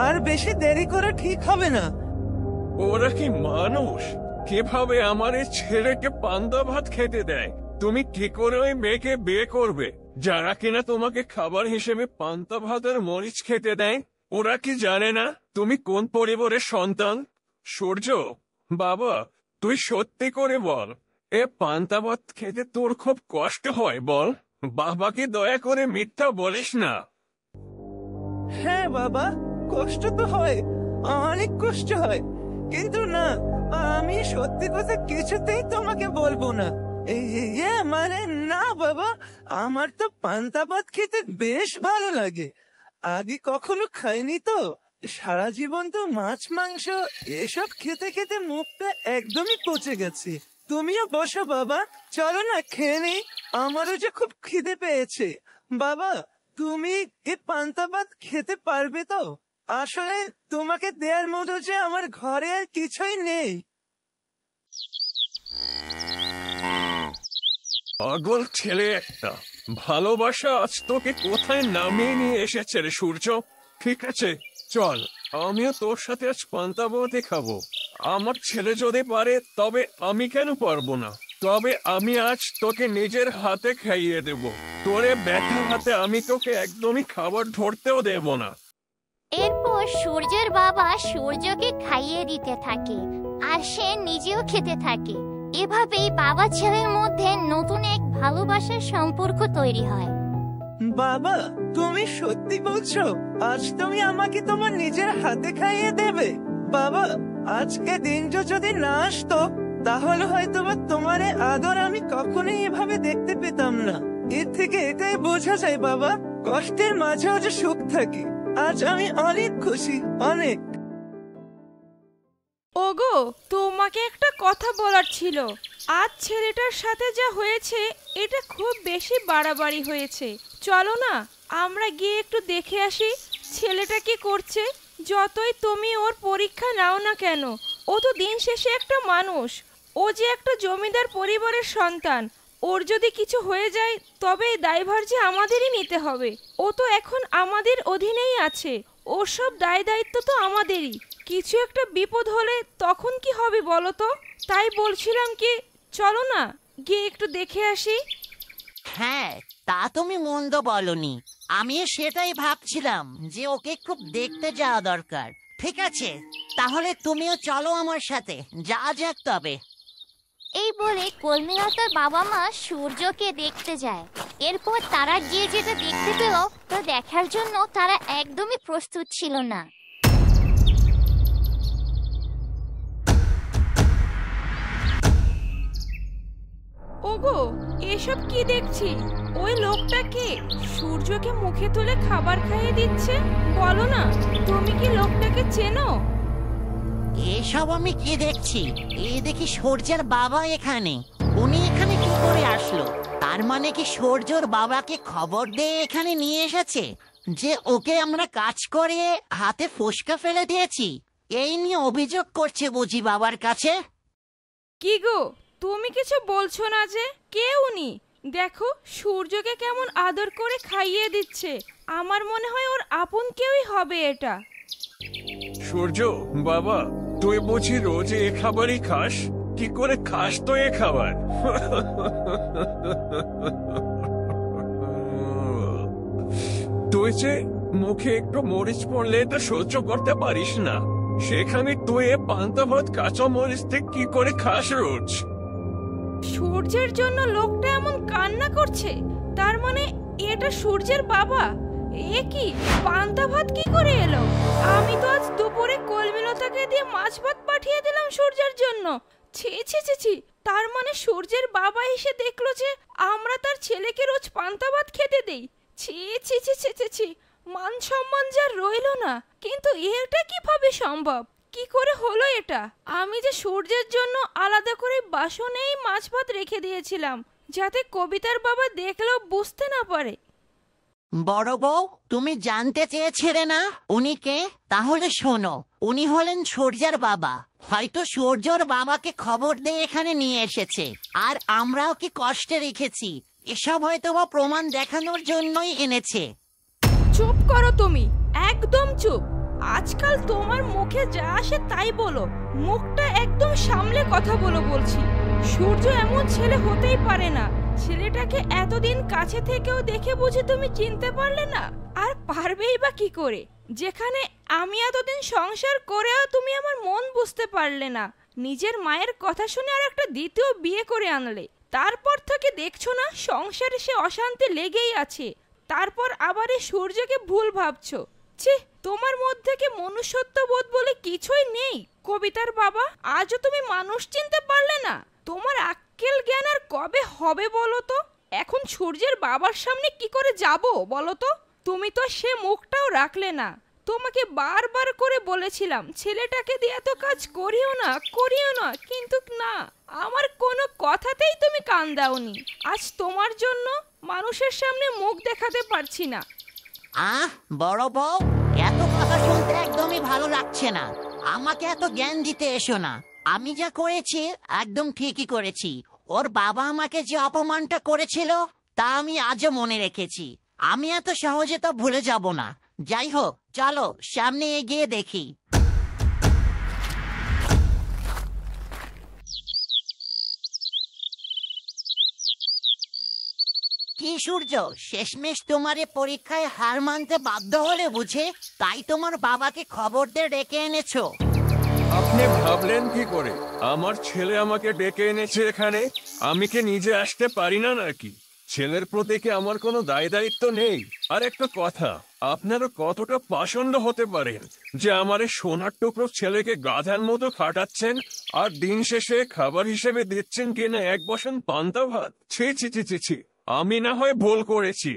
S1: আর বেশি দেরি করা ঠিক হবে না।
S4: ওরা কি মানুষ? কিভাবে আমার এই ছেলেকে পান্তা ভাত খেতে দেয়? তুমি কি করে ওই মেয়েকে বিয়ে করবে যারা কিনা তোমাকে খাবার হিসেবে পান্তা ভাত আর মরিচ খেতে দেয়? ওরা কি জানে না তুমি কোন পরিবারের সন্তান? সূর্য, বাবা, তুই সত্যি করে বল, এ পান্তা ভাত খেতে তোর খুব কষ্ট হয় বল? বাবাকে দয়া করে মিথ্যা বলিস না।
S1: হ্যাঁ বাবা, কষ্ট তো হয়, অনেক কষ্ট হয়, কিন্তু না, আমি সত্যি কথা কিছুতেই তোমাকে বলবো না। মানে না বাবা, আমার তো পান্তা ভাত খেতে বেশ ভালো লাগে। আগে কখনো খাইনি তো, সারা জীবন তো মাছ মাংস এসব খেতে খেতে মুখটা একদমই পচে গেছে। তুমিও বসো বাবা, চলো না খেয়ে নেই, আমারও যে খুব খিদে পেয়েছে। বাবা, তুমি এই পান্তা ভাত খেতে পারবে তো? আসলে তোমাকে দেওয়ার মতো যে আমার ঘরে আর কিছুই নেই।
S4: পাগল ছেলে একটা, ভালোবাসা আজ তোকে কোথায় নামিয়ে নিয়ে এসেছে রে সূর্য। ঠিক আছে চল, আমিও তোর সাথে আজ পান্তা ভাতই খাবো। আমার ছেলে যদি পারে তবে আমি কেন পারবো না? তবে আমি আজ তোকে নিজের হাতে খাইয়ে দেব। তোরে ব্যথা হাতে আমি তোকে একদমই খাবার ধরতেও দেব না।
S2: এরপর সূর্যের বাবা সূর্যকে খাইয়ে দিতে থাকে আর সে নিজেও খেতে থাকে। এভাবেই বাবা ছেলের মধ্যে নতুন এক ভালোবাসার সম্পর্ক তৈরি হয়।
S1: বাবা, তুমি সত্যি বলছো? আজ তুমি আমাকে তোমার নিজের হাতে খাইয়ে দেবে? বাবা, আজকে দিনটা যদি না আসতো তাহলে হয়তো তোমার এই আদর আমি কখনোই এভাবে দেখতে পেতাম না। এর থেকে এটাই বোঝা যায় বাবা, কষ্টের মাঝেও যে সুখ থাকে। আজ আমি অনেক খুশি, অনেক।
S7: ওগো, তোমাকে একটা কথা বলার ছিল। আজ ছেলেটার সাথে যা হয়েছে এটা খুব বেশি বাড়াবাড়ি হয়েছে। চলো না আমরা গিয়ে একটু দেখে আসি ছেলেটা কি করছে। যতই তুমি ওর পরীক্ষা নাও না কেন, ও তো দিন শেষে একটা মানুষ। ও যে একটা জমিদার পরিবারের সন্তান, ওর যদি কিছু হয়ে যায় তবে এই দায়ভার যে আমাদেরই নিতে হবে। ও তো এখন আমাদের অধীনেই আছে, ওর সব দায় দায়িত্ব তো আমাদেরই। কিছু একটা বিপদ হলে তখন কি হবে বলো তো? তাই বলছিলাম কি, চলো না গিয়ে একটু দেখে আসি।
S3: হ্যাঁ, তা তুমি মন্দ বলনি। আমিও সেটাই ভাবছিলাম যে ওকে খুব দেখতে যাওয়া দরকার। ঠিক আছে, তাহলে তুমিও চলো আমার সাথে, যা যাক তবে।
S2: এই বলে কলমিলতার বাবা মা সূর্যকে দেখতে যায়। এরপর তারা গিয়ে যেটা দেখতে পেল তা দেখার জন্য তারা একদমই প্রস্তুত ছিল না।
S7: ওগো, এসব কি দেখছি? ওই লোকটা কে সূর্যকে মুখে তুলে খাবার খাইয়ে দিচ্ছে? বলো না, তুমি কি লোকটাকে চেনো?
S3: এসব আমি কি দেখছি? এই দেখি সূর্যের বাবা এখানে। উনি এখানে কি করে আসলো? তার মানে কি সূর্যর বাবাকে খবর দিয়ে এখানে নিয়ে এসেছে যে ওকে আমরা কাজ করে হাতে ফোসকা ফেলে দিয়েছি? এই নিয়ে অভিযোগ করছে বুঝি বাবার কাছে?
S7: কি গো, তুমি কিছু বলছো না যে? কে উনি? দেখো সূর্যকে কেমন আদর করে খাইয়ে দিচ্ছে। আমার মনে হয় ওর আপন কেউই হবে এটা।
S4: সূর্য বাবা, তুই বুঝি রোজ এ খাবারই খাস? কি করে খাস তো এ খাবার? তুই যে মুখে একটু মরিচ পড়লে এটা সহ্য করতে পারিস না, সেখানে তুই এ পান্তা ভাত কাঁচা মরিচ দিয়ে কি করে খাস রোজ?
S7: সূর্যের জন্য লোকটা এমন কান্না করছে, তার মানে এটা সূর্যের বাবা। এ কি পান্তা ভাত কি করে এলো? আমি তো আজ দুপুরে কলমিলতাকে দিয়ে মাছ ভাত পাঠিয়ে দিলাম সূর্যের জন্য। ছি ছি ছি ছি, তার মানে সূর্যের বাবা এসে দেখলো যে আমরা তার ছেলেকে রোজ পান্তা ভাত খেতে দেই। ছি ছি ছি ছি ছি ছি, মান সম্মান যা রইলো না। কিন্তু এটা কিভাবে সম্ভব? কি করে হলো এটা? আমি যে সূর্যের জন্য আলাদা করে বাসনেই মাছ ভাত রেখে দিয়েছিলাম, যাতে কবিতার বাবা দেখলেও বুঝতে না পারে।
S3: বড় বউ, তুমি জানতে চেয়েছিলে না উনি কে? তাহলে শোনো, উনি হলেন সূর্যের বাবা। হয়তো সূর্যর বাবাকে খবর দিয়ে এখানে নিয়ে এসেছে, আর আমরা ওকে কষ্টে রেখেছি। এসব হয়তো বা প্রমাণ দেখানোর জন্যই এনেছে।
S7: চুপ করো তুমি, একদম চুপ। আজকাল তোমার মুখে যা আসে তাই বলো, মুখটা একদম সামলে কথা বলো বলছি। সূর্য এমন ছেলে হতেই পারে না। ছেলেটাকে এতদিন কাছে থেকেও দেখে বুঝে তুমি চিনতে পারলে না? আর পারবেই বা কি করে, যেখানে আমি এতদিন সংসার করেও তুমি আমার মন বুঝতে পারলে না। নিজের মায়ের কথা শুনে আর একটা দ্বিতীয় বিয়ে করে আনলে, তারপর থেকে দেখছো না সংসারে সে অশান্তি লেগেই আছে, তারপর আবার এই সূর্যকে ভুল ভাবছো। ছি, তোমার মধ্যে কি মনুষ্যত্ব বোধ বলে কিছুই নেই? কবিতার বাবা, আজও তুমি মানুষ চিনতে পারলে না? তোমার আক্কেল জ্ঞান আর কবে হবে বলো তো? এখন সূর্যের বাবার সামনে কি করে যাব বলো তো? তুমি তো সে মুখটাও রাখলে না। তোমাকে বারবার করে বলেছিলাম ছেলেটাকে দিয়ে এত কাজ করিও না, কিন্তু না, আমার কোনো কথাতেই তুমি কান দাওনি। আজ তোমার জন্য মানুষের সামনে মুখ দেখাতে পারছি না।
S3: বড় বউ, এত কথা শুনতে একদমই ভালো লাগছে না। আমাকে এত জ্ঞান দিতে এসো না। আমি যা করেছি একদম ঠিকই করেছি। ওর বাবা আমাকে যে অপমানটা করেছিল তা আমি আজও মনে রেখেছি। আমি এত সহজে তো ভুলে যাব না। যাই হোক, চলো সামনে এগিয়ে দেখি। কি সূর্য, শেষমেশ তোমার এ পরীক্ষায় হার মানতে বাধ্য হলে বুঝে? তাই তোমার বাবাকে খবর দিয়ে ডেকে এনেছো?
S4: আপনি ভাবলেন কি করে আমার ছেলে আমাকে ডেকে এনেছে এখানে? আমি কি নিজে আসতে পারি না নাকি? ছেলের প্রতি কি আমার কোনো দায় দায়িত্ব নেই? আর একটা কথা, আপনারও কতটা পাষণ্ড হতে পারেন যে আমার এই সোনার টুকরো ছেলেকে গাধার মতো খাটাচ্ছেন, আর দিন শেষে খাবার হিসেবে দিচ্ছেন কিনা এক বসন পান্তা ভাত। ছি ছি ছি ছি ছি, আমি না হয় ভুল করেছি,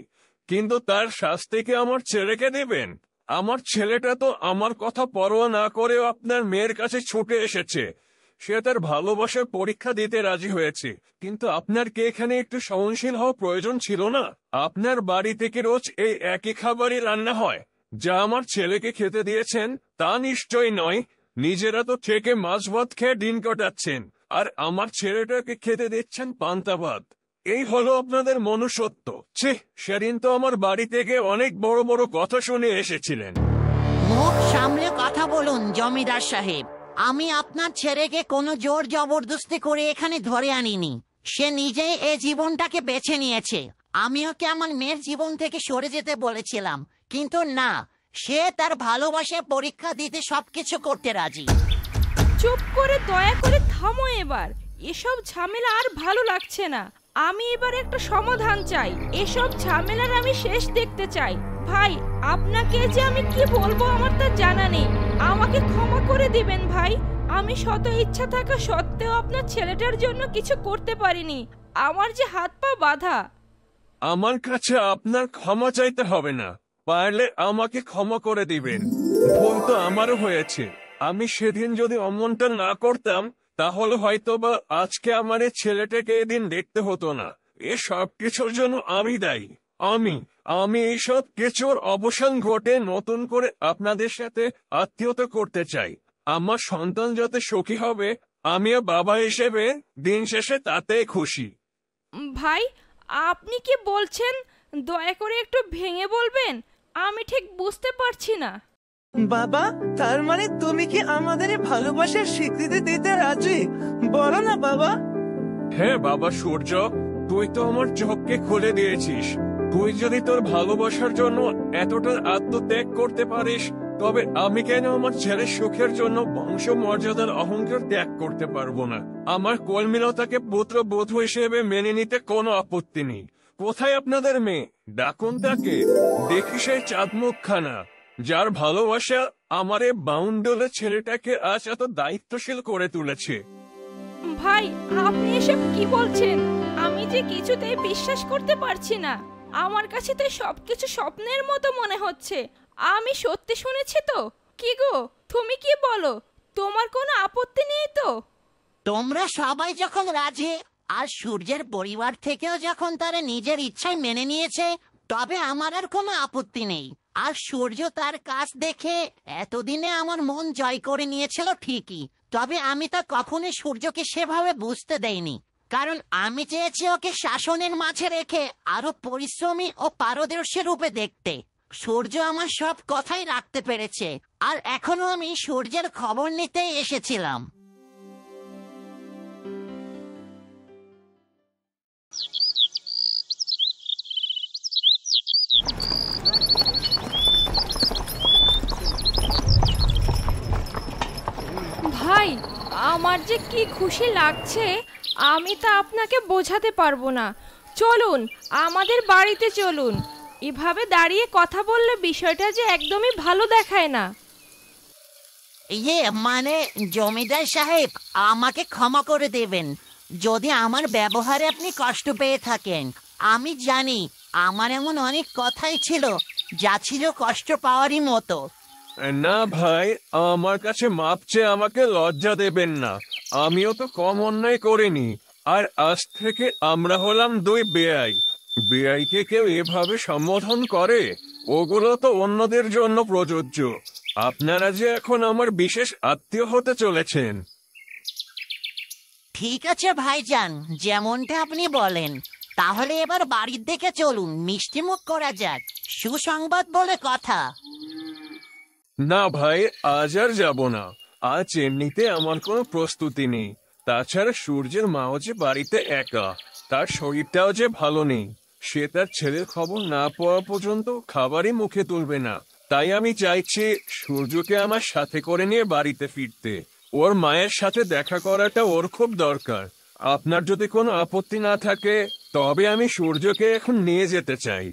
S4: কিন্তু তার শাস্তিকে আমার ছেলেকে দেবেন? আমার ছেলেটা তো আমার কথা পরোয়া না করেও আপনার মেয়ের কাছে ছুটে এসেছে। সে তার ভালোবাসার পরীক্ষা দিতে রাজি হয়েছে, কিন্তু আপনার কি এখানে একটু সহনশীল হওয়া প্রয়োজন ছিল না? আপনার বাড়ি থেকে রোজ এই একই খাবারই রান্না হয়, যা আমার ছেলেকে খেতে দিয়েছেন তা নিশ্চয়ই নয়। নিজেরা তো থেকে মাছ ভাত খেয়ে দিন কাটাচ্ছেন, আর আমার ছেলেটাকে খেতে দিচ্ছেন পান্তা ভাত। এই হলো আপনাদের মনুষ্যত্ব। ছি, সেদিন তো আমার বাড়ি থেকে অনেক বড় বড় কথা শুনে এসেছিলেন।
S3: মুখ সামলে কথা বলুন জমিদার সাহেব। আমি আপনার ছেলেকে কোনো জোর জবরদস্তি করে এখানে ধরে আনিনি। সে নিজেই এই জীবনটাকে বেছে নিয়েছে। আমি ওকে আমার মেয়ের জীবন থেকে সরে যেতে বলেছিলাম, কিন্তু না, সে তার ভালোবাসার পরীক্ষা দিতে সবকিছু করতে রাজি।
S7: চুপ করে দয়া করে থামো এবার। এসব ঝামেলা আর ভালো লাগছে না। আমি এবার একটা সমাধান চাই। এসব ঝামেলার আমি শেষ দেখতে চাই। ভাই, আপনাকে যে আমি কি বলবো আমার তা জানা নেই। আমাকে ক্ষমা করে দিবেন ভাই। আমি শত ইচ্ছা থাকা সত্ত্বেও আপনার ছেলেটার জন্য কিছু করতে পারিনি। আমার যে হাত পা বাঁধা।
S4: আমার কাছে আপনার ক্ষমা চাইতে হবে না, পারলে আমাকে ক্ষমা করে দিবেন। ভুল তো আমারও হয়েছে। আমি সেদিন যদি অমনটা না করতাম, তাহলে হয়তোবা আজকে আমার এই ছেলেটাকে এদিন দেখতে হতো না। এ সব কিছুর জন্য আমি দায়ী। আমি এইসব কিছুর অবসান ঘটে নতুন করে আপনাদের সাথে আত্মীয়তা করতে চাই। আমার সন্তান যাতে সুখী হবে, আমিও বাবা হিসেবে দিন শেষে তাতেই খুশি।
S7: ভাই, আপনি কি বলছেন দয়া করে একটু ভেঙে বলবেন? আমি ঠিক বুঝতে পারছি না।
S1: বাবা, তার মানে তুমি কি আমাদের এই ভালোবাসার স্বীকৃতি দিতে রাজি? বলো না বাবা।
S4: হ্যাঁ বাবা সূর্য, তুই তো আমার চোখকে খুলে দিয়েছিস। তুই যদি তোর ভালোবাসার জন্য এতটা আত্মত্যাগ করতে পারিস, তবে আমি কেন আমার ছেলের সুখের জন্য বংশ মর্যাদার অহংকার ত্যাগ করতে পারবো না? আমার কলমিলতাকে পুত্র বধূ হিসেবে মেনে নিতে কোনো আপত্তি নেই। কোথায় আপনাদের মেয়ে? ডাকুন তাকে। দেখি সেই চাঁদমুখখানা, যার ভালোবাসা আমার এই বাউন্ডলে ছেলেটাকে আজ এত দায়িত্বশীল করে তুলেছে।
S7: ভাই, আপনি এসব কি বলছেন? আমি যে কিছুতেই বিশ্বাস করতে পারছি না। আমার কাছে তো সবকিছু স্বপ্নের মতো মনে হচ্ছে। আমি সত্যি শুনেছি তো? কি গো, তুমি কি বলো? তোমার কোনো আপত্তি নেই তো?
S3: তোমরা সবাই যখন রাজি, আর সূর্যের পরিবার থেকেও যখন তারা নিজের ইচ্ছায় মেনে নিয়েছে, তবে আমার আর কোনো আপত্তি নেই। আর সূর্য তার কাজ দেখে এতদিনে আমার মন জয় করে নিয়েছিল ঠিকই, তবে আমি তা কখনোই সূর্যকে সেভাবে বুঝতে দেইনি। কারণ আমি চেয়েছি ওকে শাসনের মাঝে রেখে আরো পরিশ্রমী ও পারদর্শী রূপে দেখতে। সূর্য আমার সব কথাই রাখতে পেরেছে, আর এখনো আমি সূর্যের খবর নিতেই এসেছিলাম।
S7: ভাই, আমার যে কি খুশি লাগছে আমি তা আপনাকে বোঝাতে পারবো না। চলুন আমাদের বাড়িতে চলুন। এভাবে দাঁড়িয়ে কথা বললে বিষয়টা যে একদমই ভালো দেখায় না।
S3: মানে জমিদার সাহেব, আমাকে ক্ষমা করে দেবেন যদি আমার ব্যবহারে আপনি কষ্ট পেয়ে থাকেন। আমি জানি আমার এমন অনেক কথাই ছিল যা ছিল কষ্ট পাওয়ারই মতো।
S4: না ভাই, আমার কাছে মাপ চেয়ে আমাকে লজ্জা দেবেন না। আমিও তো কম অন্যায় করিনি। আর আজ থেকে আমরা হলাম দুই বেয়াই। বেয়াইকে কেউ এভাবে সম্বোধন করে? ওগুলো তো অন্যদের জন্য প্রযোজ্য। আপনারা যে এখন আমার বিশেষ আত্মীয় হতে চলেছেন।
S3: ঠিক আছে ভাইজান, যেমনটা আপনি বলেন। তাহলে এবার বাড়ির দিকে চলুন, মিষ্টিমুখ করা যাক। সুসংবাদ বলে কথা।
S4: না ভাই, আজ আর যাব না। আজ এমনিতে আমার কোনো প্রস্তুতি নেই। তাছাড়া সূর্যের মাও যে বাড়িতে একা, তার শরীরটাও যে ভালো নেই। সে তার ছেলের খবর না পাওয়া পর্যন্ত খাবারই মুখে তুলবে না। তাই আমি চাইছি সূর্যকে আমার সাথে করে নিয়ে বাড়িতে ফিরতে। ওর মায়ের সাথে দেখা করাটা ওর খুব দরকার। আপনার যদি কোনো আপত্তি না থাকে তবে আমি সূর্যকে এখন নিয়ে যেতে চাই।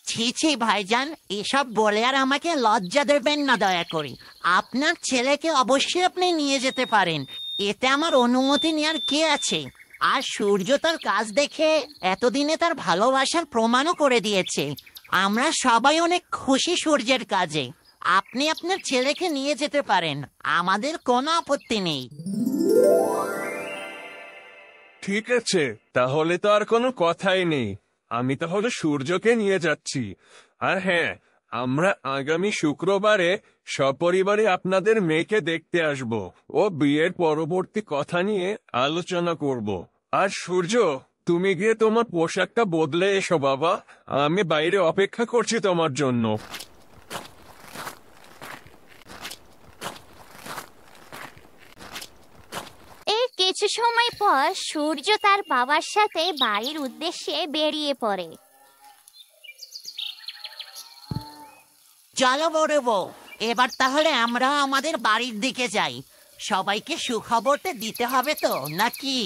S3: ছি ছি ভাইজান, এসব বলে আর আমাকে লজ্জা দেবেন না দয়া করে। আপনার ছেলেকে অবশ্যই আপনি নিয়ে যেতে পারেন, এতে আমার অনুমতি নেওয়ার কে আছে? আর সূর্য তার কাজ দেখে এতদিনে তার ভালোবাসার প্রমাণও করে দিয়েছে। আমরা সবাই অনেক খুশি সূর্যের কাজে। আপনি আপনার ছেলেকে নিয়ে যেতে পারেন, আমাদের কোনো আপত্তি নেই।
S4: ঠিক আছে, তাহলে তো আর কোনো কথাই নেই। আমি তাহলে সূর্যকে নিয়ে যাচ্ছি। আর হ্যাঁ, আমরা আগামী শুক্রবারে সপরিবারে আপনাদের মেয়েকে দেখতে আসব। ও বিয়ের পরবর্তী কথা নিয়ে আলোচনা করব। আর সূর্য, তুমি গিয়ে তোমার পোশাকটা বদলে এসো বাবা। আমি বাইরে অপেক্ষা করছি তোমার জন্য।
S2: এর কিছু সময় পর সূর্য তার বাবার সাথে বাড়ির উদ্দেশ্যে বেরিয়ে পড়ে।
S3: চলো বড় বউ, এবার তাহলে আমরা আমাদের বাড়ির দিকে যাই। সবাইকে সুখবরটা দিতে হবে তো, নাকি?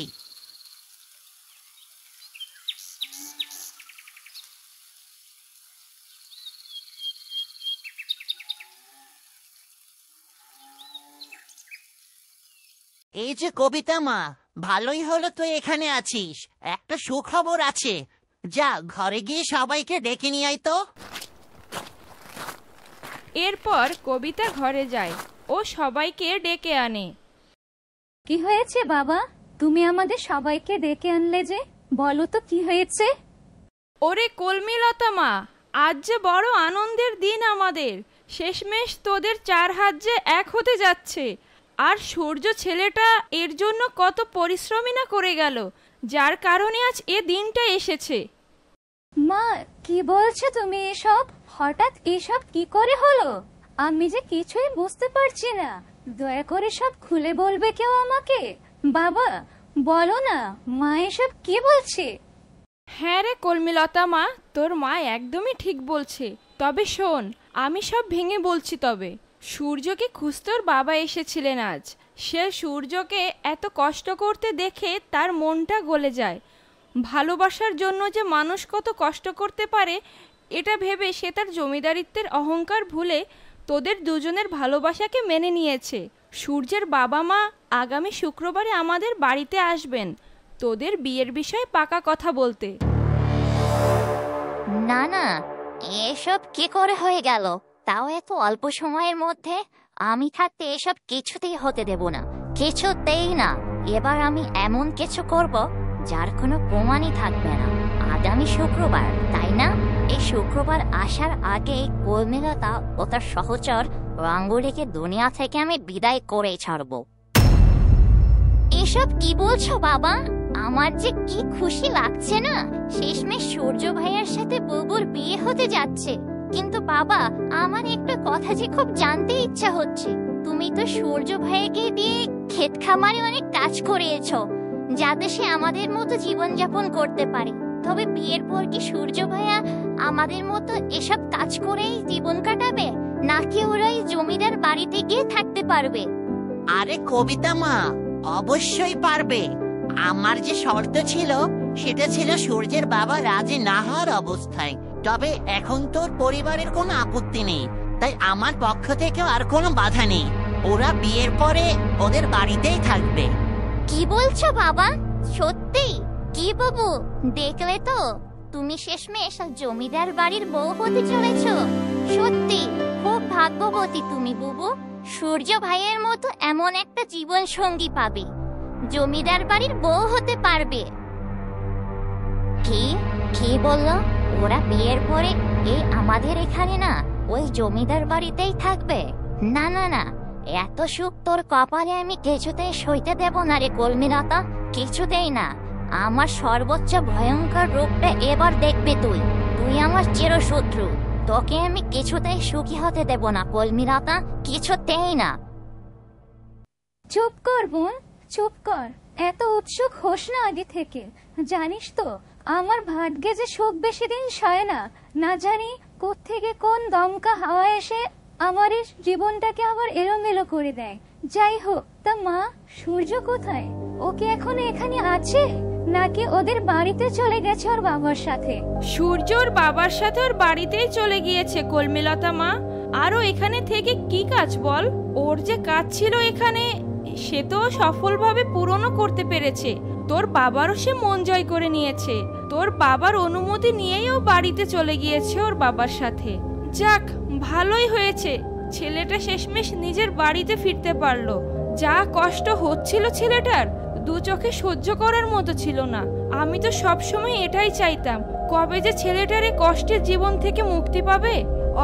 S3: এই যে কবিতা মা, ভালোই হলো তুই এখানে আছিস। একটা সুখবর আছে, যা ঘরে গিয়ে সবাইকে ডেকে নিয়ে আয় তো।
S7: এরপর কবিতা ঘরে যায় ও সবাইকে ডেকে আনে।
S6: কি হয়েছে বাবা, তুমি আমাদের সবাইকে ডেকে আনলে যে? বলো তো কি হয়েছে?
S7: ওরে কলমিলতা মা, আজ যে বড় আনন্দের দিন আমাদের। শেষমেশ তোদের 4 হাত যে এক হতে যাচ্ছে। আর সূর্য ছেলেটা এর জন্য কত পরিশ্রমই না করে গেল, যার কারণে আজ এ দিনটা এসেছে।
S6: মা, কি বলছো তুমি এসব? হঠাৎ এসব কি করে হলো? আমি যে কিছুই বুঝতে পারছি না। দয়া করে সব খুলে বলবে কেউ আমাকে। বাবা, বলো না, মা এসব কি বলছে?
S7: হ্যাঁ রে কলমিলতা মা, তোর মা একদমই ঠিক বলছে। তবে শোন, আমি সব ভেঙে বলছি। তবে সূর্যকে খুঁজতে ওর বাবা এসেছিলেন আজ। সে সূর্যকে এত কষ্ট করতে দেখে তার মনটা গলে যায়। ভালোবাসার জন্য যে মানুষ কত কষ্ট করতে পারে এটা ভেবে সে তার জমিদারিত্বের অহংকার ভুলে তোদের দুজনের ভালোবাসাকে মেনে নিয়েছে। সূর্যের বাবা মা আগামী শুক্রবারে আমাদের বাড়িতে আসবেন তোদের বিয়ের বিষয়ে পাকা কথা বলতে।
S2: না না, এসব কি করে হয়ে গেল? তাও এত অল্প সময়ের মধ্যে? আমি থাকতে এসব কিছুতেই হতে দেব না, কিছুতেই না। এবার আমি এমন কিছু করব যার কোনো প্রমাণই থাকবে না। আগামী শুক্রবার, তাই না? এই শুক্রবার আসার আগে কলমিলতা ও তার সহচর রাঙ্গুলিকে দুনিয়া থেকে আমি বিদায় করে ছাড়ব। এসব কি বলছো বাবা? আমার যে কি খুশি লাগছে না, শেষমেশ সূর্য ভাইয়ার সাথে বুবুর বিয়ে হতে যাচ্ছে। কিন্তু বাবা, আমার একটা কথা যে খুব জানতে ইচ্ছা হচ্ছে। তুমি তো সূর্য ভাইয়াকে দিয়ে ক্ষেত খামারে অনেক কাজ করিয়েছো, যাতে সে আমাদের মতো জীবনযাপন করতে পারে। তবে বিয়ের পর কি সূর্য ভাইয়া আমাদের মতো এসব কাজ করেই জীবন কাটাবে, নাকি ওরাই জমিদার বাড়িতে গিয়ে থাকতে পারবে?
S3: আরে কবিতা মা, অবশ্যই পারবে। আমার যে শর্ত ছিল সেটা ছিল সূর্যের বাবা রাজি না হওয়ার অবস্থায়। তবে এখন তোর পরিবারের কোনো আপত্তি নেই, তাই আমার পক্ষ থেকেও আর কোনো বাধা নেই। ওরা বিয়ের পরে ওদের বাড়িতেই থাকবে।
S2: কি বলছো বাবা? সত্যি? কি বাবু, দেখলে তো, তুমি শেষমেশ জমিদার বাড়ির বউ হতে চলেছো। সত্যি খুব ভাগ্যবতী তুমি বুবু। সূর্য ভাইয়ের মতো এমন একটা জীবন সঙ্গী পাবে, জমিদার বাড়ির বউ হতে পারবে। কি কি বললো? ওরা বিয়ের পরে আমাদের এখানে না, ওই জমিদার বাড়িতেই থাকবে? না না না, এত সুখ তোর কপালে আমি কিছুতেই সইতে দেব না রে কলমিলতা, কিছুতেই না। আমার সর্বোচ্চ ভয়ঙ্কর রূপটা এবার দেখবে তুই। তুই আমার চিরশত্রু, তোকে আমি কিছুতেই সুখী হতে দেব না কলমিলতা, কিছুতেই না।
S6: চুপ কর বোন, চুপ কর। এত উৎসুক হোস না আগে থেকে। জানিস তো আমার ভাগ্যে যে শোক বেশি দিন সয় না। না জানি কোত্থেকে কোন দমকা হাওয়া এসে আমার এই জীবনটাকে আবার এলোমেলো করে দেয়। যাই হোক, তা মা, সূর্য কোথায়? ওকে এখন এখানে আছে নাকি ওদের বাড়িতে চলে গেছে ওর বাবার সাথে?
S7: সূর্য ওর বাবার সাথে ওর বাড়িতেই চলে গিয়েছে কলমিলতা মা। আরো এখানে থেকে কি কাজ বল? ওর যে কাজ ছিল এখানে, সে তো সফলভাবে পূরণও করতে পেরেছে। তোর বাবারও সে মন জয় করে নিয়েছে। তোর বাবার অনুমতি নিয়েই ও বাড়িতে চলে গিয়েছে ওর বাবার সাথে। যাক, ভালোই হয়েছে, ছেলেটা শেষমেশ নিজের বাড়িতে ফিরতে পারলো। যা কষ্ট হচ্ছিল ছেলেটার, দু চোখে সহ্য করার মতো ছিল না। আমি তো সবসময় এটাই চাইতাম, কবে যে ছেলেটার এই কষ্টের জীবন থেকে মুক্তি পাবে।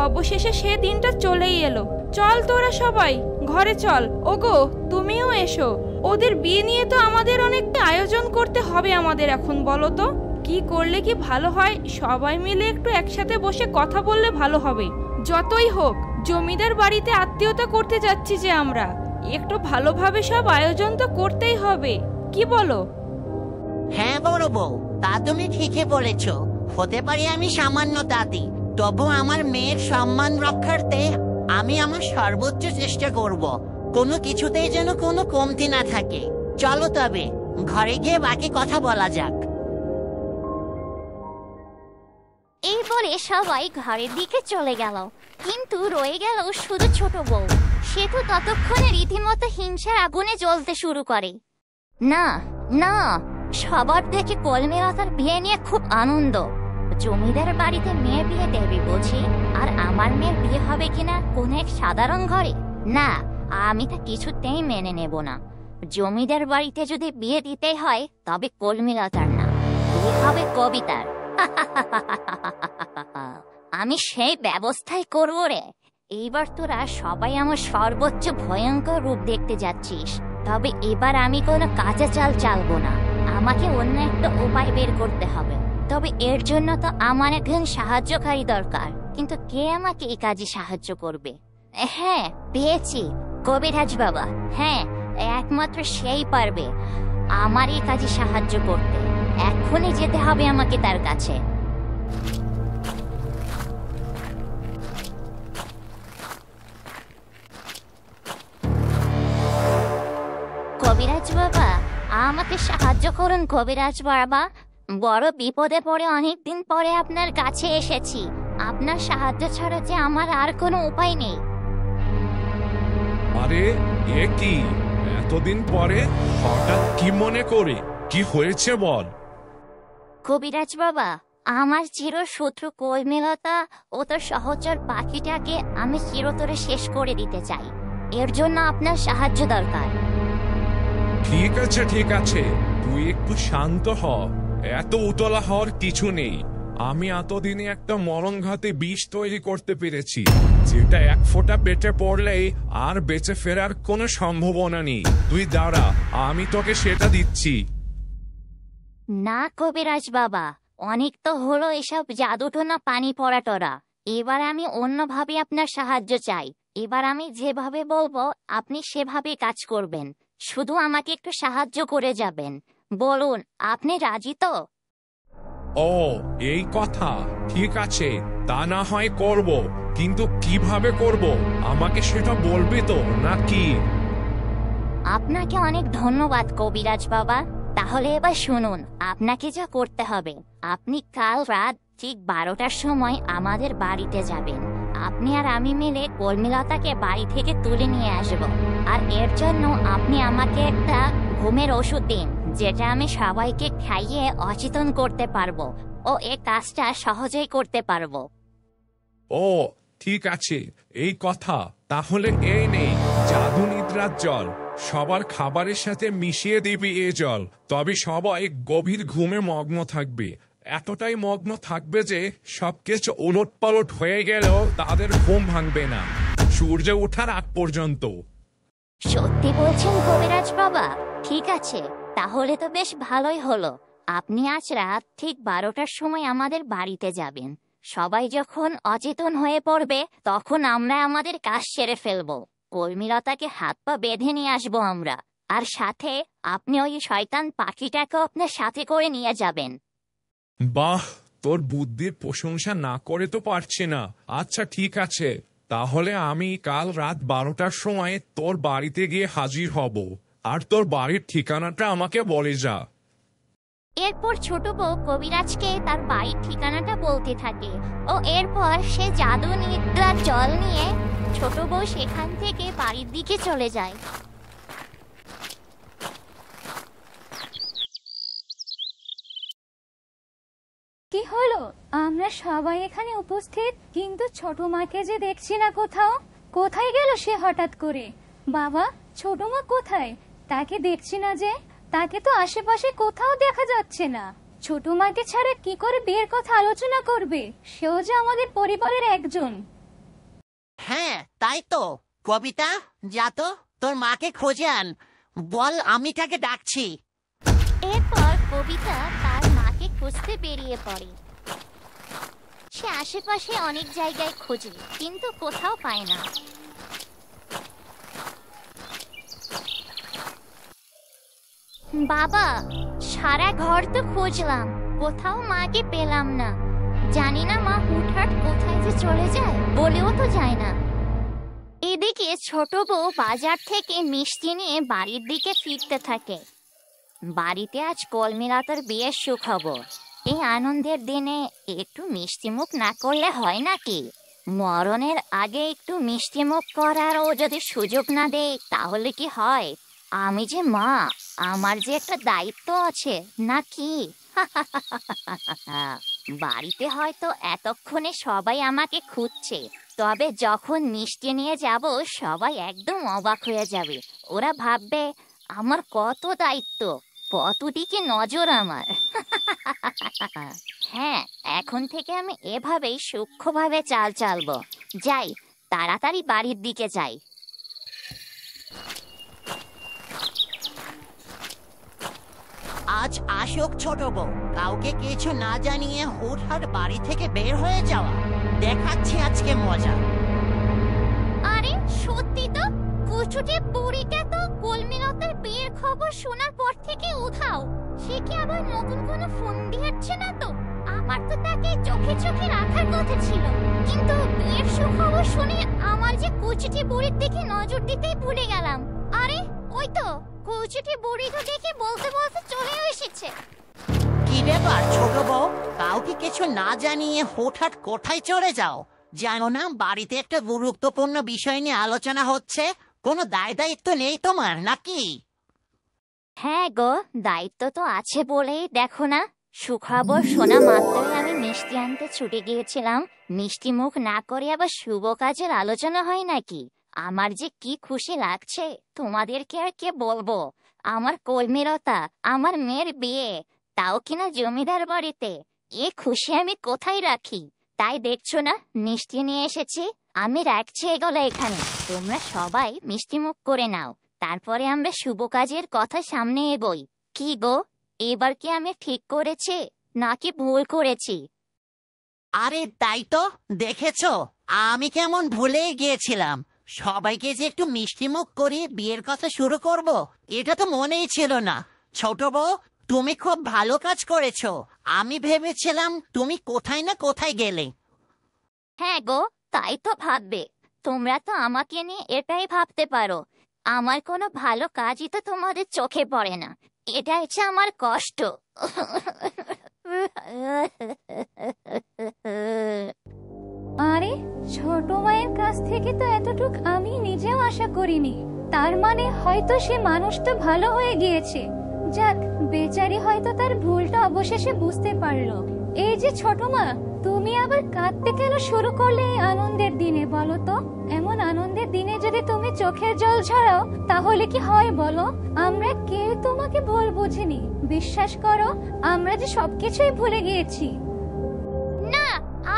S7: অবশেষে সে দিনটা চলেই এলো। চল তোরা সবাই ঘরে চল। ওগো, তুমিও এসো। ওদের বিয়ে নিয়ে তো আমাদের অনেকটা আয়োজন করতে হবে আমাদের এখন। বলো তো কি করলে কি ভালো হয়? সবাই মিলে একটু একসাথে বসে কথা বললে ভালো হবে। যতই হোক, জমিদার বাড়িতে আত্মীয়তা করতে যাচ্ছি যে আমরা, একটু ভালোভাবে সব আয়োজন তো করতেই হবে। কি বলো?
S3: হ্যাঁ বড় বউ, তা তুমি ঠিকই বলেছ। হতে পারি আমি সামান্য দাদি, তবু আমার মেয়ের সম্মান রক্ষার্থে আমি আমার সর্বোচ্চ চেষ্টা করব। কোনো কিছুতেই যেন কোনো কমতি না থাকে। চলো তবে ঘরে গিয়ে বাকি কথা বলা যাক।
S2: এই বলে সবাই ঘরের দিকে চলে গেল, কিন্তু রয়ে গেল শুধু ছোট বউ। সে তো ততক্ষণে রীতিমতো হিংসার আগুনে জ্বলতে শুরু করে। না না, সবার দেখে কলমিলতার বিয়ে নিয়ে খুব আনন্দ। জমিদার বাড়িতে মেয়ের বিয়ে দেবে বুঝি, আর আমার মেয়ের বিয়ে হবে কিনা কোন এক সাধারণ ঘরে? না, আমি তা কিছুতেই মেনে নেব না। জমিদার বাড়িতে যদি বিয়ে দিতে হয়, তবে কলমিলতার না, বিয়ে হবে কবিতার। আমি সেই ব্যবস্থাই করবো রে। এইবার তোরা সবাই আমার সর্বোচ্চ ভয়ঙ্কর রূপ দেখতে যাচ্ছিস, তবে এবার আমি কোনো কাঁচা চাল চালবো না। আমাকে অন্য একটা উপায় বের করতে হবে। তবে এর জন্য তো আমার একজন সাহায্যকারী দরকার। কিন্তু কে আমাকে এই কাজে সাহায্য করবে? হ্যাঁ, পেয়েছি, কবিরাজ বাবা। হ্যাঁ, একমাত্র সেই পারবে আমার এই কাজে সাহায্য করতে। এখনই যেতে হবে আমাকে তার কাছে। কবিরাজ বাবা, আমাকে সাহায্য করুন কবিরাজ বাবা। বড় বিপদে পড়ে অনেকদিন পরে আপনার কাছে এসেছি। আপনার সাহায্য ছাড়া যে আমার আর কোনো উপায় নেই।
S9: আরে এ কি, এতদিন পরে হঠাৎ কি মনে করে? কি হয়েছে বল?
S2: কবিরাজ বাবা, আমার চিরশত্রু কলমিলতা ও তার সহচর পাখিটাকে আমি চিরতরে শেষ করে দিতে চাই। এর জন্য আপনার সাহায্য দরকার।
S9: ঠিক আছে ঠিক আছে, তুই একটু শান্ত হ। এত উতলা হওয়ার কিছু নেই। আমি এতদিনে একটা মরণঘাতী বিষ তৈরি করতে পেরেছি, যেটা এক ফোঁটা পেটে পড়লেই আর বেঁচে ফেরার কোনো সম্ভাবনা নেই। তুই দাঁড়া, আমি তোকে সেটা দিচ্ছি।
S2: না কবিরাজ বাবা, অনেক তো হলো এসব জাদুটোনা পানি পড়াটোরা। এবার আমি অন্যভাবে আপনার সাহায্য চাই। এবার আমি যেভাবে বলবো আপনি সেভাবে কাজ করবেন। শুধু আমাকে একটু সাহায্য করে যাবেন। বলুন, আপনি রাজি তো?
S9: ও, এই কথা। ঠিক আছে, তা না হয় করব, কিন্তু কিভাবে করব আমাকে সেটা বলবে তো নাকি?
S2: আপনাকে অনেক ধন্যবাদ কবিরাজ বাবা। তাহলে এবার শুনুন, আপনাকে যা করতে হবে, আপনি কাল রাত ঠিক 12টার সময় আমাদের বাড়িতে যাবেন। আপনি আর আমি মিলে কর্মীলতাকে বাড়ি থেকে তুলে নিয়ে আসব। আর এর জন্য আপনি আমাকে একটা ঘুমের ওষুধ দিন, যেটা আমি সবাইকে খাইয়ে অচেতন করতে পারবো ও এই কাজটা সহজেই করতে পারবো।
S9: ও, ঠিক আছে, এই কথা। তাহলে এই নেই জাদু নিদ্রার জল। সবার খাবারের সাথে মিশিয়ে দিবি এই জল, তবে সবাই গভীর ঘুমে মগ্ন থাকবে। এতটাই মগ্ন থাকবে যে সবকিছু উলটপালট হয়ে গেলেও তাদের ঘুম ভাঙবে না সূর্য ওঠার আগ পর্যন্ত।
S2: সত্যি বলছেন কবিরাজ বাবা? ঠিক আছে, তাহলে তো বেশ ভালোই হলো। আপনি আজ রাত ঠিক 12টার সময় আমাদের বাড়িতে যাবেন। সবাই যখন অচেতন হয়ে পড়বে তখন আমরা আমাদের কাজ সেরে ফেলবো। কর্মীলতাকে হাত পা বেঁধে নিয়ে আসবো আমরা। আর সাথে আপনি ওই শয়তান পাখিটাকে আপনার সাথে করে নিয়ে যাবেন।
S9: বাহ, তোর বুদ্ধির প্রশংসা না করে তো পারছি না। আচ্ছা ঠিক আছে, তাহলে আমি কাল রাত 12টার সময় তোর বাড়িতে গিয়ে হাজির হব। আর তোর বাড়ির ঠিকানাটা আমাকে বলে যা।
S2: এরপর ছোট বউ কবিরাজকে তার বাড়ির ঠিকানাটা বলতে থাকে ও এরপর সে জাদু নিদ্রার জল নিয়ে ছোট বউ সেখান থেকে বাড়ির দিকে চলে যায়।
S6: কি হলো? আমরা সবাই এখানে উপস্থিত, কিন্তু ছোট মাকে যে দেখছি না কোথাও। কোথায় গেল সে হঠাৎ করে? বাবা, ছোট মা কোথায়? তাকে দেখছি না যে। তাকে তো আশেপাশে কোথাও দেখা যাচ্ছে না। ছোট মাকে ছাড়া কি করে বিয়ের কথা আলোচনা করবে? সেও যে আমাদের পরিবারের একজন।
S3: হ্যাঁ, তাই তো। কবিতা, যা তো তোর মাকে খোঁজে আন। বল আমি তাকে ডাকছি।
S2: এরপর কবিতা তার মাকে খুঁজতে বেরিয়ে পড়ে। সে আশেপাশে অনেক জায়গায় খোঁজে, কিন্তু কোথাও পায় না। বাবা, সারা ঘর তো খুঁজলাম, কোথাও মাকে পেলাম না। জানি না মা হুটহাট কোথায় যে চলে যায়, বলেও তো যায় না। এদিকে ছোট বউ বাজার থেকে মিষ্টি নিয়ে বাড়ির দিকে ফিরতে থাকে। বাড়িতে আজ কলমিলতার বিয়ের সুখবর। এই আনন্দের দিনে একটু মিষ্টি মুখ না করলে হয় নাকি? মরণের আগে একটু মিষ্টি মুখ করার ও যদি সুযোগ না দেয় তাহলে কি হয়? আমি যে মা, আমার যে একটা দায়িত্ব আছে নাকি? বাড়িতে হয়তো এতক্ষণে সবাই আমাকে খুঁজছে, তবে যখন মিষ্টি নিয়ে যাব সবাই একদম অবাক হয়ে যাবে। ওরা ভাববে আমার কত দায়িত্ব, কতদিকে নজর আমার। হ্যাঁ, এখন থেকে আমি এভাবেই সূক্ষ্মভাবে চাল চালবো। যাই, তাড়াতাড়ি বাড়ির দিকে যাই।
S3: আজ আসুক ছোট বউ, কাউকে কিছু না জানিয়ে হুটহাট বাড়ি থেকে বের হয়ে যাওয়া। দেখাচ্ছি আজকে মজা।
S2: আরে সত্যি তো, কুচুটে বুড়িটা তো কলমিলতার বিয়ের খবর শোনার পর থেকে উধাও। সে কি আবার নতুন কোনো ফোন দিয়েছে না তো? আমার তো তাকে চোখে চোখে রাখার কথা ছিল, কিন্তু বিয়ের সুখবর শুনে আমার যে কুচুটে বুড়ির দিকে নজর দিতেই ভুলে গেলাম। আরে ওই তো কুচুটে বুড়ি তো দেখে বলতে বলতে চলে এসেছে।
S3: কি ব্যাপার ছোট বউ, কাউকে কিছু না জানিয়ে হুটহাট কোথায় চলে যাও? জানো না বাড়িতে একটা গুরুত্বপূর্ণ বিষয় নিয়ে আলোচনা হচ্ছে? কোনো দায় দায়িত্ব নেই তোমার নাকি?
S2: হ্যাঁ গো, দায়িত্ব তো আছে বলেই দেখো না, সুখবর শোনা মাত্রই আমি মিষ্টি আনতে ছুটে গিয়েছিলাম। মিষ্টি মুখ না করে আবার শুভ কাজের আলোচনা হয় নাকি? আমার যে কি খুশি লাগছে, তোমাদেরকে আর কে বলবো। আমার কলমিলতা, আমার মেয়ের বিয়ে, তাও কিনা জমিদার বাড়িতে। এ খুশি আমি কোথায় রাখি? তাই দেখছো না মিষ্টি নিয়ে এসেছি। আমি রাখছি এগুলো এখানে, তোমরা সবাই মিষ্টি মুখ করে নাও, তারপরে আমরা শুভ কাজের কথা সামনে এগোই। কি গো, এবার কি আমি ঠিক করেছি নাকি ভুল করেছি?
S3: আরে তাই তো, দেখেছো আমি কেমন ভুলেই গিয়েছিলাম। সবাইকে যে একটু মিষ্টিমুখ করে বিয়ের কথা শুরু করব, এটা তো মনেই ছিল না। ছোট বউ, তুমি খুব ভালো কাজ করেছো। আমি ভেবেছিলাম তুমি কোথায় না কোথায় গেলে।
S2: হ্যাঁ গো, তাই তো ভাববে। তোমরা তো আমাকে নিয়ে এটাই ভাবতে পারো, আমার কোনো ভালো কাজই তো তোমাদের চোখে পড়ে না। এটা হচ্ছে আমার কষ্ট।
S6: আরে, ছোট মায়ের কাছ থেকে তো এতটুক আমি নিজেও আশা করিনি। তার মানে হয়তো সে মানুষটা ভালো হয়ে গিয়েছে। যাক, বেচারি হয়তো তার ভুলটা অবশেষে বুঝতে পারলো। এই যে ছোট মা, তুমি আবার কাঁদতে কেন শুরু করলে এই আনন্দের দিনে, বলো তো? এমন আনন্দের দিনে যদি তুমি চোখের জল ছড়াও তাহলে কি হয় বলো? আমরা কেউ তোমাকে ভুল বুঝিনি, বিশ্বাস করো। আমরা যে সবকিছুই ভুলে গিয়েছি।
S2: না,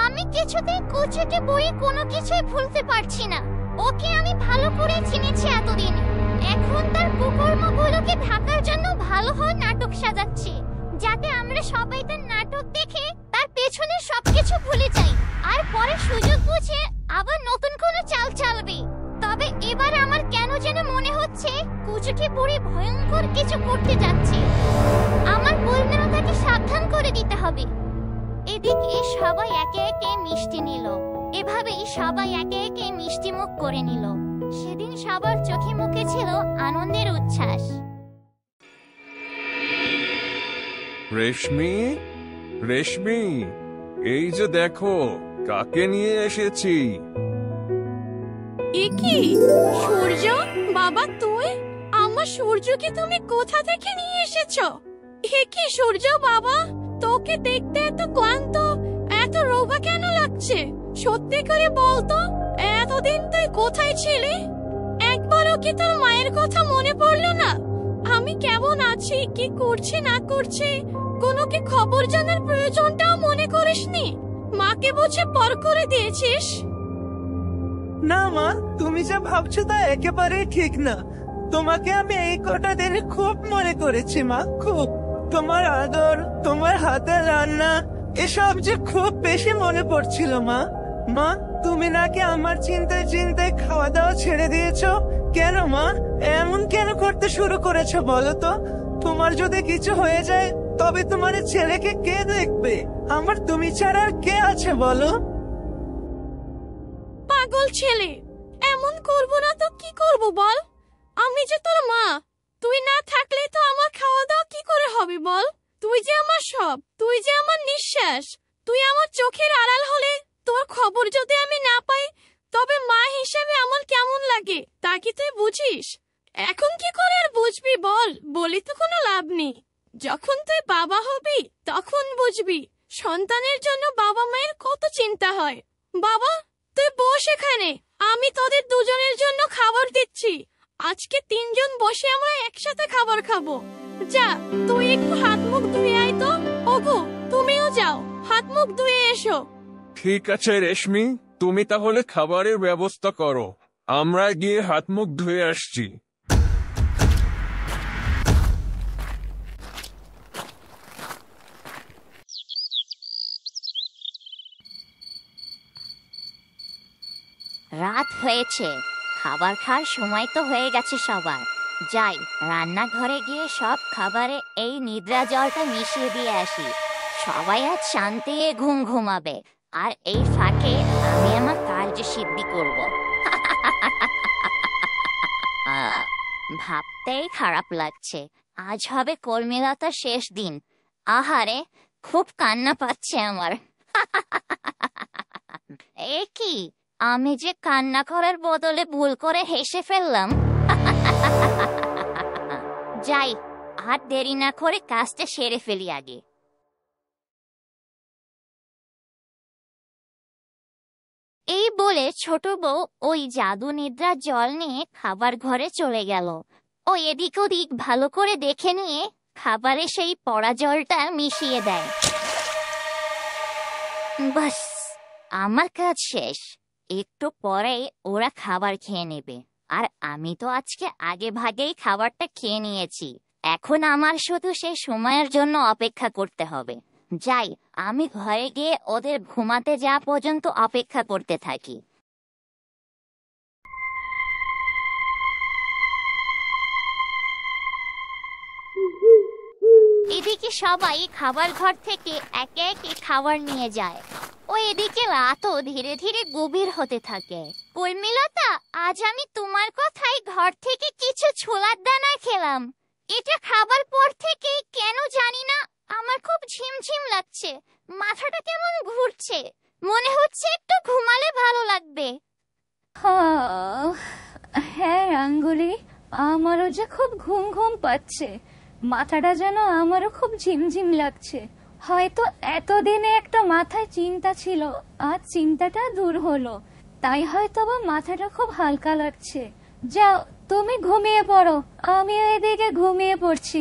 S2: আমি কিছুতেই কুচুকে বই কোনো কিছুই ভুলতে পারছি না। ওকে আমি ভালো করে চিনেছি এতদিন। এখন তার কুকর্মগুলোকে ঢাকার জন্য ভালো হয় নাটক সাজাচ্ছে, যাতে আমরা সবাই তার নাটক দেখে তার পেছনে সবকিছু ভুলে যাই, আর পরে সুযোগ বুঝে আবার নতুন কোনো চাল চালবে। তবে এবার আমার কেন যেন মনে হচ্ছে কুচুকে বুড়ি ভয়ঙ্কর কিছু করতে যাচ্ছে। আমার বললেও তাকে সাবধান করে দিতে হবে। এদিকে সবাই একে একে মিষ্টি নিল। এভাবেই সবাই একে একে মিষ্টি মুখ করে নিল। সেদিন সবার চোখে মুখে ছিল আনন্দের উচ্ছ্বাস।
S4: রেশমি, রেশমি, এই যে দেখো কাকে নিয়ে এসেছি।
S5: এ কি সূর্য? বাবা তুই? আমার সূর্যকে তুমি কোথা থেকে নিয়ে এসেছো? এ কি সূর্য বাবা, তোকে দেখতে এত ক্লান্ত, এত রোগা কেন লাগছে? সত্যি করে বলতো, এতদিন তুই কোথায় ছিলি? একবারও কি তোর মায়ের কথা মনে পড়লো না? আমি কেমন আছি, কি করছি না করছি, কোনো কি খবর জানার প্রয়োজনটাও মনে করিসনি? মাকে বুঝে পর করে দিয়েছিস?
S1: না মা, তুমি যা ভাবছো তা একেবারেই ঠিক না। তোমাকে আমি এই কটা দিনে খুব মনে করেছি মা, খুব। তোমার আদর, তোমার হাতের রান্না, এসব যে খুব বেশি মনে পড়ছিল মা। মা, তুমি নাকি আমার চিন্তায় চিন্তায় খাওয়া দাওয়া ছেড়ে দিয়েছো। কেন মা, এমন কেন করতে শুরু করেছো বলো তো? তোমার যদি কিছু হয়ে যায় তবে তোমার ছেলেকে কে দেখবে? আমার তুমি ছাড়া আর কে আছে বলো?
S5: পাগল ছেলে, এমন করব না তো কি করব বল? আমি যে তোর মা, তুই না থাকলে তো আমার খাওয়া দাওয়া কি করে হবে বল? তুই যে আমার সব, তুই যে আমার নিঃশ্বাস। তুই আমার চোখের আড়াল হলে, তোর খবর যদি আমি না পাই, তবে মা হিসেবে আমার কেমন লাগে তা কি তুই বুঝিস? এখন কি করে আর বুঝবি বল? বলি তো কোনো লাভ নেই। যখন তুই বাবা হবি তখন বুঝবি সন্তানের জন্য বাবা মায়ের কত চিন্তা হয়। বাবা, তুই বস এখানে, আমি তোদের দুজনের জন্য খাবার দিচ্ছি। আজকে 3 জন বসে আমরা একসাথে খাবার খাবো। যা, তুই একটু হাত মুখ ধুয়ে আয় তো। ওগো, তুমিও যাও, হাত মুখ ধুয়ে এসো।
S4: ঠিক আছে রেশমি, তুমি তাহলে খাবারের ব্যবস্থা করো, আমরা গিয়ে হাত মুখ ধুয়ে আসছি।
S2: রাত হয়েছে, খাবার খাওয়ার সময় তো হয়ে গেছে সবার। যাই, রান্নাঘরে গিয়ে সব খাবারে এই নিদ্রা জলটা মিশিয়ে দিয়ে আসি। সবাই আজ শান্তি ঘুম ঘুমাবে, আর এই ফাঁকে আমি আমার কার্য সিদ্ধি করব। ভাবতেই খারাপ লাগছে, আজ হবে কর্মীলতার শেষ দিন। আহারে, খুব কান্না পাচ্ছে আমার। এ কি, আমি যে কান্না করার বদলে ভুল করে হেসে ফেললাম। যাই, আর দেরি না করে কাজটা সেরে ফেলি আগে। এই বলে ছোট বউ ওই জাদু নিদ্রার জল নিয়ে খাবার ঘরে চলে গেল। ও এদিক ওদিক ভালো করে দেখে নিয়ে খাবারে সেই পড়া জলটা মিশিয়ে দেয়। বাস, আমার কাজ শেষ। একটু পরেই ওরা খাবার খেয়ে নেবে, আর আমি তো আজকে আগে ভাগেই খাবারটা খেয়ে নিয়েছি। এখন আমার শুধু সেই সময়ের জন্য অপেক্ষা করতে হবে। যাই, আমি ঘরে গিয়ে ওদের ঘুমাতে যাওয়া পর্যন্ত অপেক্ষা করতে থাকি। এদিকে সবাই খাবার ঘর থেকে একে একে খাবার নিয়ে যায়। ও এদিকে রাতও ধীরে ধীরে গভীর হতে থাকে। কর্মীলতা, আজ আমি তোমার কথাই ঘর থেকে কিছু ছোলার দানা খেলাম। এটা খাবার পর থেকে কেন জানি না আমার খুব ঝিমঝিম লাগছে, মাথাটা কেমন ঘুরছে, মনে হচ্ছে একটু ঘুমালে ভালো লাগবে।
S6: হ্যাঁ রাঙ্গুলি, আমারও যে খুব ঘুম ঘুম পাচ্ছে, মাথাটা যেন আমারও খুব ঝিমঝিম লাগছে। হয়তো এতদিনে একটা মাথায় চিন্তা ছিল, আজ চিন্তাটা দূর হলো, তাই হয়তো বা মাথাটা খুব হালকা লাগছে। যাও, তুমি ঘুমিয়ে পড়ো, আমিও এদিকে ঘুমিয়ে পড়ছি।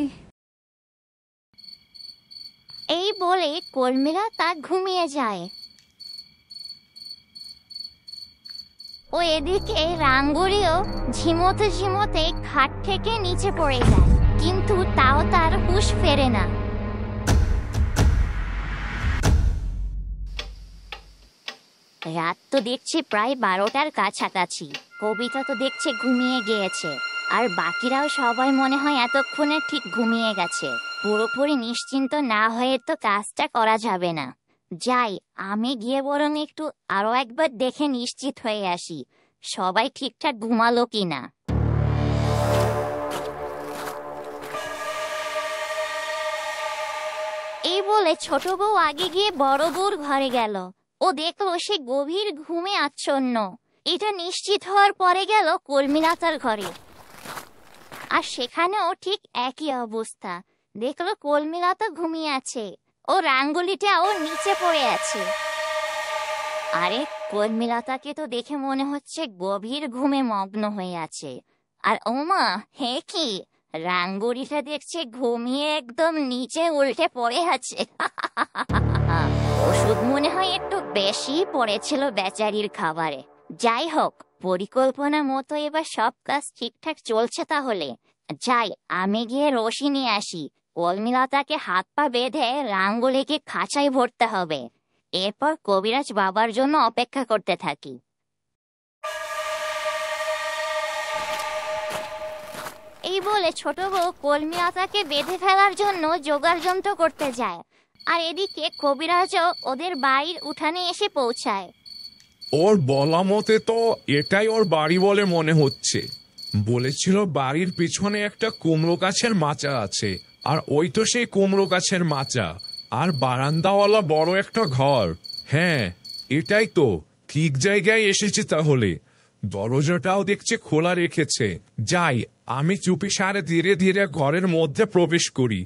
S2: এই বলে কর্মীলতা ঘুমিয়ে যায়। ও এদিকে রাঙ্গুলিও ঝিমোতে ঝিমোতে খাট থেকে নিচে পড়ে যায়, কিন্তু তাও তার হুঁশ ফেরে না। রাত তো দেখছি প্রায় 12টার কাছাকাছি। কবিতা তো দেখছে ঘুমিয়ে গিয়েছে, আর বাকিরাও সবাই মনে হয় এতক্ষণে ঠিক ঘুমিয়ে গেছে। পুরোপুরি নিশ্চিন্ত না হয়ে তো কাজটা করা যাবে না। যাই, আমি গিয়ে বরং একটু আরো একবার দেখে নিশ্চিত হয়ে আসি সবাই ঠিকঠাক ঘুমালো কিনা। এই বলে ছোট বউ আগে গিয়ে বড় বউর ঘরে গেল। ও দেখলো সে গভীর ঘুমে আচ্ছন্ন। এটা নিশ্চিত হওয়ার পরে গেল কর্মীলতার ঘরে, আর সেখানেও ঠিক একই অবস্থা। দেখলো কর্মীলতা ঘুমিয়ে আছে, ও রাঙ্গুলিটাও নিচে পড়ে আছে। আরে, কর্মীলতাকে তো দেখে মনে হচ্ছে গভীর ঘুমে মগ্ন হয়ে আছে। আর ওমা, হে কি, রাঙ্গুলিটা দেখছে ঘুমিয়ে একদম নিচে উল্টে পড়ে আছে। ওষুধ মনে হয় একটু বেশি পড়েছিল বেচারির খাবারে। যাই হোক, পরিকল্পনা মতো এবার সব কাজ ঠিকঠাক চলছে। তাহলে যাই, আমি গিয়ে রশি নিয়ে আসি। কর্মীলতাকে হাত পা বেঁধে রাঙ্গুলিকে খাঁচায় ভরতে হবে। এরপর কবিরাজ বাবার জন্য অপেক্ষা করতে থাকি। এই বলে ছোট বউ কর্মীলতাকে বেঁধে ফেলার জন্য জোগাড় যন্ত্র করতে যায়, আর এদিকে কবিরাজও ওদের বাড়ির উঠানে এসে পৌঁছায়।
S9: ওর বলা মতে তো এটাই ওর বাড়ি বলে মনে হচ্ছে। বলেছিল বাড়ির পিছনে একটা কুমড়ো গাছের মাচা আছে, আর ওই তো সেই কুমড়ো গাছের মাচা, আর বারান্দাওয়ালা বড় একটা ঘর। হ্যাঁ, এটাই তো, ঠিক জায়গায় এসেছে তাহলে। দরজাটাও দেখছে খোলা রেখেছে। যাই, আমি চুপিসারে ধীরে ধীরে ঘরের মধ্যে প্রবেশ করি।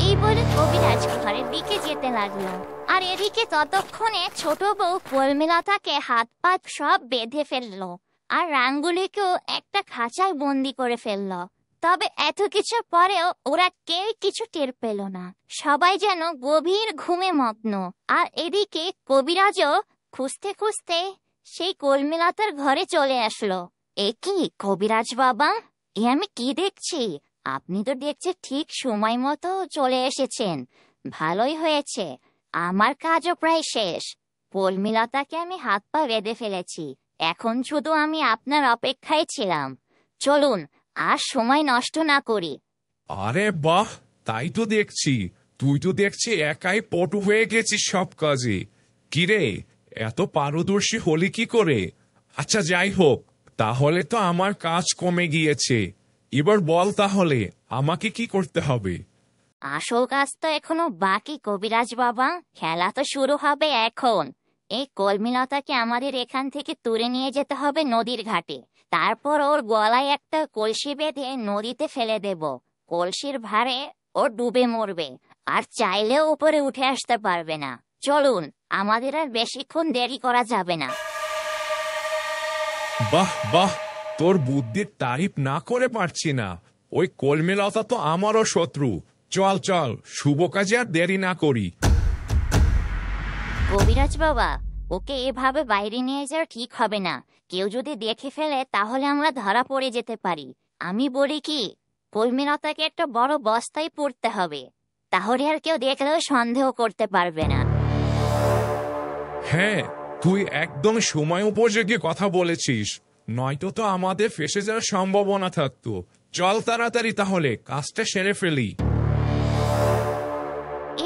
S2: এই বলে কবিরাজ ঘরের দিকে যেতে লাগলো, আর এদিকে ততক্ষণে ছোট বউ কর্মীলতাকে হাত পা সব বেঁধে ফেললো, আর রাঙ্গুলিকেও একটা খাঁচায় বন্দি করে ফেললো। তবে এত কিছু পরেও ওরা কেউ কিছু টের পেল না, সবাই যেন গভীর ঘুমে মগ্ন। আর এদিকে কবিরাজও খুঁজতে খুঁজতে সেই কর্মীলতার ঘরে চলে আসলো। এ কি কবিরাজ বাবা, এ আমি কি দেখছি? আপনি তো দেখছি ঠিক সময় মতো চলে এসেছেন, ভালোই হয়েছে। আমার কাজও প্রায় শেষ। কর্মীলতাকে আমি হাত পা বেঁধে ফেলেছি, এখন শুধু আমি আপনার অপেক্ষায় ছিলাম। চলুন, আর সময় নষ্ট না করি।
S9: আরে বাহ, তাই তো দেখছি। তুই তো দেখছি একাই পটু হয়ে গেছিস সব কাজে। কিরে, এত পারদর্শী হলি কি করে? আচ্ছা যাই হোক, তাহলে তো আমার কাজ কমে গিয়েছে। এবার বল তাহলে আমাকে কি করতে হবে?
S2: আসল কাজ তো এখনো বাকি কবিরাজ বাবা, খেলা তো শুরু হবে এখন। এই কর্মীলতাকে আমাদের এখান থেকে তুলে নিয়ে যেতে হবে নদীর ঘাটে। তারপর ওর গলায় একটা কলসি বেঁধে নদীতে ফেলে দেব। কলসির ভারে ও ডুবে মরবে, আর চাইলেও উপরে উঠে আসতে পারবে না। চলুন, আমাদের আর বেশিক্ষণ দেরি করা যাবে না।
S9: বাহ বাহ, তোর বুদ্ধির তারিফ না করে পারছি না। ওই কলমেলতা তো আমারও শত্রু। চল চল, শুভ কাজে আর দেরি না করি।
S2: কবিরাজ বাবা, ওকে এভাবে বাইরে নিয়ে যাওয়া ঠিক হবে না। কেউ যদি দেখে ফেলে তাহলে আমরা ধরা পড়ে যেতে পারি। আমি বলি কি, কর্মীলতাকে একটা বড় বস্তায় পড়তে হবে, তাহলে আর কেউ দেখলেও সন্দেহ করতে পারবে না।
S9: হ্যাঁ, তুই একদম সময় উপযোগী কথা বলেছিস, নয়তো তো আমাদের ফেসে যাওয়ার সম্ভাবনা থাকতো। চল তাড়াতাড়ি তাহলে কাজটা সেরে ফেলি।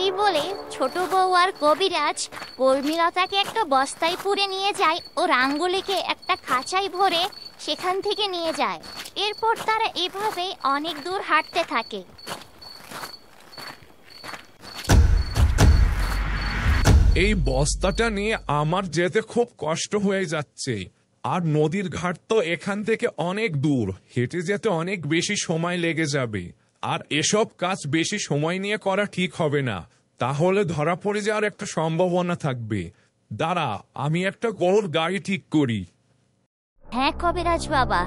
S2: এই বলে ছোট বউ আর কবিরাজ কর্মীলতাকে একটা বস্তায় পুরে নিয়ে যায় ও রাঙ্গুলিকে একটা খাঁচায় ভরে সেখান থেকে নিয়ে যায়। এরপর তারা এভাবে অনেক দূর হাঁটতে থাকে।
S9: এই বস্তাটা নিয়ে আমার যেতে খুব কষ্ট হয়ে যাচ্ছে, আর নদীর ঘাট তো এখান থেকে অনেক দূর, হেঁটে যেতে অনেক বেশি সময় লেগে যাবে। আর এসব কাজ বেশি সময় নিয়ে করা ঠিক হবে না, তাহলে ধরা পড়ে যাওয়ার একটা সম্ভাবনা থাকবে। দাঁড়া, আমি একটা গরুর গাড়ি ঠিক করি।
S2: হ্যাঁ কবিরাজ বাবা,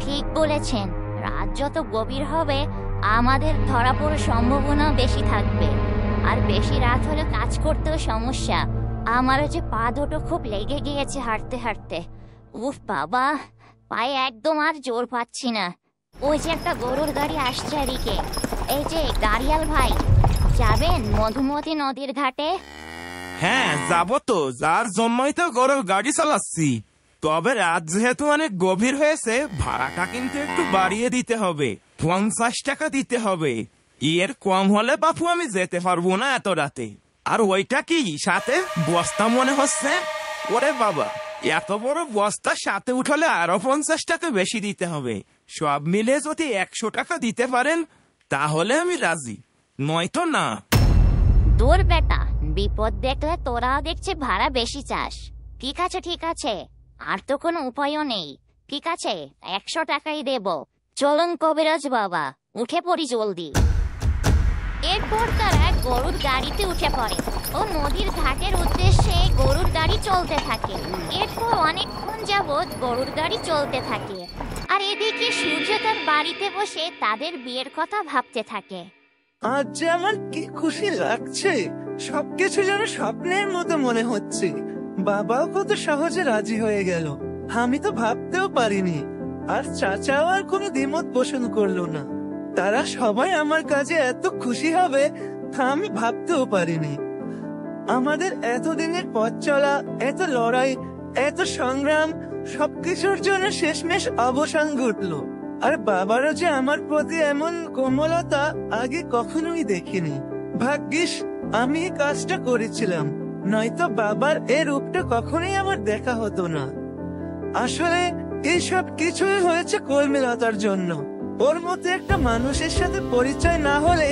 S2: ঠিক বলেছেন। রাত যত গভীর হবে আমাদের ধরা পড়ার সম্ভাবনা বেশি থাকবে, আর বেশি রাত হলে কাজ করতেও সমস্যা। আমারও যে পা দুটো খুব লেগে গিয়েছে হাঁটতে হাঁটতে। উফ বাবা, পায়ে একদম আর জোর পাচ্ছি না। ওই যে একটা গরুর গাড়ি আসছে এদিকে। এই যে গাড়িয়াল ভাই, যাবেন মধুমতি নদীর ঘাটে?
S1: হ্যাঁ যাবো তো, যার জন্যই তো গরুর গাড়ি চালাচ্ছি। তবে রাত যেহেতু অনেক গভীর হয়েছে, ভাড়াটা কিন্তু একটু বাড়িয়ে দিতে হবে। 50 টাকা দিতে হবে। এর কম হলে বাপু আমি যেতে পারবো না এত রাতে। আর ওইটা কি সাথে বস্তা মনে হচ্ছে? ওরে বাবা, এত বড় বস্তা সাথে উঠালে আরো 50 টাকা বেশি দিতে হবে। সব মিলে যদি 100 টাকা দিতে পারেন তাহলে আমি রাজি, নয়তো না।
S2: দূর বেটা, বিপদ দেখলে তোরাও দেখছি ভাড়া বেশি চাস। ঠিক আছে ঠিক আছে, আর তো কোনো উপায়ও নেই। ঠিক আছে, 100 টাকাই দেব। চলুন কবিরাজ বাবা, উঠে পড়ি জলদি। এরপর তারা গরুর গাড়িতে উঠে পড়ে ও নদীর ঘাটের উদ্দেশ্যে গরুর গাড়ি চলতে থাকে। এরপর অনেকক্ষণ যাবৎ গরুর গাড়ি চলতে থাকে, আর এদিকে সূর্য তার বাড়িতে বসে তাদের বিয়ের কথা ভাবতে থাকে।
S1: আজ যে আমার কি খুশি লাগছে, সবকিছু যেন স্বপ্নের মতো মনে হচ্ছে। বাবাও কত সহজে রাজি হয়ে গেল, আমি তো ভাবতেও পারিনি। আর চাচাও আর কোনো দ্বিমত পোষণ করলো না। তারা সবাই আমার কাজে এত খুশি হবে তা আমি ভাবতেও পারিনি। আমাদের এতদিনের পথ চলা, এত লড়াই, এত সংগ্রাম, সবকিছুর জন্য শেষমেশ অবসান ঘটলো। আর বাবারও যে আমার প্রতি এমন কোমলতা আগে কখনোই দেখিনি। ভাগ্যিস আমি এই কাজটা করেছিলাম, নয়তো বাবার এই রূপটা কখনোই আমার দেখা হতো না। আসলে এইসব কিছুই হয়েছে কর্মীলতার জন্য। ওর মতো একটা মানুষের সাথে পরিচয় না হলে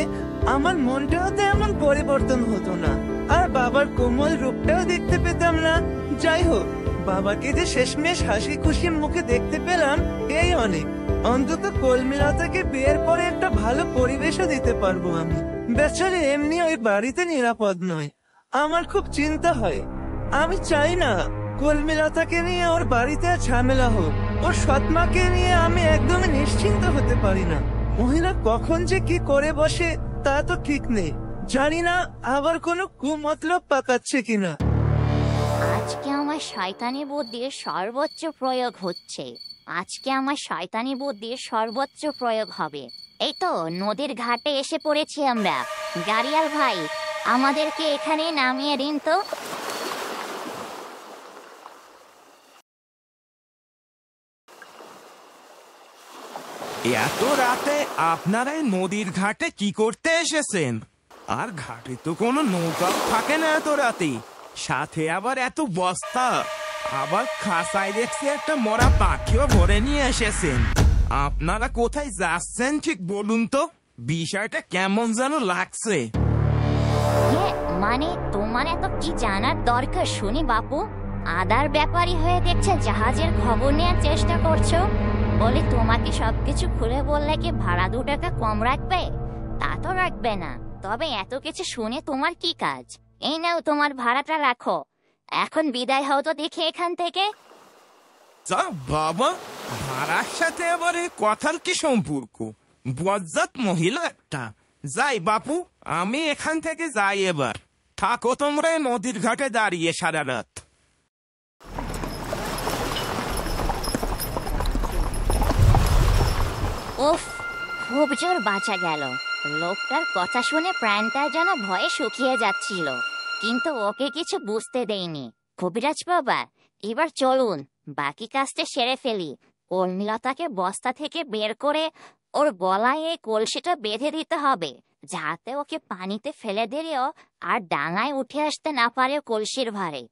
S1: আমার মনটাও তো এমন পরিবর্তন হতো না, আর বাবার কোমল রূপটাও দেখতে পেতাম না। যাই হোক, বাবাকে যে শেষমেশ হাসি খুশি মুখে দেখতে পেলাম এই অনেক। অন্তত কর্মীলতাকে বিয়ের পরে একটা ভালো পরিবেশও দিতে পারবো আমি। বেচারে এমনি ওই বাড়িতে নিরাপদ নয়, আমার খুব চিন্তা হয়। আমি চাই না কর্মীলতাকে নিয়ে ওর বাড়িতে ঝামেলা হোক। ওর সৎমাকে নিয়ে আমি একদমই নিশ্চিন্ত হতে পারি না। মহিলা কখন যে কি করে বসে তা তো ঠিক নেই। জানি না আবার কোনো কুমতলব পাকাচ্ছে কিনা।
S2: আজকে আমার শয়তানি বুদ্ধির সর্বোচ্চ প্রয়োগ হচ্ছে। আজকে আমার শয়তানি বুদ্ধির সর্বোচ্চ প্রয়োগ হবে। এই তো নদীর ঘাটে এসে পড়েছি আমরা। গাড়িয়াল ভাই, আমাদেরকে এখানে নামিয়ে দিন তো।
S1: এত রাতে আপনারা নদীর ঘাটে কি করতে এসেছেন? আর ঘাটে তো কোনো নৌকা থাকে না এত রাতে, সাথে আবার এত বস্তা, আবার খাসায় দেখছি একটা মরা পাখিও ভরে নিয়ে এসেছেন। আপনারা কোথায় যাচ্ছেন ঠিক বলুন তো, বিষয়টা কেমন যেন লাগছে।
S2: মানে তোমার এত কি জানার দরকার শুনি বাপু? আদার ব্যাপারী হয়ে দেখছে জাহাজের খবর নেওয়ার চেষ্টা করছো। বলে তোমাকে সবকিছু খুলে বললে কি ভাড়া 2 টাকা কম রাখবে? তা তো রাখবে না, তবে এত কিছু শুনে তোমার কি কাজ? এই নাও তোমার ভাড়াটা রাখো। এখন বিদায় হও তো দেখে এখান থেকে।
S1: যা বাবা, ভাড়ার সাথে আবার এই কথার কি সম্পর্ক? বজ্জাত মহিলা একটা। যাই বাপু, আমি এখান থেকে যাই এবার। থাকো তোমরা নদীর ঘাটে দাঁড়িয়ে সারা রাত।
S2: উফ, খুব জোর বাঁচা গেল। লোকটার কথা শুনে প্রাণটা যেন ভয়ে শুকিয়ে যাচ্ছিল, কিন্তু ওকে কিছু বুঝতে দেয়নি। কবিরাজ বাবা, এবার চলুন বাকি কাজটা সেরে ফেলি। কলমিলতাকে বস্তা থেকে বের করে ওর গলায় এই কলসিটা বেঁধে দিতে হবে, যাতে ওকে পানিতে ফেলে দিলেও আর ডাঙায় উঠে আসতে না পারে কলসির ভারে।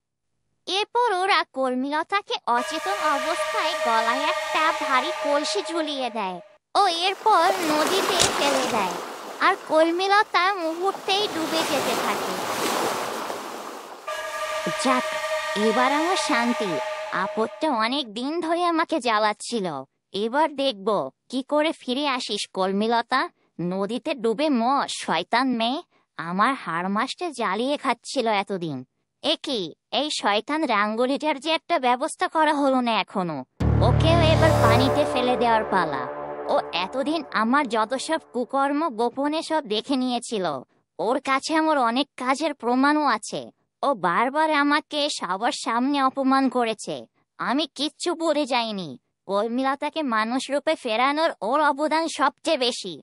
S2: এরপর ওরা কলমিলতাকে অচেতন অবস্থায় গলায় একটা ভারী কলসি ঝুলিয়ে দেয় ও এরপর নদীতে ফেলে দেয়, আর কলমিলতা মুহূর্তেই ডুবে যেতে থাকে। যাক, এবার আমার শান্তি। আপদটা অনেক দিন ধরে আমাকে জ্বালাচ্ছিল। এবার দেখব কি করে ফিরে আসিস কলমিলতা। নদীতে ডুবে শয়তান মেয়ে আমার হাড় মাসটা জ্বালিয়ে খাচ্ছিল এতদিন। একই এই শয়তান রাঙ্গুলিটার যে একটা ব্যবস্থা করা হলো না এখনো। ওকেও এবার পানিতে ফেলে দেওয়ার পালা। ও এতদিন আমার যত সব কুকর্ম গোপনে সব দেখে নিয়েছিল। ওর কাছে আমার অনেক কাজের প্রমাণও আছে। ও বারবার আমাকে সবার সামনে অপমান করেছে, আমি কিচ্ছু বলে যাইনি। কলমিলতাকে মানুষ রূপে ফেরানোর ওর অবদান সবচেয়ে বেশি।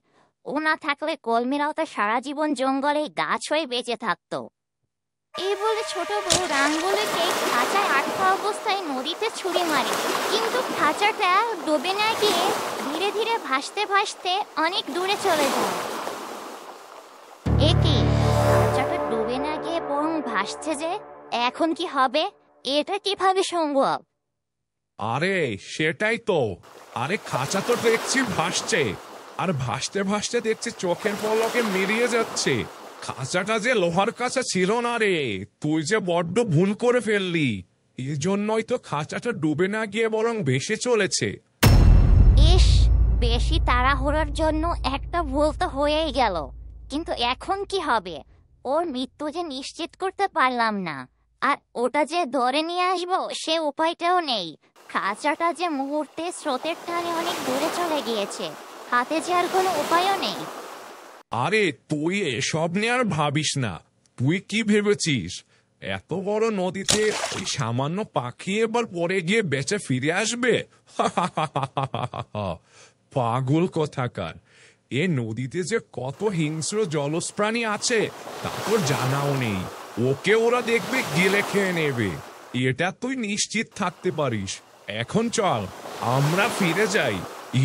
S2: ও না থাকলে কলমিলতা সারা জীবন জঙ্গলে গাছ হয়ে বেঁচে থাকতো। এই বলে ছোট বউ রাঙ্গুলিকে খাঁচায় আটকা অবস্থায় নদীতে ছুঁড়ে মারে, কিন্তু খাঁচাটা ডুবে না গিয়ে ধীরে ধীরে ভাসতে ভাসতে অনেক দূরে চলে যায়। একই খাঁচাটা ডুবে না গিয়ে বরং ভাসছে যে, এখন কি হবে? এটা কিভাবে সম্ভব?
S9: আরে সেটাই তো। আরে খাঁচা তো দেখছি ভাসছে, আর ভাসতে ভাসতে দেখছি চোখের পলকে মিলিয়ে যাচ্ছে। খাঁচাটা যে লোহার কাঁচা ছিল না রে, তুই যে বড্ড ভুল করে ফেললি। এজন্যই তো খাঁচাটা ডুবে না গিয়ে বরং ভেসে চলেছে।
S2: ইস, বেশি তাড়াহুড়োর জন্য একটা ভুল তো হয়েই গেল, কিন্তু এখন কি হবে? ওর মৃত্যু যে নিশ্চিত করতে পারলাম না, আর ওটা যে ধরে নিয়ে আসবো সে উপায়টাও নেই। খাঁচাটা যে মুহূর্তে স্রোতের টানে অনেক দূরে চলে গিয়েছে, হাতে যে আর কোনো উপায়ও নেই।
S9: আরে তুই এসব নিয়ে আর ভাবিস না। তুই কি ভেবেছিস এত বড় নদীতে ওই সামান্য পাখি এবার পরে গিয়ে বেঁচে ফিরে আসবে? পাগল কোথাকার। এ নদীতে যে কত হিংস্র জলজ প্রাণী আছে তা তোর জানাও নেই। ওকে ওরা দেখবে গিলে খেয়ে নেবে, এটা তুই নিশ্চিত থাকতে পারিস। এখন চল আমরা ফিরে যাই,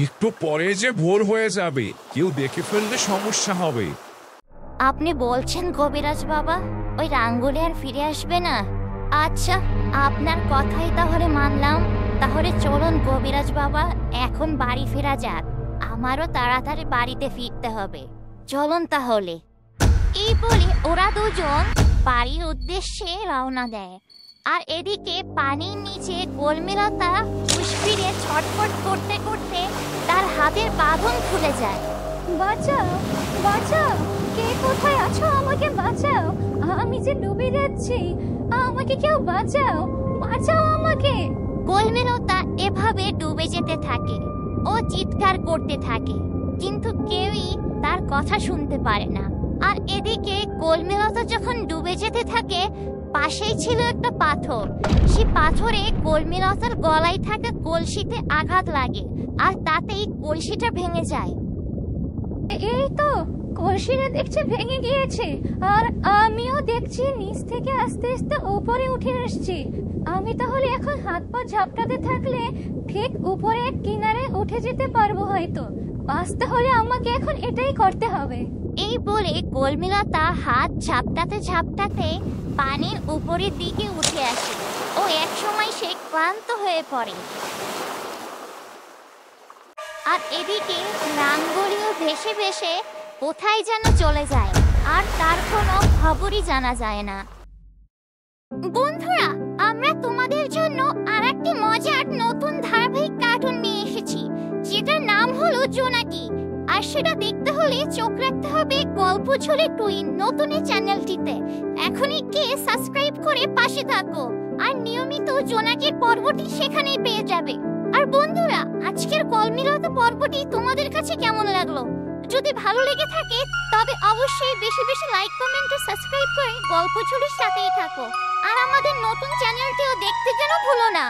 S9: একটু পরে যে ভোর হয়ে যাবে, কেউ দেখে ফেললে সমস্যা হবে।
S2: আপনি বলছেন কবিরাজ বাবা ওই রাঙ্গুলি আর ফিরে আসবে না? আচ্ছা, আপনার কথাই তাহলে মানলাম। তাহলে চলুন কবিরাজ বাবা, এখন বাড়ি ফেরা যাক। আমারও তাড়াতাড়ি বাড়িতে ফিরতে হবে। চলুন তাহলে। এই বলে ওরা দুজন বাড়ির উদ্দেশ্যে রওনা দেয়, আর এদিকে পানির নিচে কলমিলতা হুঁশ ফিরে ছটফট করতে করতে তার হাতের বাঁধন খুলে যায়।
S6: বাঁচাও, বাঁচাও, কে কোথায় আছো? আমাকে বাঁচাও, আমি যে ডুবে যাচ্ছি। আমাকে কেউ বাঁচাও, বাঁচাও আমাকে।
S2: কলমিলতা এভাবে ডুবে যেতে থাকে। ও চিৎকার করতে থাকে, কিন্তু কেউই তার কথা শুনতে পারে না। আর এদিকে কলমিলতা যখন ডুবে যেতে থাকে, পাশেই ছিল একটা পাথর। সেই পাথরে কলমিলতার গলায় থাকা কলসিতে আঘাত লাগে, আর তাতেই কলসিটা ভেঙে যায়।
S6: এই তো কলসিটা দেখছি ভেঙে গিয়েছে, আর আমিও দেখছি নিচ থেকে আস্তে আস্তে উপরে উঠে আসছি। আমি তাহলে এখন হাত পা ঝাপটাতে থাকলে ঠিক উপরে কিনারে উঠে যেতে পারবো হয়তো। বাঁচতে হলে আমাকে এখন এটাই করতে হবে।
S2: এই বলে কলমিলতা হাত ঝাপটাতে ঝাপটাতে পানির উপরের দিকে উঠে আসে ও একসময় সে ক্লান্ত হয়ে পড়ে। আর এদিকে রাঙ্গুলিও ভেসে ভেসে কোথায় যেন চলে যায়, আর তার কোনো খবরই জানা যায় না। বন্ধুরা, আমরা তোমাদের জন্য আরেকটি মজার নতুন ধারাবাহিক কার্টুন নিয়ে এসেছি, যেটার নাম হলো জোনাকি। আর সেটা দেখতে হলে চোখ রাখতে হবে গল্পঝুলি টুইন নতুন এই চ্যানেলটিতে। এখনই গিয়ে সাবস্ক্রাইব করে পাশে থাকো, আর নিয়মিত জোনাকির পর্বটি সেখানেই পেয়ে যাবে। আর বন্ধুরা, আজকের কলমিলতা পর্বটি তোমাদের কাছে কেমন লাগলো? যদি ভালো লেগে থাকে তবে অবশ্যই বেশি বেশি লাইক, কমেন্ট ও সাবস্ক্রাইব করে গল্পঝুলির সাথেই থাকো। আর আমাদের নতুন চ্যানেলটিও দেখতে যেন ভুলো না।